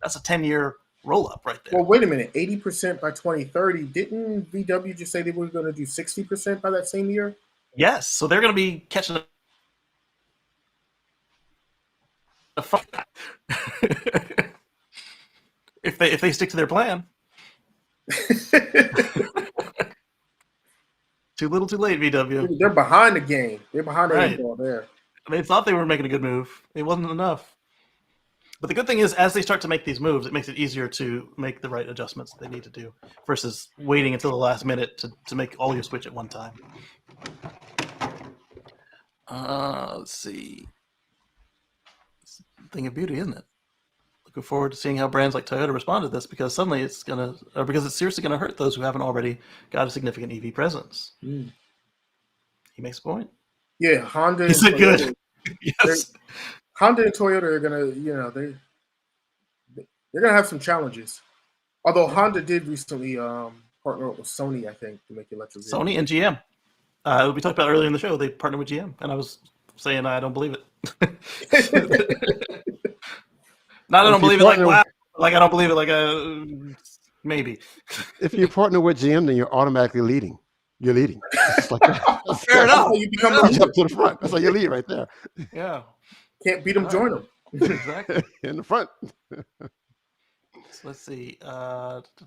Speaker 1: That's a 10-year roll up right there.
Speaker 3: Well, wait a minute. 80% by 2030. Didn't VW just say they were going to do 60% by that same year?
Speaker 1: Yes. So they're going to be catching up. if they stick to their plan. Too little, too late, VW.
Speaker 3: They're behind the game. They're behind the
Speaker 1: Right.
Speaker 3: eight ball there.
Speaker 1: They thought they were making a good move. It wasn't enough. But the good thing is, as they start to make these moves, it makes it easier to make the right adjustments they need to do versus waiting until the last minute to make all your switch at one time. Let's see. It's a thing of beauty, isn't it? Looking forward to seeing how brands like Toyota respond to this, because suddenly it's seriously gonna hurt those who haven't already got a significant EV presence. He makes a point.
Speaker 3: Yeah, Honda.
Speaker 1: He said good. Yes.
Speaker 3: Honda and Toyota are gonna, they're gonna have some challenges. Although Honda did recently partner up with Sony, I think, to make electric vehicles.
Speaker 1: Sony and GM. We talked about earlier in the show. They partnered with GM, and I was saying I don't believe it. Not I don't believe it like wow. Like I don't believe it like maybe.
Speaker 5: If you partner with GM, then you're automatically leading. You're leading. It's like that.
Speaker 1: Fair enough.
Speaker 3: You become
Speaker 5: You jump to the front. That's like your lead right there.
Speaker 1: Yeah.
Speaker 3: Can't beat them, join them.
Speaker 1: Exactly.
Speaker 5: In the front.
Speaker 1: So let's see.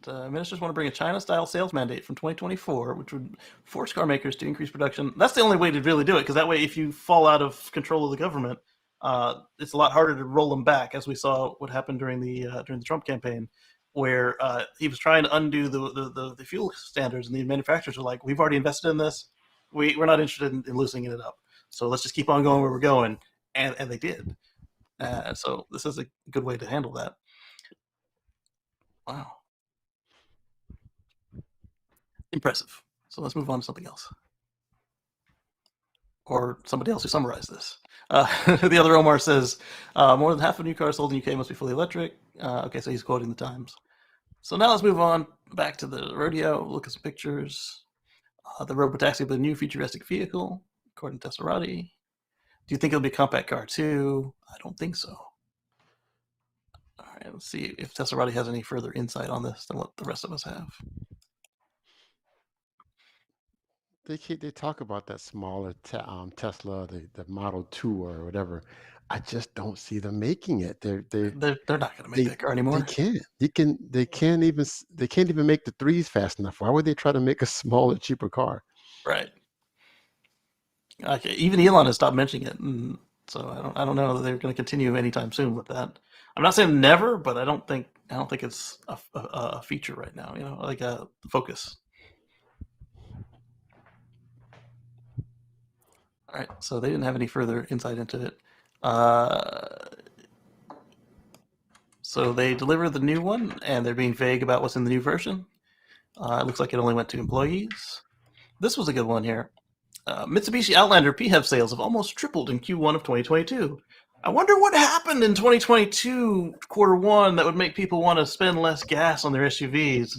Speaker 1: Ministers want to bring a China-style sales mandate from 2024, which would force car makers to increase production. That's the only way to really do it, because that way, if you fall out of control of the government, it's a lot harder to roll them back, as we saw what happened during the Trump campaign, where he was trying to undo the fuel standards, and the manufacturers were like, "We've already invested in this. We're not interested in loosening it up. So let's just keep on going where we're going," and they did. So this is a good way to handle that. Wow. Impressive. So let's move on to something else. Or somebody else who summarized this. The other Omar says, more than half of new cars sold in the UK must be fully electric. Okay, so he's quoting the Times. So now let's move on back to the rodeo, look at some pictures. The Robotaxi will be a new futuristic vehicle, according to Tesserati. Do you think it'll be a compact car too? I don't think so. All right, let's see if Tesserati has any further insight on this than what the rest of us have.
Speaker 5: They talk about that smaller Tesla, the Model 2 or whatever. I just don't see them making it. They're
Speaker 1: not going to make that car anymore.
Speaker 5: They can't. They can't even make the 3s fast enough. Why would they try to make a smaller, cheaper car?
Speaker 1: Right. Okay. Even Elon has stopped mentioning it, and so I don't know that they're going to continue anytime soon with that. I'm not saying never, but I don't think it's a feature right now. Like a focus. All right, so they didn't have any further insight into it. So they delivered the new one, and they're being vague about what's in the new version. It looks like it only went to employees. This was a good one here. Mitsubishi Outlander PHEV sales have almost tripled in Q1 of 2022. I wonder what happened in 2022 Q1 that would make people want to spend less gas on their SUVs.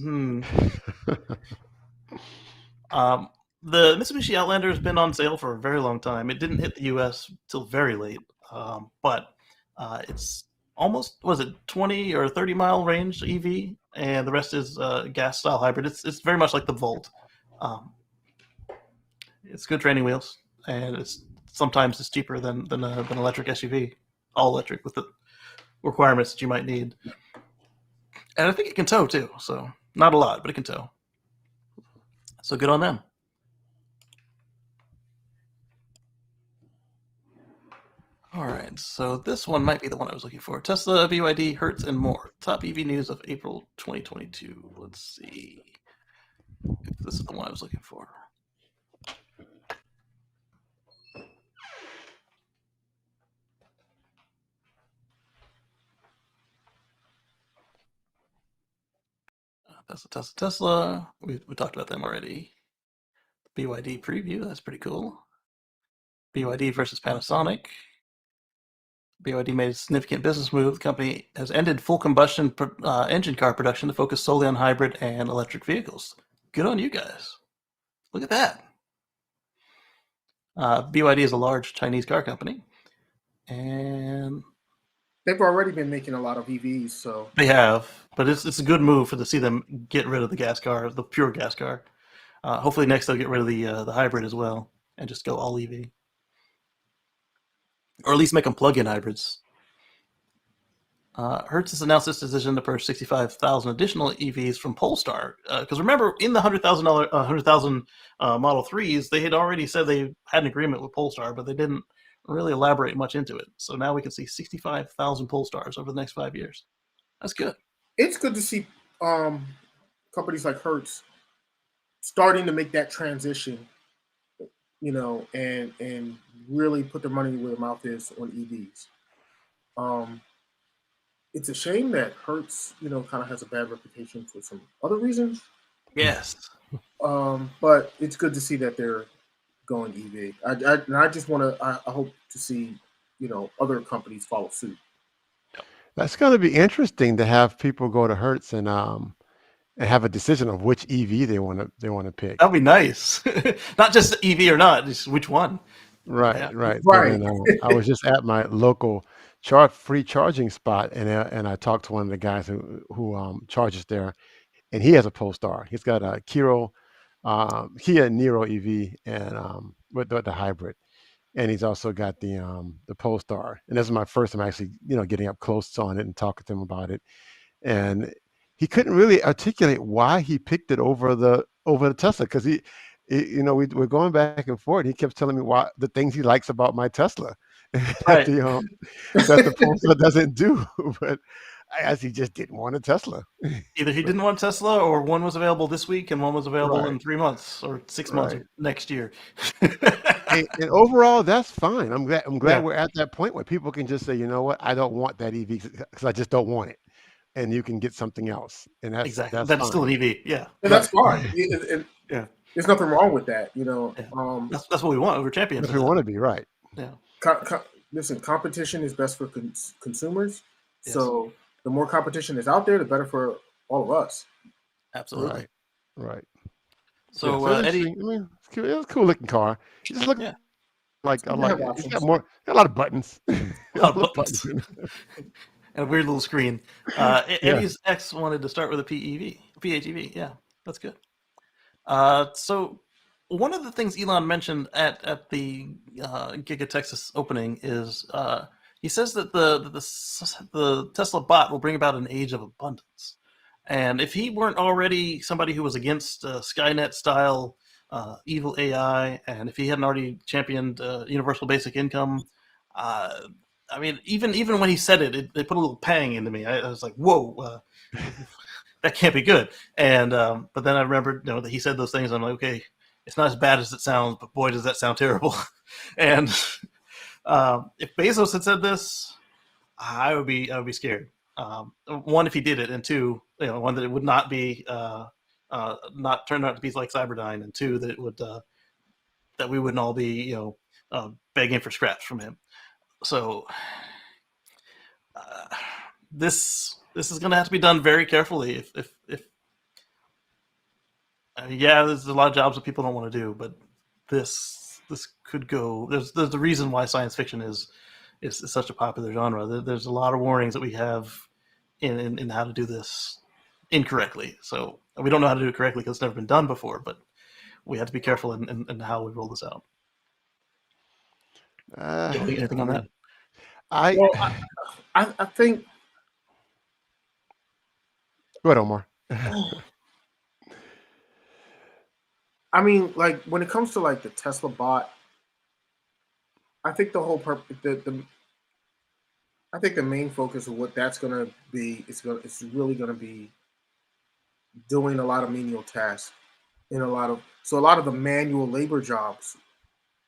Speaker 1: The Mitsubishi Outlander has been on sale for a very long time. It didn't hit the U.S. till very late, but it's almost, 20 or 30 mile range EV, and the rest is gas style hybrid. It's very much like the Volt. It's good training wheels, and sometimes it's cheaper than an electric SUV, all electric with the requirements that you might need. And I think it can tow too, so not a lot, but it can tow. So good on them. All right, so this one might be the one I was looking for. Tesla, BYD, Hertz, and more. Top EV news of April 2022. Let's see if this is the one I was looking for. Tesla. We talked about them already. BYD preview, that's pretty cool. BYD versus Panasonic. BYD made a significant business move. The company has ended full combustion engine car production to focus solely on hybrid and electric vehicles. Good on you guys. Look at that. BYD is a large Chinese car company, and
Speaker 3: they've already been making a lot of EVs. So
Speaker 1: they have, but it's a good move to see them get rid of the gas car, the pure gas car. Hopefully next they'll get rid of the hybrid as well and just go all EV. Or at least make them plug-in hybrids. Hertz has announced its decision to purchase 65,000 additional EVs from Polestar. Because remember, in the $100,000 Model 3s, they had already said they had an agreement with Polestar, but they didn't really elaborate much into it. So now we can see 65,000 Polestars over the next 5 years. That's good.
Speaker 3: It's good to see companies like Hertz starting to make that transition, and really put their money where their mouth is on EVs. It's a shame that Hertz, kind of has a bad reputation for some other reasons.
Speaker 1: Yes.
Speaker 3: But it's good to see that they're going EV. I just want to. I hope to see, other companies follow suit.
Speaker 5: That's going to be interesting to have people go to Hertz and have a decision of which EV they want to pick.
Speaker 1: That'd be nice. Not just EV or not, just which one.
Speaker 5: Right,
Speaker 1: Yeah.
Speaker 5: right.
Speaker 3: Right.
Speaker 5: And then, I was just at my local free charging spot, and I talked to one of the guys who charges there, and he has a Polestar. He's got a Kia Niro EV and with the hybrid, and he's also got the Polestar. And this is my first time actually getting up close on it and talking to him about it, and he couldn't really articulate why he picked it over the Tesla, because we're going back and forth. He kept telling me why the things he likes about my Tesla
Speaker 1: Right.
Speaker 5: that the Polestar doesn't do, but I guess he just didn't want a Tesla.
Speaker 1: Either he didn't want Tesla, or one was available this week and one was available
Speaker 5: Right.
Speaker 1: in 3 months or 6 months
Speaker 5: Right.
Speaker 1: or next year.
Speaker 5: and overall, that's fine. I'm glad
Speaker 1: Yeah.
Speaker 5: we're at that point where people can just say, you know what, I don't want that EV because I just don't want it, and you can get something else, and
Speaker 1: Exactly.
Speaker 5: that's
Speaker 1: That's
Speaker 5: fine.
Speaker 1: still an EV. Yeah.
Speaker 3: And that's fine.
Speaker 1: Yeah.
Speaker 3: There's nothing wrong with that.
Speaker 1: Yeah. That's what we want. We're champions.
Speaker 5: If we want to be right.
Speaker 1: Yeah.
Speaker 3: Listen, competition is best for consumers.
Speaker 1: Yes.
Speaker 3: So the more competition is out there, the better for all of us.
Speaker 1: Absolutely.
Speaker 5: Right.
Speaker 1: So
Speaker 5: Yeah,
Speaker 1: Eddie,
Speaker 5: I mean, it was a cool looking car. It just looked like I like it. It's got a lot of buttons.
Speaker 1: a lot of buttons. And a weird little screen. Eddie's ex wanted to start with a PHEV. Yeah, that's good. So one of the things Elon mentioned at the Giga Texas opening is he says that the Tesla bot will bring about an age of abundance. And if he weren't already somebody who was against Skynet style evil AI, and if he hadn't already championed universal basic income, I mean, even when he said it put a little pang into me. I was like, whoa, that can't be good. And but then I remembered, that he said those things. I'm like, okay, it's not as bad as it sounds, but boy, does that sound terrible. And if Bezos had said this, I would be scared. One, if he did it, and two, one, that it would not be not turn out to be like Cyberdyne, and two, that it would that we wouldn't all be begging for scraps from him. So this is going to have to be done very carefully. If there's a lot of jobs that people don't want to do, but this could go. There's the reason why science fiction is such a popular genre. There's a lot of warnings that we have in how to do this incorrectly. So we don't know how to do it correctly because it's never been done before, but we have to be careful in how we roll this out. Anything on that?
Speaker 3: I think.
Speaker 5: Go ahead, Omar.
Speaker 3: I mean, like when it comes to like the Tesla bot, I think the whole I think the main focus of what that's going to be it's really going to be doing a lot of menial tasks in a lot of the manual labor jobs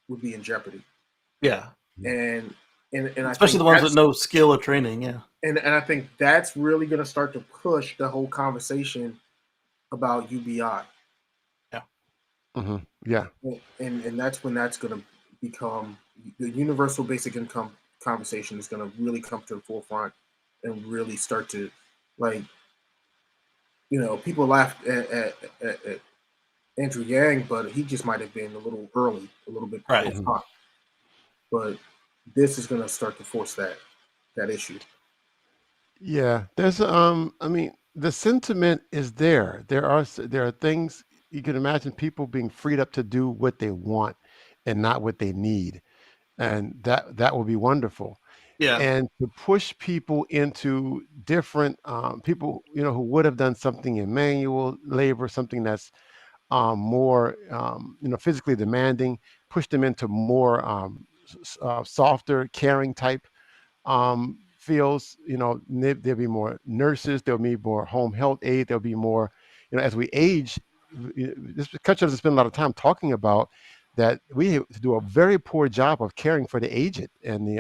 Speaker 3: would be in jeopardy.
Speaker 1: Yeah,
Speaker 3: and
Speaker 1: especially the ones with no skill or training. Yeah,
Speaker 3: and I think that's really going to start to push the whole conversation about UBI.
Speaker 1: Yeah.
Speaker 5: Mm-hmm. Yeah.
Speaker 3: And that's when that's going to become the universal basic income conversation is going to really come to the forefront and really start to, like, people laughed at Andrew Yang, but he just might have been a little early, a little bit
Speaker 1: right.
Speaker 3: Hot. But this is going to start to force that issue.
Speaker 5: Yeah, there's I mean, the sentiment is there. There are things you can imagine, people being freed up to do what they want and not what they need, and that will be wonderful.
Speaker 1: Yeah.
Speaker 5: and to push people into different people, who would have done something in manual labor, something that's more, physically demanding, push them into more softer, caring type fields. There'll be more nurses, there'll be more home health aid, there'll be more, as we age. This country doesn't spend a lot of time talking about that. We have to do a very poor job of caring for the aged and the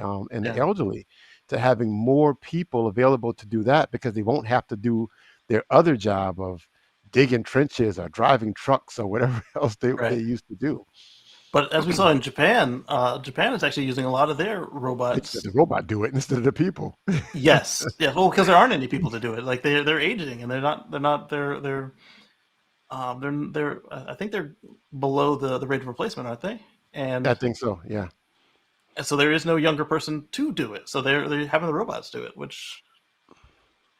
Speaker 5: elderly, to having more people available to do that, because they won't have to do their other job of digging trenches or driving trucks or whatever else they used to do.
Speaker 1: But as we saw in Japan, Japan is actually using a lot of their robots.
Speaker 5: Let the robot do it instead of the people.
Speaker 1: Yes. Yeah. Well, because there aren't any people to do it. Like they're aging, and they're I think they're below the rate of replacement, aren't they? And
Speaker 5: I think so. Yeah.
Speaker 1: And so there is no younger person to do it. So they're having the robots do it, which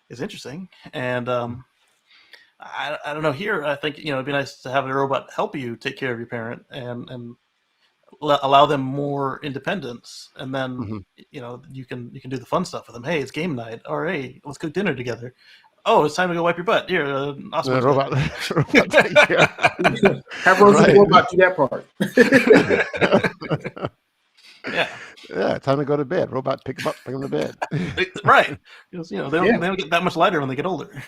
Speaker 1: is interesting. And I don't know. Here, I think it'd be nice to have a robot help you take care of your parent and allow them more independence. And then you can do the fun stuff with them. Hey, it's game night. Or hey, let's cook dinner together. Oh, it's time to go wipe your butt. Here, awesome.
Speaker 5: Robot take care.
Speaker 3: Have Rosie robot do that part.
Speaker 5: Yeah, time to go to bed. Robot pick them up, bring them to bed.
Speaker 1: Right. Because, they don't get that much lighter when they get older.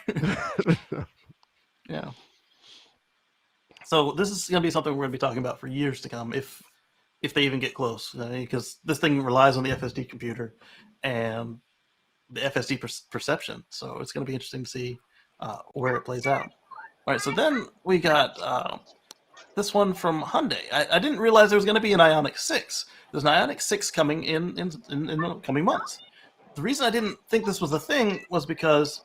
Speaker 1: Yeah. So this is going to be something we're going to be talking about for years to come, if they even get close, because this thing relies on the FSD computer and the FSD perception. So it's going to be interesting to see where it plays out. All right. So then we got this one from Hyundai. I didn't realize there was going to be an Ioniq 6. There's an Ioniq 6 coming in the coming months. The reason I didn't think this was a thing was because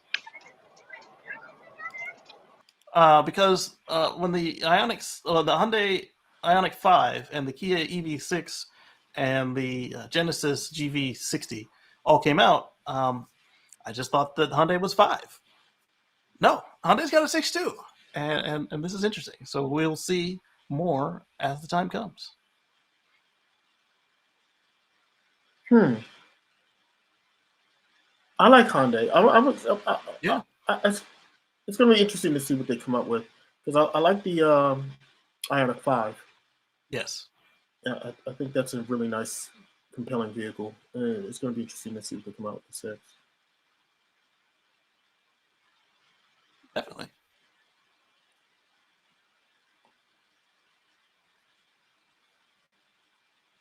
Speaker 1: when the Hyundai Ioniq 5 and the Kia EV6 and the Genesis GV60 all came out, I just thought that Hyundai was 5. No, Hyundai's got a 6 too, and this is interesting. So we'll see more as the time comes.
Speaker 3: I like Hyundai. It's going to be interesting to see what they come up with, because I like the Ioniq 5.
Speaker 1: Yes.
Speaker 3: Yeah, I think that's a really nice, compelling vehicle. And it's going to be interesting to see what they come out with the 6.
Speaker 1: Definitely.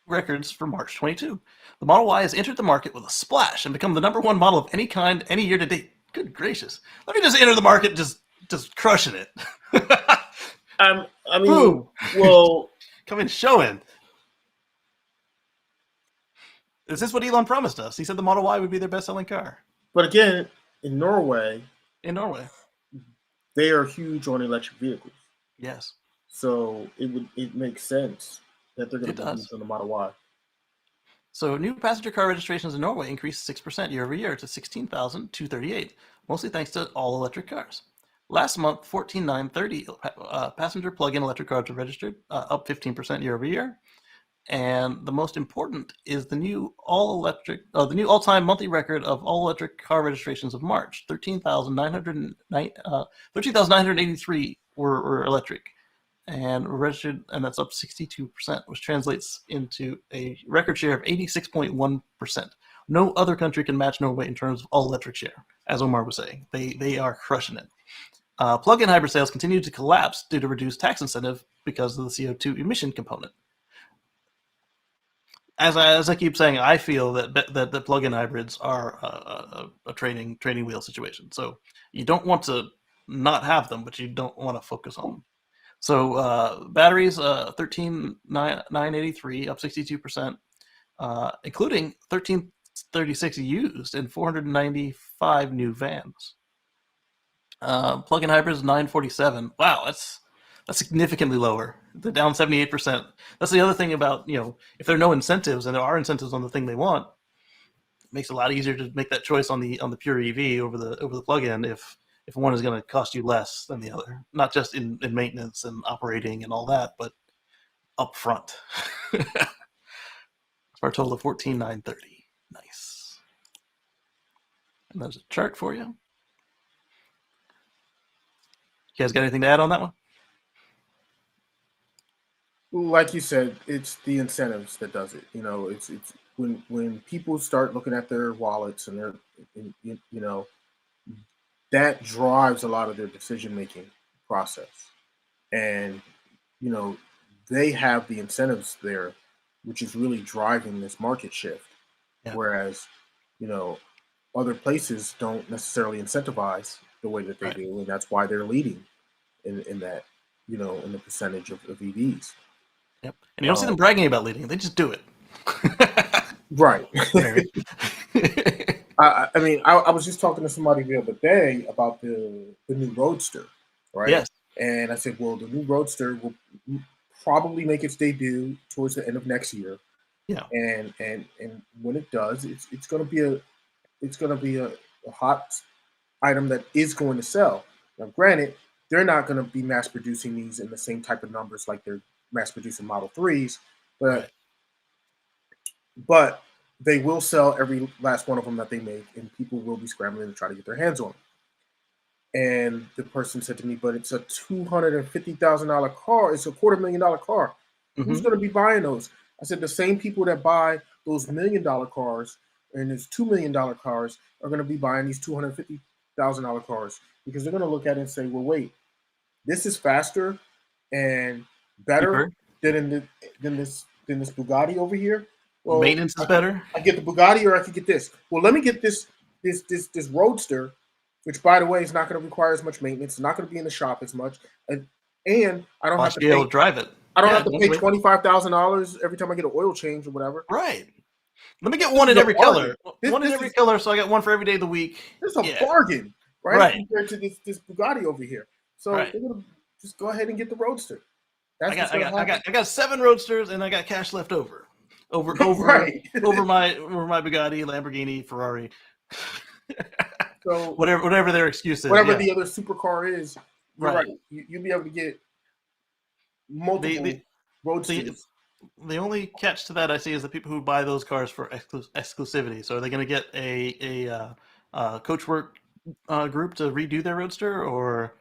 Speaker 1: Records for March 22. The Model Y has entered the market with a splash and become the #1 model of any kind any year to date. Good gracious. Let me just enter the market just crushing it.
Speaker 3: I mean, well...
Speaker 1: Come in, show in. Is this what Elon promised us? He said the Model Y would be their best-selling car.
Speaker 3: But again, in Norway, they are huge on electric vehicles.
Speaker 1: Yes.
Speaker 3: So it makes sense that they're going to be used on the Model Y.
Speaker 1: So new passenger car registrations in Norway increased 6% year over year to 16,238, mostly thanks to all-electric cars. Last month, 14,930 passenger plug-in electric cars were registered, up 15% year over year. And the most important is the new all-time monthly record of all-electric car registrations of March. 13,983 were electric and were registered, and that's up 62%, which translates into a record share of 86.1%. No other country can match Norway in terms of all-electric share, as Omar was saying. They are crushing it. Plug-in hybrid sales continue to collapse due to reduced tax incentive because of the CO2 emission component. As I keep saying, I feel that the plug-in hybrids are a training wheel situation. So you don't want to not have them, but you don't want to focus on them. So batteries, 13,983, up 62%, including 1,336 used and 495 new vans. Plug-in hybrids, 947. Wow, that's significantly lower. They're down 78%. That's the other thing about, if there are no incentives, and there are incentives on the thing they want, it makes it a lot easier to make that choice on the pure EV over the plug-in if one is going to cost you less than the other, not just in maintenance and operating and all that, but up front. For a total of 14,930. Nice. And there's a chart for you. You guys got anything to add on that one?
Speaker 3: Like you said, it's the incentives that does it. It's when people start looking at their wallets and that drives a lot of their decision making process. And they have the incentives there, which is really driving this market shift. Yeah. Whereas, other places don't necessarily incentivize the way that they do, and that's why they're leading in that, in the percentage of EVs.
Speaker 1: Yep. And you don't see them bragging about leading; they just do it.
Speaker 3: Right. I was just talking to somebody the other day about the new Roadster, right?
Speaker 1: Yes.
Speaker 3: And I said, well, the new Roadster will probably make its debut towards the end of next year.
Speaker 1: Yeah.
Speaker 3: And when it does, it's going to be a hot item that is going to sell. Now, granted, they're not going to be mass producing these in the same type of numbers like they're mass producing Model 3s, but they will sell every last one of them that they make, and people will be scrambling to try to get their hands on them. And the person said to me, but it's a $250,000 car. It's a $250,000 car. Mm-hmm. Who's going to be buying those? I said, the same people that buy those $1 million cars and those $2 million cars are going to be buying these $250,000 cars, because they're going to look at it and say, well, wait, this is faster and better than this Bugatti over here. Well,
Speaker 1: maintenance is better.
Speaker 3: I get the Bugatti, or I could get this. Well, let me get this Roadster, which, by the way, is not going to require as much maintenance. It's not going to be in the shop as much, and I don't have to
Speaker 1: be able to drive it.
Speaker 3: I don't have to pay $25,000 every time I get an oil change or whatever.
Speaker 1: Right. Let me get one in every color. One in every color, so I got one for every day of the week.
Speaker 3: It's a bargain, right? Compared to this Bugatti over here. So they're gonna just go ahead and get the Roadster.
Speaker 1: I got 7 Roadsters, and I got cash left over my Bugatti, Lamborghini, Ferrari.
Speaker 3: So
Speaker 1: whatever their excuse is,
Speaker 3: whatever the other supercar is, right? You'll be able to get multiple Roadsters.
Speaker 1: The only catch to that I see is the people who buy those cars for exclusivity. So are they going to get a coachwork group to redo their Roadster, or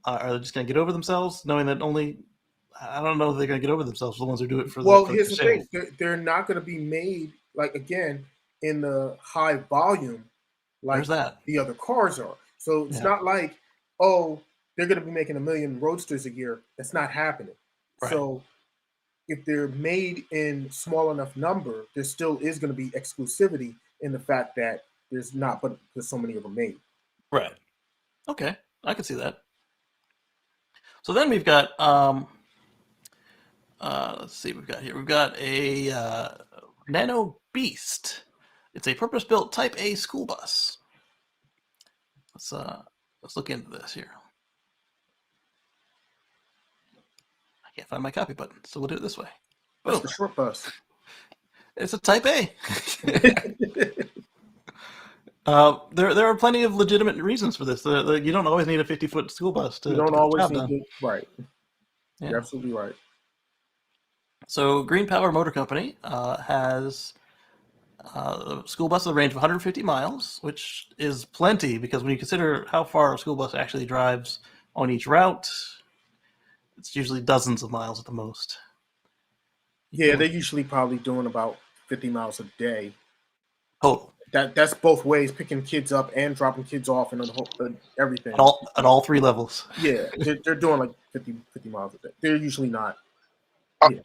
Speaker 1: are they just going to get over themselves, knowing that I don't know if they're going to get over themselves, the ones who do it for
Speaker 3: here's the thing. They're not going to be made, again, in the high volume like the other cars are. So it's not like, they're going to be making 1 million Roadsters a year. That's not happening. Right. So if they're made in small enough number, there still is going to be exclusivity in the fact that there's so many of them made.
Speaker 1: Right. Okay. I can see that. So then we've got, let's see what we've got here. We've got a Nano Beast. It's a purpose-built Type A school bus. Let's look into this here. I can't find my copy button, so we'll do it this way.
Speaker 3: Boom. That's the short bus.
Speaker 1: It's a Type A. There are plenty of legitimate reasons for this. You don't always need a 50-foot school bus to.
Speaker 3: You don't always need to. Right. Yeah. You're absolutely right.
Speaker 1: So Green Power Motor Company has a school bus with a range of 150 miles, which is plenty, because when you consider how far a school bus actually drives on each route, it's usually dozens of miles at the most.
Speaker 3: Yeah, they're usually probably doing about 50 miles a day.
Speaker 1: Total.
Speaker 3: That's both ways, picking kids up and dropping kids off and everything.
Speaker 1: At all 3 levels.
Speaker 3: Yeah, they're doing like 50 miles a day. They're usually not.
Speaker 7: Yeah.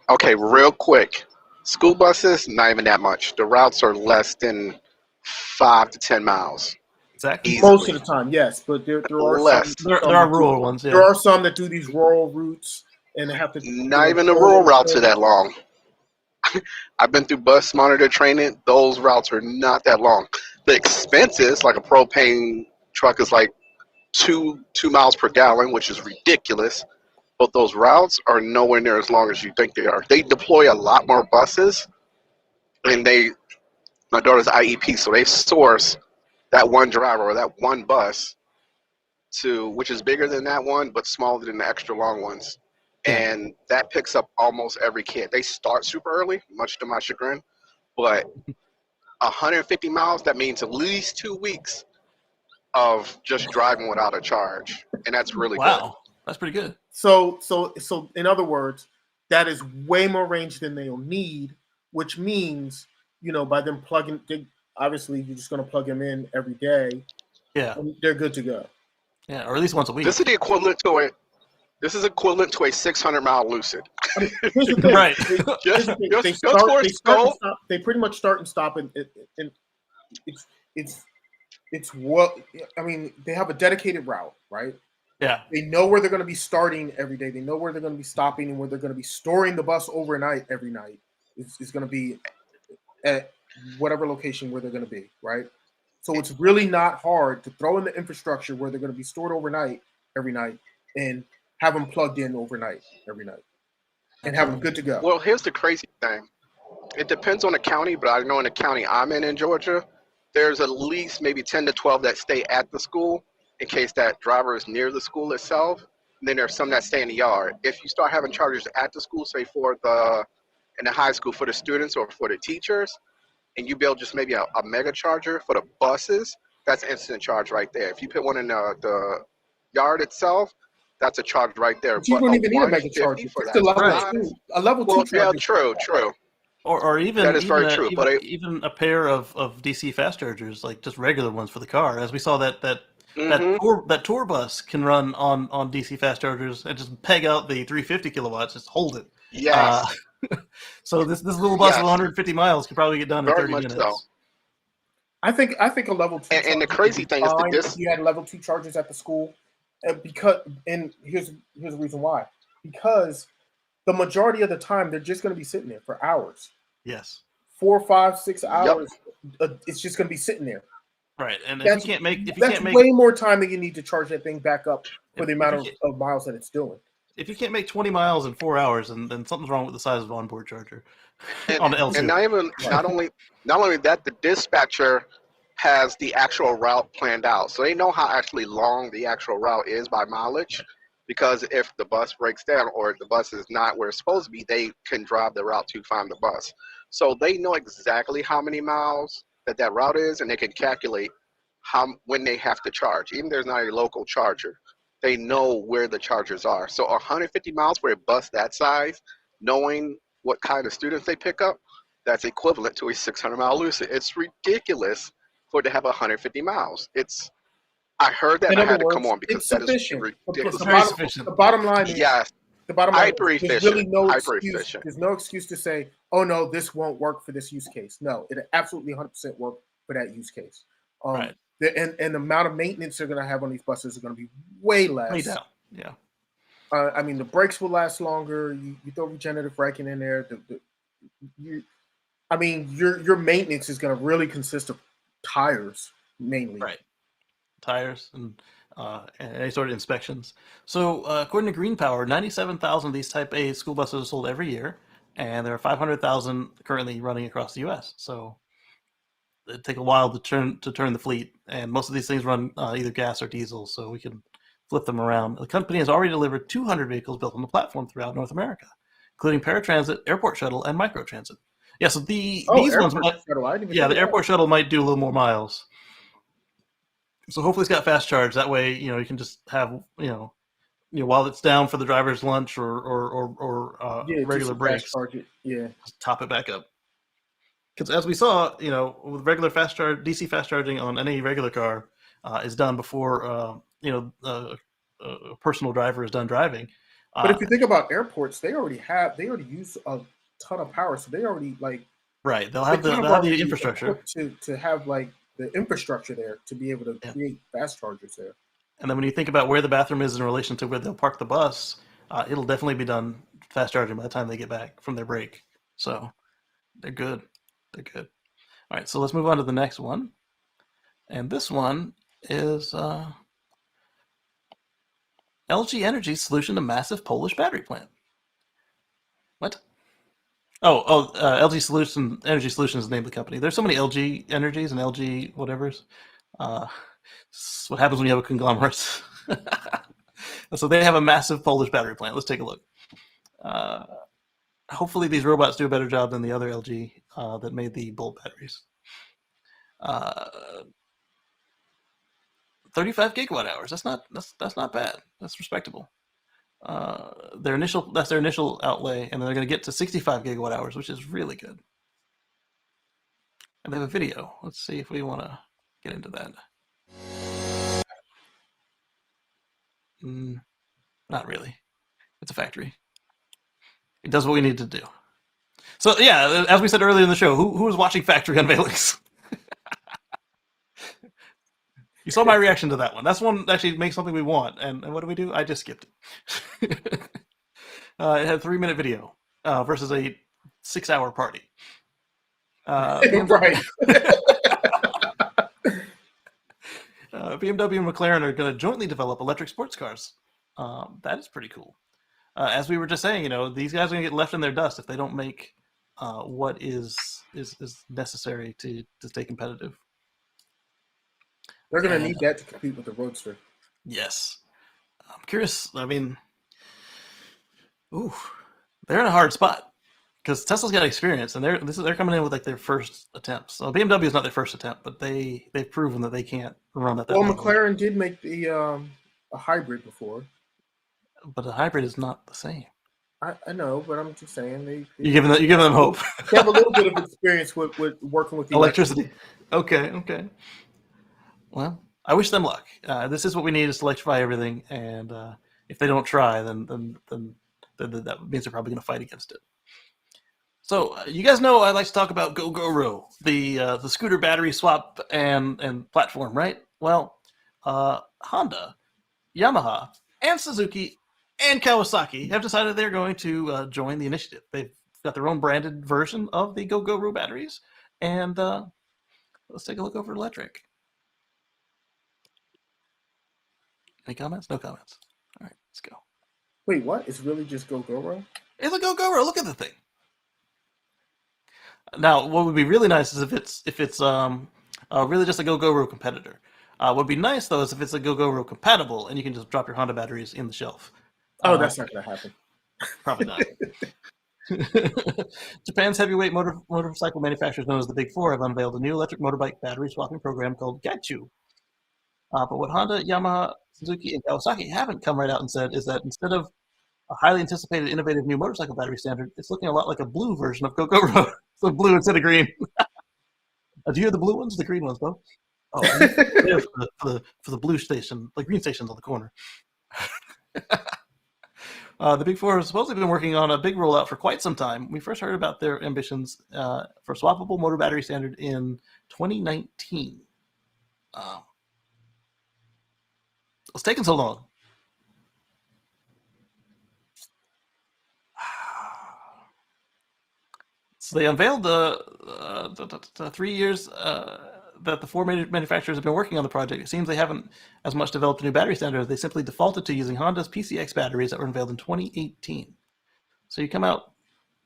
Speaker 7: Okay, real quick. School buses, not even that much. The routes are less than 5 to 10 miles.
Speaker 1: Exactly.
Speaker 7: Easily.
Speaker 3: Most of the time, yes, but there are
Speaker 7: less.
Speaker 1: There are rural ones. Yeah.
Speaker 3: There are some that do these rural routes, and they have to.
Speaker 7: Not even the rural routes are that long. I've been through bus monitor training. Those routes are not that long. The expenses, like a propane truck, is like 2 miles per gallon, which is ridiculous. But those routes are nowhere near as long as you think they are. They deploy a lot more buses, and my daughter's IEP, so they source that one driver or that one bus which is bigger than that one, but smaller than the extra long ones. And that picks up almost every kid. They start super early, much to my chagrin, but 150 miles, that means at least 2 weeks of just driving without a charge, and that's really good.
Speaker 1: Wow, that's pretty good.
Speaker 3: So in other words, that is way more range than they'll need, which means, by them plugging, obviously you're just going to plug them in every day.
Speaker 1: Yeah,
Speaker 3: and they're good to go.
Speaker 1: Yeah, or at least once a week.
Speaker 7: This is the equivalent to a 600-mile Lucid.
Speaker 3: Here's the thing.
Speaker 1: Right.
Speaker 3: They pretty much start and stop, and it's what I mean. They have a dedicated route, right?
Speaker 1: Yeah.
Speaker 3: They know where they're going to be starting every day. They know where they're going to be stopping and where they're going to be storing the bus overnight every night. It's going to be at whatever location where they're going to be, right? So it's really not hard to throw in the infrastructure where they're going to be stored overnight every night and have them plugged in overnight every night and have them good to go.
Speaker 7: Well, here's the crazy thing. It depends on the county, but I know in the county I'm in Georgia, there's at least maybe 10 to 12 that stay at the school in case that driver is near the school itself. And then there's some that stay in the yard. If you start having chargers at the school, say in the high school for the students or for the teachers, and you build just maybe a mega charger for the buses, that's instant charge right there. If you put one in the yard itself, that's a charge right there.
Speaker 3: But you don't even need a mega charger. It's a level 2 charger.
Speaker 7: Yeah, true.
Speaker 1: Or even
Speaker 7: that is very true.
Speaker 1: Even a pair of DC fast chargers, like just regular ones for the car, as we saw that tour bus can run on DC fast chargers and just peg out the 350 kilowatts, just hold it.
Speaker 7: Yes.
Speaker 1: So this little bus of 150 miles can probably get done in 30 minutes. So.
Speaker 3: I think a level 2.
Speaker 7: And the crazy thing is that
Speaker 3: if you had level 2 chargers at the school, and here's the reason why. Because the majority of the time they're just going to be sitting there for hours.
Speaker 1: Yes.
Speaker 3: 4, 5, 6 hours. Yep. It's just going to be sitting there.
Speaker 1: Right, and
Speaker 3: that's way more time than you need to charge that thing back up for the amount of miles that it's doing.
Speaker 1: If you can't make 20 miles in 4 hours, then something's wrong with the size of an onboard charger on the L2.
Speaker 7: And not only that, the dispatcher has the actual route planned out, so they know how actually long the actual route is by mileage. Because if the bus breaks down or if the bus is not where it's supposed to be, they can drive the route to find the bus. So they know exactly how many miles that route is, and they can calculate when they have to charge. Even if there's not a local charger, they know where the chargers are. So 150 miles for a bus that size, knowing what kind of students they pick up, that's equivalent to a 600-mile Lucid. It's ridiculous for it to have 150 miles. I heard that and I had to come on because that is ridiculous.
Speaker 3: The bottom line is,
Speaker 7: yes.
Speaker 3: The bottom line is there's really no
Speaker 7: excuse.
Speaker 3: There's no excuse to say, oh no, this won't work for this use case. No, it absolutely 100% work for that use case.
Speaker 1: Right.
Speaker 3: And the amount of maintenance they're going to have on these buses is going to be way less.
Speaker 1: Way down. Yeah.
Speaker 3: I mean, the brakes will last longer. You throw regenerative braking in there. Your maintenance is going to really consist of tires mainly.
Speaker 1: Right. Tires and any sort of inspections. So according to Green Power, 97,000 of these Type A school buses are sold every year, and there are 500,000 currently running across the U.S. So it'd take a while to turn the fleet, and most of these things run either gas or diesel, so we can flip them around. The company has already delivered 200 vehicles built on the platform throughout North America, including paratransit, airport shuttle, and microtransit. Yeah, so these ones the airport shuttle might do a little more miles. So hopefully it's got fast charge. That way, you can just have, while it's down for the driver's lunch or regular breaks, just top it back up. Because as we saw, with regular fast charge, DC fast charging on any regular car is done before, a personal driver is done driving.
Speaker 3: But if you think about airports, they already use a ton of power, so they already
Speaker 1: right. They'll have the infrastructure
Speaker 3: to have the infrastructure there to be able to create fast chargers there.
Speaker 1: And then when you think about where the bathroom is in relation to where they'll park the bus, it'll definitely be done fast charging by the time they get back from their break. So they're good. They're good. All right, so let's move on to the next one. And this one is LG Energy's solution to massive Polish battery plant. What? LG Energy Solutions is the name of the company. There's so many LG Energies and LG whatevers. What happens when you have a conglomerate. So they have a massive Polish battery plant. Let's take a look. Hopefully these robots do a better job than the other LG that made the Bolt batteries. 35 gigawatt hours. That's not bad. That's respectable. That's their initial outlay, and then they're going to get to 65 gigawatt hours, which is really good. And they have a video. Let's see if we want to get into that. Not really. It's a factory. It does what we need to do. So yeah, as we said earlier in the show, who was watching factory unveilings? You saw my reaction to that one. That's one that actually makes something we want. And what do? I just skipped it. It had a 3-minute video versus a 6-hour party.
Speaker 3: Right.
Speaker 1: BMW and McLaren are going to jointly develop electric sports cars. That is pretty cool. As we were just saying, these guys are going to get left in their dust if they don't make what is necessary to stay competitive.
Speaker 3: They're going to need that to compete with the Roadster.
Speaker 1: Yes. I'm curious. I mean, they're in a hard spot because Tesla's got experience, and they're coming in with like their first attempts. So BMW is not their first attempt, but they've proven that they can't run at that.
Speaker 3: Well,
Speaker 1: level.
Speaker 3: McLaren did make the a hybrid before,
Speaker 1: but a hybrid is not the same.
Speaker 3: I know, but I'm just saying
Speaker 1: you're giving them hope.
Speaker 3: They have a little bit of experience with working with the
Speaker 1: electricity. Okay. Well, I wish them luck. This is what we need is to electrify everything, and if they don't try, then that means they're probably going to fight against it. So you guys know I like to talk about Gogoro, the scooter battery swap and platform, right? Well, Honda, Yamaha, and Suzuki and Kawasaki have decided they're going to join the initiative. They've got their own branded version of the Gogoro batteries, and let's take a look over electric. Any comments? No comments. All right, let's go.
Speaker 3: Wait, what? It's really just Gogoro?
Speaker 1: It's a Gogoro. Look at the thing. Now, what would be really nice is if it's really just a Gogoro competitor. What would be nice though is if it's a Gogoro compatible and you can just drop your Honda batteries in the shelf.
Speaker 3: Oh, that's not going to happen.
Speaker 1: Probably not. Japan's heavyweight motorcycle manufacturers known as the Big Four have unveiled a new electric motorbike battery swapping program called Gachu. But what Honda, Yamaha, Suzuki, and Kawasaki haven't come right out and said is that instead of a highly anticipated innovative new motorcycle battery standard, it's looking a lot like a blue version of Gogoro. So blue instead of green. Do you have the blue ones? The green ones, though? Oh, for the blue station, the green station's on the corner. The Big Four have supposedly been working on a big rollout for quite some time. We first heard about their ambitions for swappable motor battery standard in 2019. It's taken so long. So they unveiled the 3 years that the four manufacturers have been working on the project. It seems they haven't as much developed a new battery standard. They simply defaulted to using Honda's PCX batteries that were unveiled in 2018. So you come out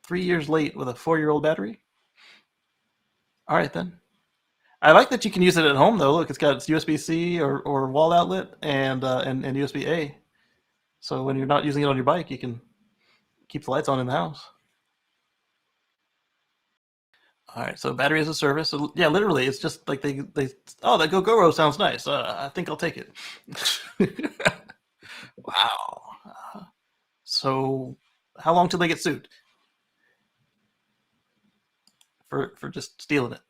Speaker 1: 3 years late with a 4-year-old battery? All right, then. I like that you can use it at home, though. Look, it's got its USB-C or wall outlet and USB-A. So when you're not using it on your bike, you can keep the lights on in the house. All right, so battery as a service. So, yeah, literally, it's just like they that Gogoro sounds nice. I think I'll take it. Wow. So how long till they get sued? For just stealing it.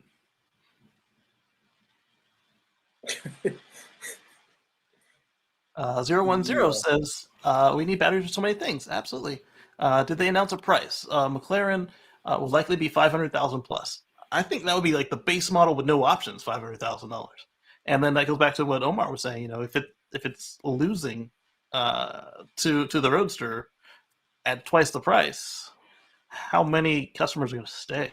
Speaker 1: 010 says, we need batteries for so many things. Absolutely. Did they announce a price? McLaren will likely be $500,000 plus. I think that would be like the base model with no options, $500,000. And then that goes back to what Omar was saying. If it's losing to the Roadster at twice the price, how many customers are going to stay?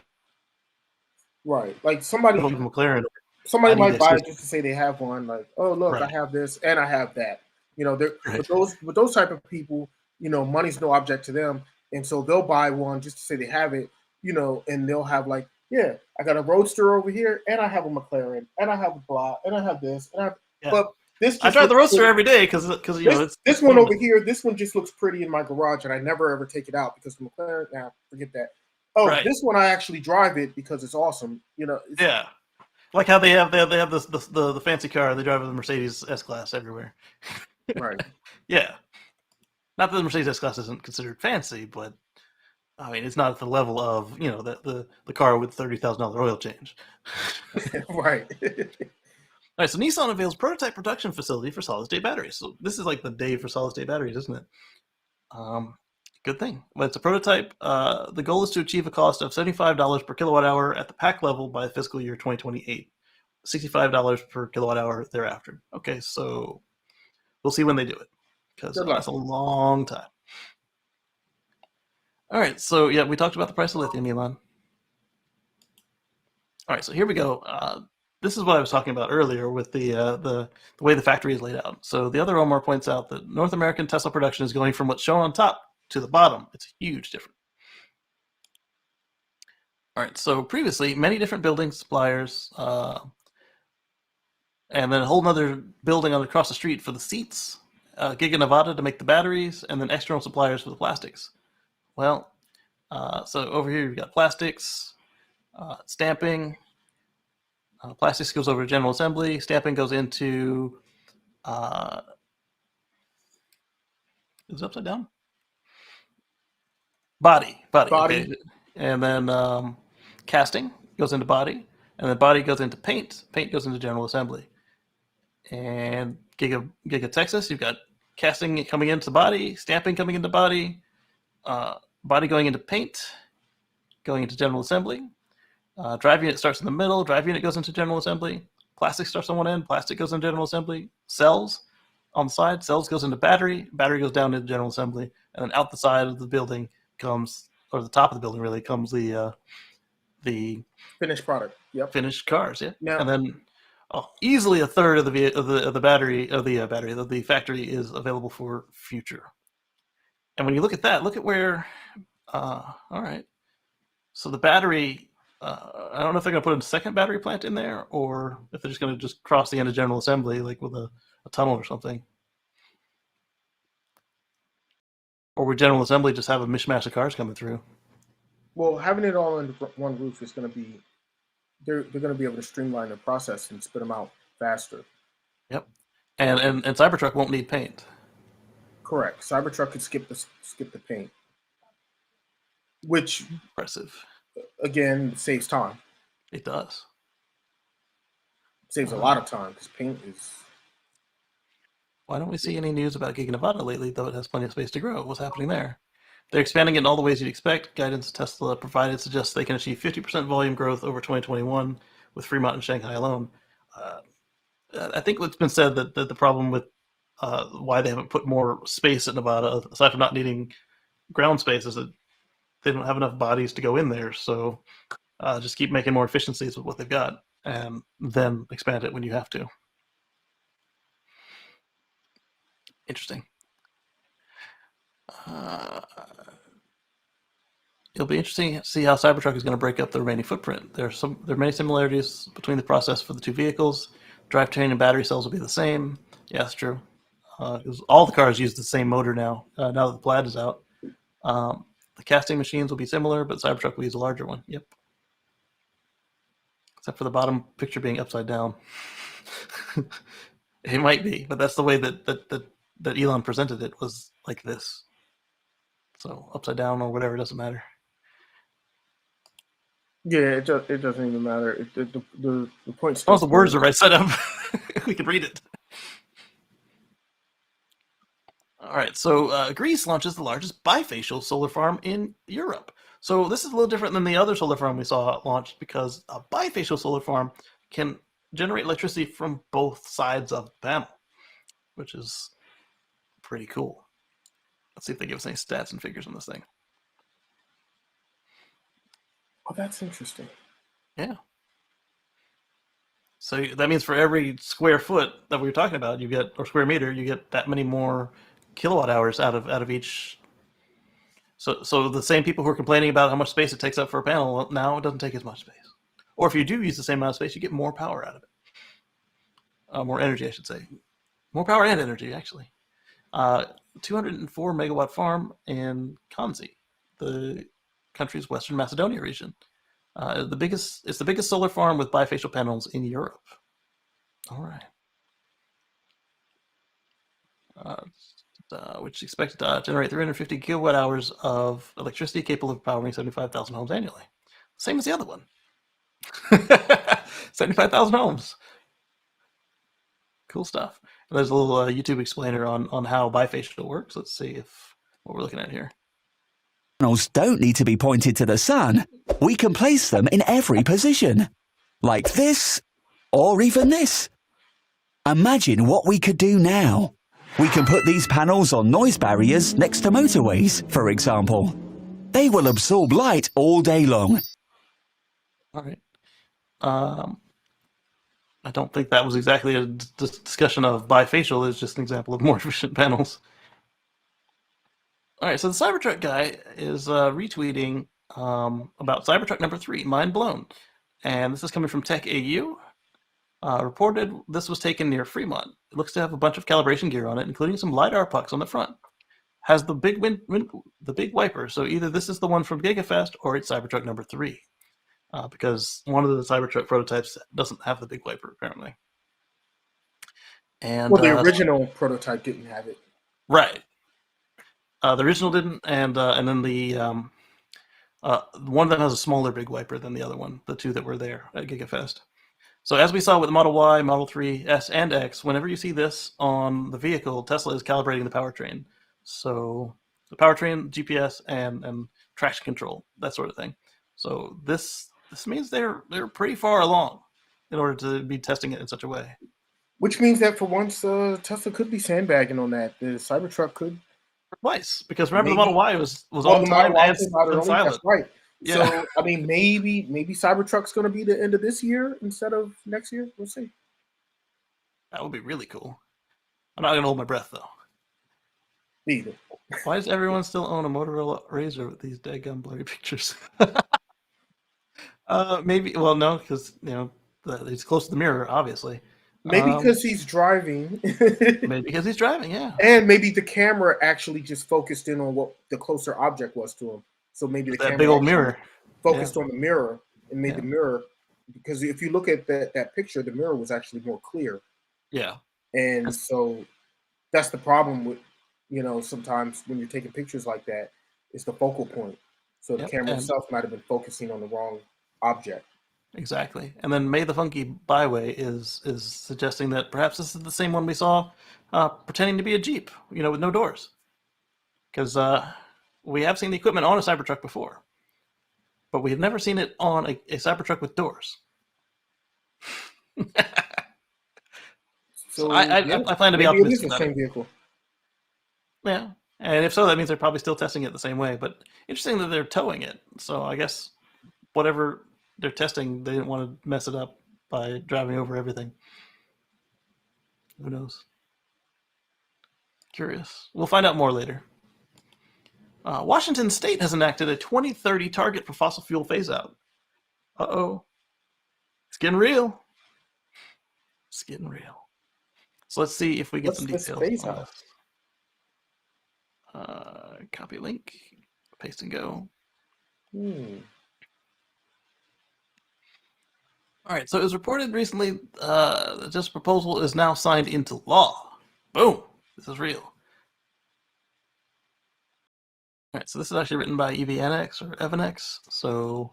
Speaker 3: Right, like somebody
Speaker 1: McLaren.
Speaker 3: Somebody might buy it just to say they have one. Like, oh look,
Speaker 1: right.
Speaker 3: I have this and I have that. With those type of people, money's no object to them, and so they'll buy one just to say they have it. And they'll have like, yeah, I got a Roadster over here, and I have a McLaren, and I have a blah, and I have this, and but this.
Speaker 1: I drive the Roadster every day because
Speaker 3: this one over here. This one just looks pretty in my garage, and I never ever take it out because the McLaren. Now forget that. Oh, right. This one I actually drive it because it's awesome.
Speaker 1: Yeah. Like how they have the fancy car. They drive the Mercedes S-Class everywhere.
Speaker 3: Right.
Speaker 1: Yeah. Not that the Mercedes S-Class isn't considered fancy, but I mean, it's not at the level of, you know, the car with $30,000 oil change.
Speaker 3: Right.
Speaker 1: All right, so Nissan unveils prototype production facility for solid-state batteries. So this is like the day for solid-state batteries, isn't it? Good thing. But it's a prototype. The goal is to achieve a cost of $75 per kilowatt hour at the pack level by fiscal year 2028. $65 per kilowatt hour thereafter. Okay, so we'll see when they do it, because that's a long time. All right, so yeah, we talked about the price of lithium, Elon. All right, so here we go. This is what I was talking about earlier with the way the factory is laid out. So the other Omar points out that North American Tesla production is going from what's shown on top to the bottom. It's a huge difference. All right, so previously, many different buildings, suppliers, and then a whole other building across the street for the seats, Giga Nevada to make the batteries, and then external suppliers for the plastics. Well, so over here you've got plastics, stamping. Plastics goes over to general assembly. Stamping goes into. Is it upside down? Body. Okay. And then casting goes into body, and then body goes into paint. Paint goes into general assembly. And Giga Texas, you've got casting coming into body, stamping coming into body, body going into paint, going into general assembly. Drive unit starts in the middle. Drive unit goes into general assembly. Plastic starts on one end. Plastic goes into general assembly. Cells on the side. Cells goes into battery. Battery goes down into general assembly. And then out the side of the building comes, or the top of the building really, comes the
Speaker 3: finished product. Yep.
Speaker 1: Finished cars. Yeah.
Speaker 3: Now,
Speaker 1: and then easily a third of the battery of the factory is available for future. And when you look at that, look at where. All right. So the battery. I don't know if they're going to put a second battery plant in there, or if they're just going to just cross the end of general assembly, like with a tunnel or something. Or would general assembly just have a mishmash of cars coming through?
Speaker 3: Well, having it all under one roof is going to be, they're going to be able to streamline the process and spit them out faster.
Speaker 1: Yep, and Cybertruck won't need paint.
Speaker 3: Correct. Cybertruck could skip the paint, which
Speaker 1: impressive.
Speaker 3: Again, saves time.
Speaker 1: It does.
Speaker 3: Saves a lot of time because paint is.
Speaker 1: Why don't we see any news about Giga Nevada lately, though it has plenty of space to grow? What's happening there? They're expanding it in all the ways you'd expect. Guidance Tesla provided suggests they can achieve 50% volume growth over 2021 with Fremont and Shanghai alone. I think what's been said that the problem with why they haven't put more space at Nevada, aside from not needing ground space, is that they don't have enough bodies to go in there. So just keep making more efficiencies with what they've got, and then expand it when you have to. Interesting. It'll be interesting to see how Cybertruck is going to break up the remaining footprint. There are many similarities between the process for the two vehicles. Drivetrain and battery cells will be the same. Yeah, that's true. Because all the cars use the same motor now. Now that the Plaid is out, the casting machines will be similar, but Cybertruck will use a larger one. Yep. Except for the bottom picture being upside down. It might be, but that's the way that Elon presented it, was like this. So upside down or whatever, doesn't matter.
Speaker 3: Yeah, it doesn't even matter. The point.
Speaker 1: As long as the words are right set up, we can read it. All right, so Greece launches the largest bifacial solar farm in Europe. So this is a little different than the other solar farm we saw launched, because a bifacial solar farm can generate electricity from both sides of the panel, which is pretty cool. Let's see if they give us any stats and figures on this thing.
Speaker 3: Oh, that's interesting.
Speaker 1: Yeah. So that means for every square foot that we were talking about, you get, or square meter, you get that many more kilowatt hours out of each. So the same people who are complaining about how much space it takes up for a panel, well, now it doesn't take as much space. Or if you do use the same amount of space, you get more power out of it. More energy, I should say. More power and energy, actually. 204 megawatt farm in Kanzi, the country's Western Macedonia region. It's the biggest solar farm with bifacial panels in Europe. All right. Which is expected to generate 350 kilowatt hours of electricity capable of powering 75,000 homes annually. Same as the other one. 75,000 homes. Cool stuff. And there's a little YouTube explainer on how bifacial works. Let's see what we're looking at here.
Speaker 8: Panels don't need to be pointed to the sun. We can place them in every position, like this, or even this. Imagine what we could do now. We can put these panels on noise barriers next to motorways, for example. They will absorb light all day long.
Speaker 1: All right. I don't think that was exactly a discussion of bifacial. It's just an example of more efficient panels. All right, so the Cybertruck guy is retweeting about Cybertruck number 3, mind blown. And this is coming from Tech AU. Reported this was taken near Fremont. It looks to have a bunch of calibration gear on it, including some LiDAR pucks on the front. Has the big the big wiper, so either this is the one from GigaFest or it's Cybertruck number 3. Because one of the Cybertruck prototypes doesn't have the big wiper, apparently. And
Speaker 3: well, the original prototype didn't have it.
Speaker 1: Right. The original didn't, and then the one of them has a smaller big wiper than the other one, the two that were there at GigaFest. So as we saw with the Model Y, Model 3, S, and X, whenever you see this on the vehicle, Tesla is calibrating the powertrain. So the powertrain, GPS, and traction control, that sort of thing. So this means they're pretty far along in order to be testing it in such a way.
Speaker 3: Which means that for once, Tesla could be sandbagging on that. The Cybertruck could.
Speaker 1: Twice, because remember the Model Y was on time and silent.
Speaker 3: That's right. Yeah. So, I mean, maybe Cybertruck's going to be the end of this year instead of next year. We'll see.
Speaker 1: That would be really cool. I'm not going to hold my breath, though.
Speaker 3: Neither.
Speaker 1: Why does everyone still own a Motorola Razr with these daggum blurry pictures? Maybe. Well, no, because it's close to the mirror, obviously.
Speaker 3: Maybe because he's driving.
Speaker 1: Maybe because he's driving, yeah.
Speaker 3: And maybe the camera actually just focused in on what the closer object was to him. So maybe the camera
Speaker 1: big old mirror
Speaker 3: focused on the mirror and made the mirror, because if you look at that picture, the mirror was actually more clear.
Speaker 1: Yeah.
Speaker 3: And so that's the problem with, sometimes when you're taking pictures like that, it's the focal point. So the camera itself might have been focusing on the wrong object.
Speaker 1: Exactly. And then May the Funky Byway is suggesting that perhaps this is the same one we saw pretending to be a Jeep, with no doors. Because we have seen the equipment on a Cybertruck before, but we have never seen it on a Cybertruck with doors. So I plan to be optimistic about it.
Speaker 3: Vehicle.
Speaker 1: Yeah, and if so, that means they're probably still testing it the same way. But interesting that they're towing it. So I guess whatever they're testing, they didn't want to mess it up by driving over everything. Who knows? Curious. We'll find out more later. Washington State has enacted a 2030 target for fossil fuel phase-out. Uh-oh. It's getting real. It's getting real. So let's see if we get some details.
Speaker 3: Phase-out?
Speaker 1: Copy link. Paste and go. All right, so it was reported recently that this proposal is now signed into law. Boom. This is real. All right, so this is actually written by EVNX or EVNX, so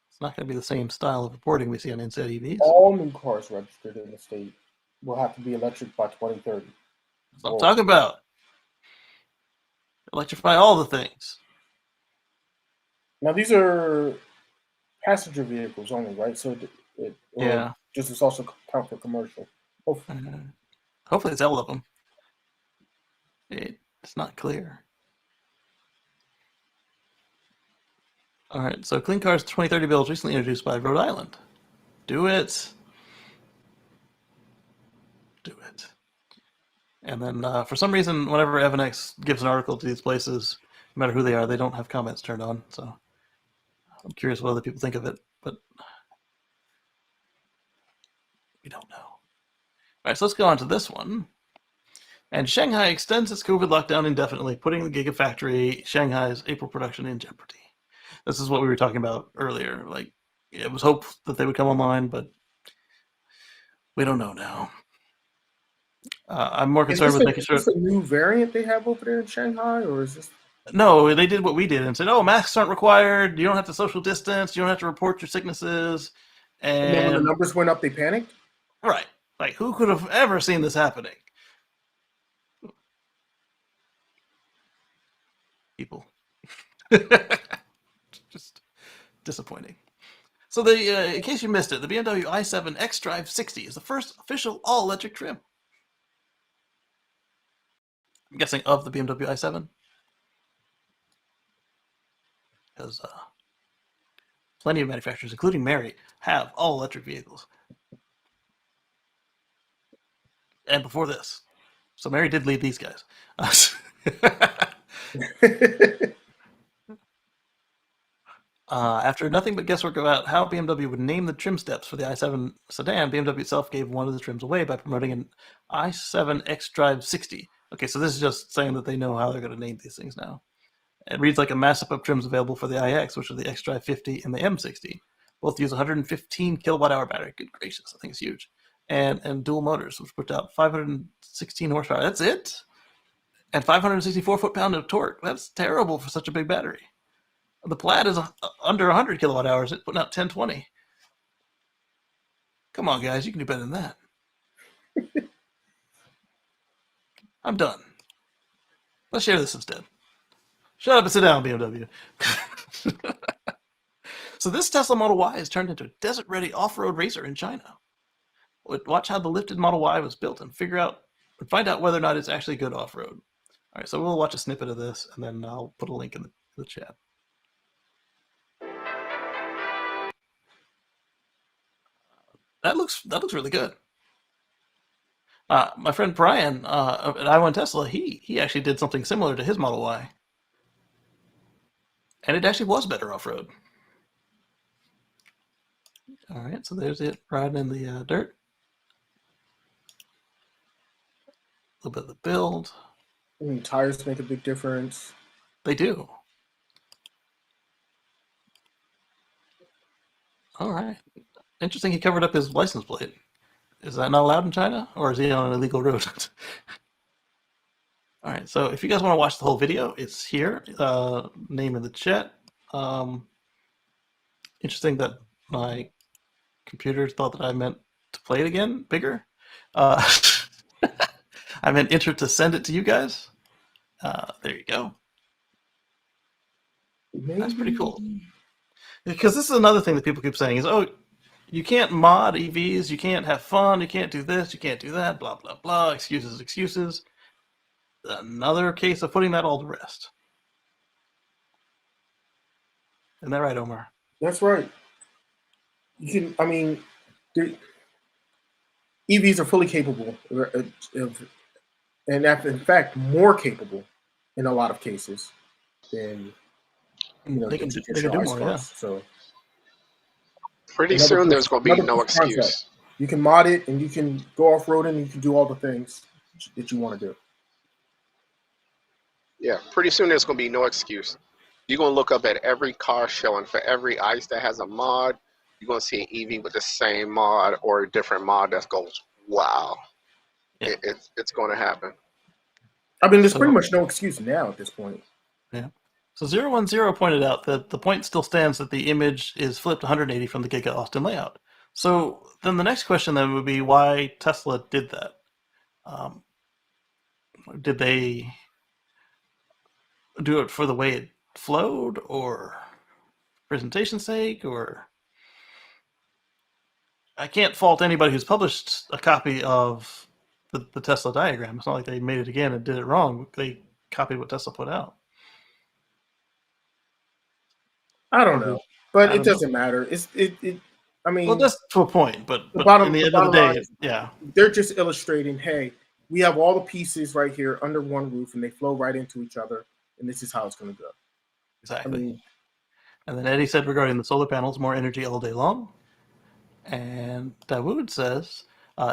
Speaker 1: it's not going to be the same style of reporting we see on Inside EVs.
Speaker 3: All new cars registered in the state will have to be electric by 2030.
Speaker 1: That's what I'm talking about. Electrify all the things.
Speaker 3: Now, these are passenger vehicles only, right? So does this also count for commercial?
Speaker 1: Hopefully it's all of them. It's not clear. All right, so Clean Cars 2030 bill was recently introduced by Rhode Island. Do it. Do it. And then for some reason, whenever EVNX gives an article to these places, no matter who they are, they don't have comments turned on. So I'm curious what other people think of it, but we don't know. All right, so let's go on to this one. And Shanghai extends its COVID lockdown indefinitely, putting the Gigafactory Shanghai's April production in jeopardy. This is what we were talking about earlier. Like, it was hoped that they would come online, but we don't know now. I'm more concerned with making sure.
Speaker 3: Is this a new variant they have over there in Shanghai, or is this?
Speaker 1: No, they did what we did and said, "Oh, masks aren't required. You don't have to social distance. You don't have to report your sicknesses."
Speaker 3: And then when the numbers went up, they panicked.
Speaker 1: Right. Like, who could have ever seen this happening? People. Just disappointing. So, in case you missed it, the BMW i7 xDrive 60 is the first official all-electric trim. I'm guessing of the BMW i7. Because plenty of manufacturers, including Mary, have all-electric vehicles. And before this. So Mary did lead these guys. After nothing but guesswork about how BMW would name the trim steps for the i7 sedan, BMW itself gave one of the trims away by promoting an i7 xDrive 60. Okay, so this is just saying that they know how they're going to name these things now. It reads like a mashup of trims available for the iX, which are the xDrive 50 and the M60. Both use 115 kilowatt-hour battery. Good gracious, I think it's huge. And dual motors, which put out 516 horsepower. That's it? And 564 foot-pound of torque. That's terrible for such a big battery. The Plaid is under 100 kilowatt hours. It's putting out 1020. Come on, guys. You can do better than that. I'm done. Let's share this instead. Shut up and sit down, BMW. So this Tesla Model Y has turned into a desert-ready off-road racer in China. Watch how the lifted Model Y was built and find out whether or not it's actually good off-road. All right, so we'll watch a snippet of this, and then I'll put a link in the chat. That looks really good. My friend Brian at I1 Tesla, he actually did something similar to his Model Y. And it actually was better off-road. All right, so there's it riding in the dirt. A little bit of the build.
Speaker 3: I mean, tires make a big difference.
Speaker 1: They do. All right. Interesting he covered up his license plate. Is that not allowed in China? Or is he on an illegal road? All right, so if you guys want to watch the whole video, it's here. Name in the chat. Interesting that my computer thought that I meant to play it again, bigger. I meant enter to send it to you guys. There you go. That's pretty cool. Because this is another thing that people keep saying is, oh, you can't mod EVs, you can't have fun, you can't do this, you can't do that, blah, blah, blah, excuses. Another case of putting that all to rest. Isn't that right, Omar?
Speaker 3: That's right. You can, I mean, EVs are fully capable of, and in fact, more capable in a lot of cases than
Speaker 1: they can do more. Yeah.
Speaker 3: So
Speaker 7: pretty soon there's going to be no excuse.
Speaker 3: You can mod it, and you can go off roading, and you can do all the things that you want to do.
Speaker 7: Yeah, pretty soon there's going to be no excuse. You're going to look up at every car show, and for every ICE that has a mod, you're going to see an EV with the same mod or a different mod that goes, wow. Yeah. It's going to happen.
Speaker 3: I mean, there's pretty much no excuse now at this point.
Speaker 1: Yeah. So 010 pointed out that the point still stands that the image is flipped 180 from the Giga Austin layout. So then the next question then would be why Tesla did that. Did they do it for the way it flowed, or presentation's sake, or I can't fault anybody who's published a copy of the Tesla diagram. It's not like they made it again and did it wrong. They copied what Tesla put out.
Speaker 3: I don't know, but it doesn't matter. I mean,
Speaker 1: well, that's to a point, but in the end of the day, yeah,
Speaker 3: they're just illustrating. Hey, we have all the pieces right here under one roof, and they flow right into each other, and this is how it's going to go.
Speaker 1: Exactly. I mean, and then Eddie said regarding the solar panels, more energy all day long. And Dawood says,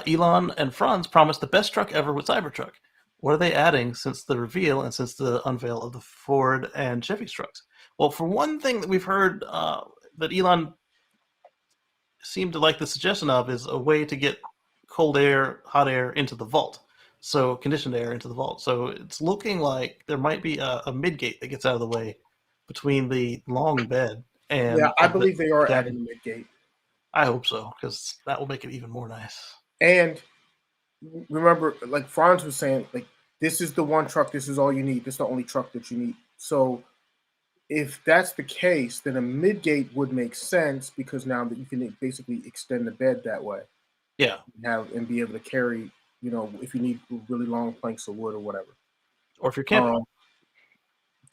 Speaker 1: Elon and Franz promised the best truck ever with Cybertruck. What are they adding since the reveal and since the unveil of the Ford and Chevy trucks? Well, for one thing that we've heard that Elon seem to like the suggestion of is a way to get cold air, hot air into the vault. So conditioned air into the vault. So it's looking like there might be a mid gate that gets out of the way between the long bed and
Speaker 3: Yeah, I believe they are adding the mid gate.
Speaker 1: I hope so, because that will make it even more nice.
Speaker 3: And remember, like Franz was saying, like this is the one truck. This is all you need. This is the only truck that you need. So if that's the case, then a mid gate would make sense because now that you can basically extend the bed that way.
Speaker 1: Yeah,
Speaker 3: and be able to carry, if you need really long planks of wood or whatever.
Speaker 1: Or if you're camping.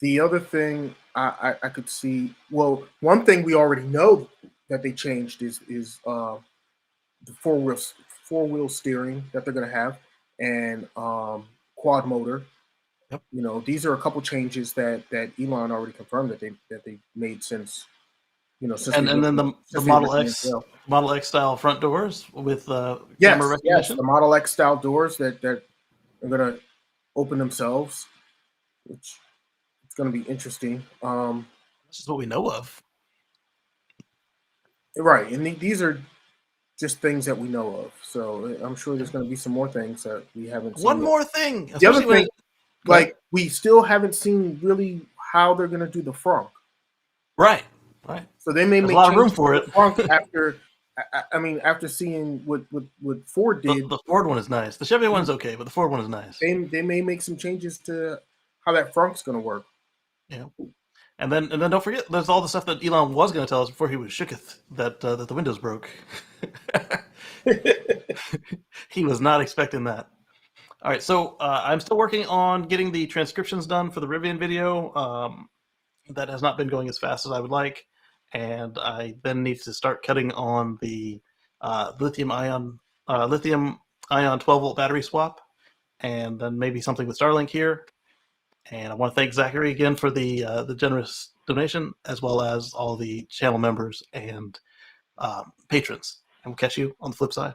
Speaker 3: The other thing I could see, well, one thing we already know that they changed is the four wheel steering that they're going to have, and quad motor.
Speaker 1: Yep.
Speaker 3: These are a couple changes that Elon already confirmed that they made since. Since
Speaker 1: and then the Model X style front doors with camera recognition.
Speaker 3: Yes, the Model X style doors that are going to open themselves, which it's going to be interesting.
Speaker 1: This is what we know of,
Speaker 3: right? And these are just things that we know of. So I'm sure there's going to be some more things that we haven't seen.
Speaker 1: One more thing.
Speaker 3: The other thing, like we still haven't seen really how they're going to do the frunk.
Speaker 1: Right.
Speaker 3: So they may
Speaker 1: There's
Speaker 3: make
Speaker 1: a lot of room for it.
Speaker 3: after seeing what Ford did.
Speaker 1: The Ford one is nice. The Chevy one's okay, but the Ford one is nice.
Speaker 3: They may make some changes to how that frunk's going to work.
Speaker 1: Yeah. And then don't forget, there's all the stuff that Elon was going to tell us before he was shooketh that the windows broke. He was not expecting that. All right, so I'm still working on getting the transcriptions done for the Rivian video. That has not been going as fast as I would like, and I then need to start cutting on the lithium ion 12-volt battery swap, and then maybe something with Starlink here. And I want to thank Zachary again for the generous donation, as well as all the channel members and patrons. And we'll catch you on the flip side.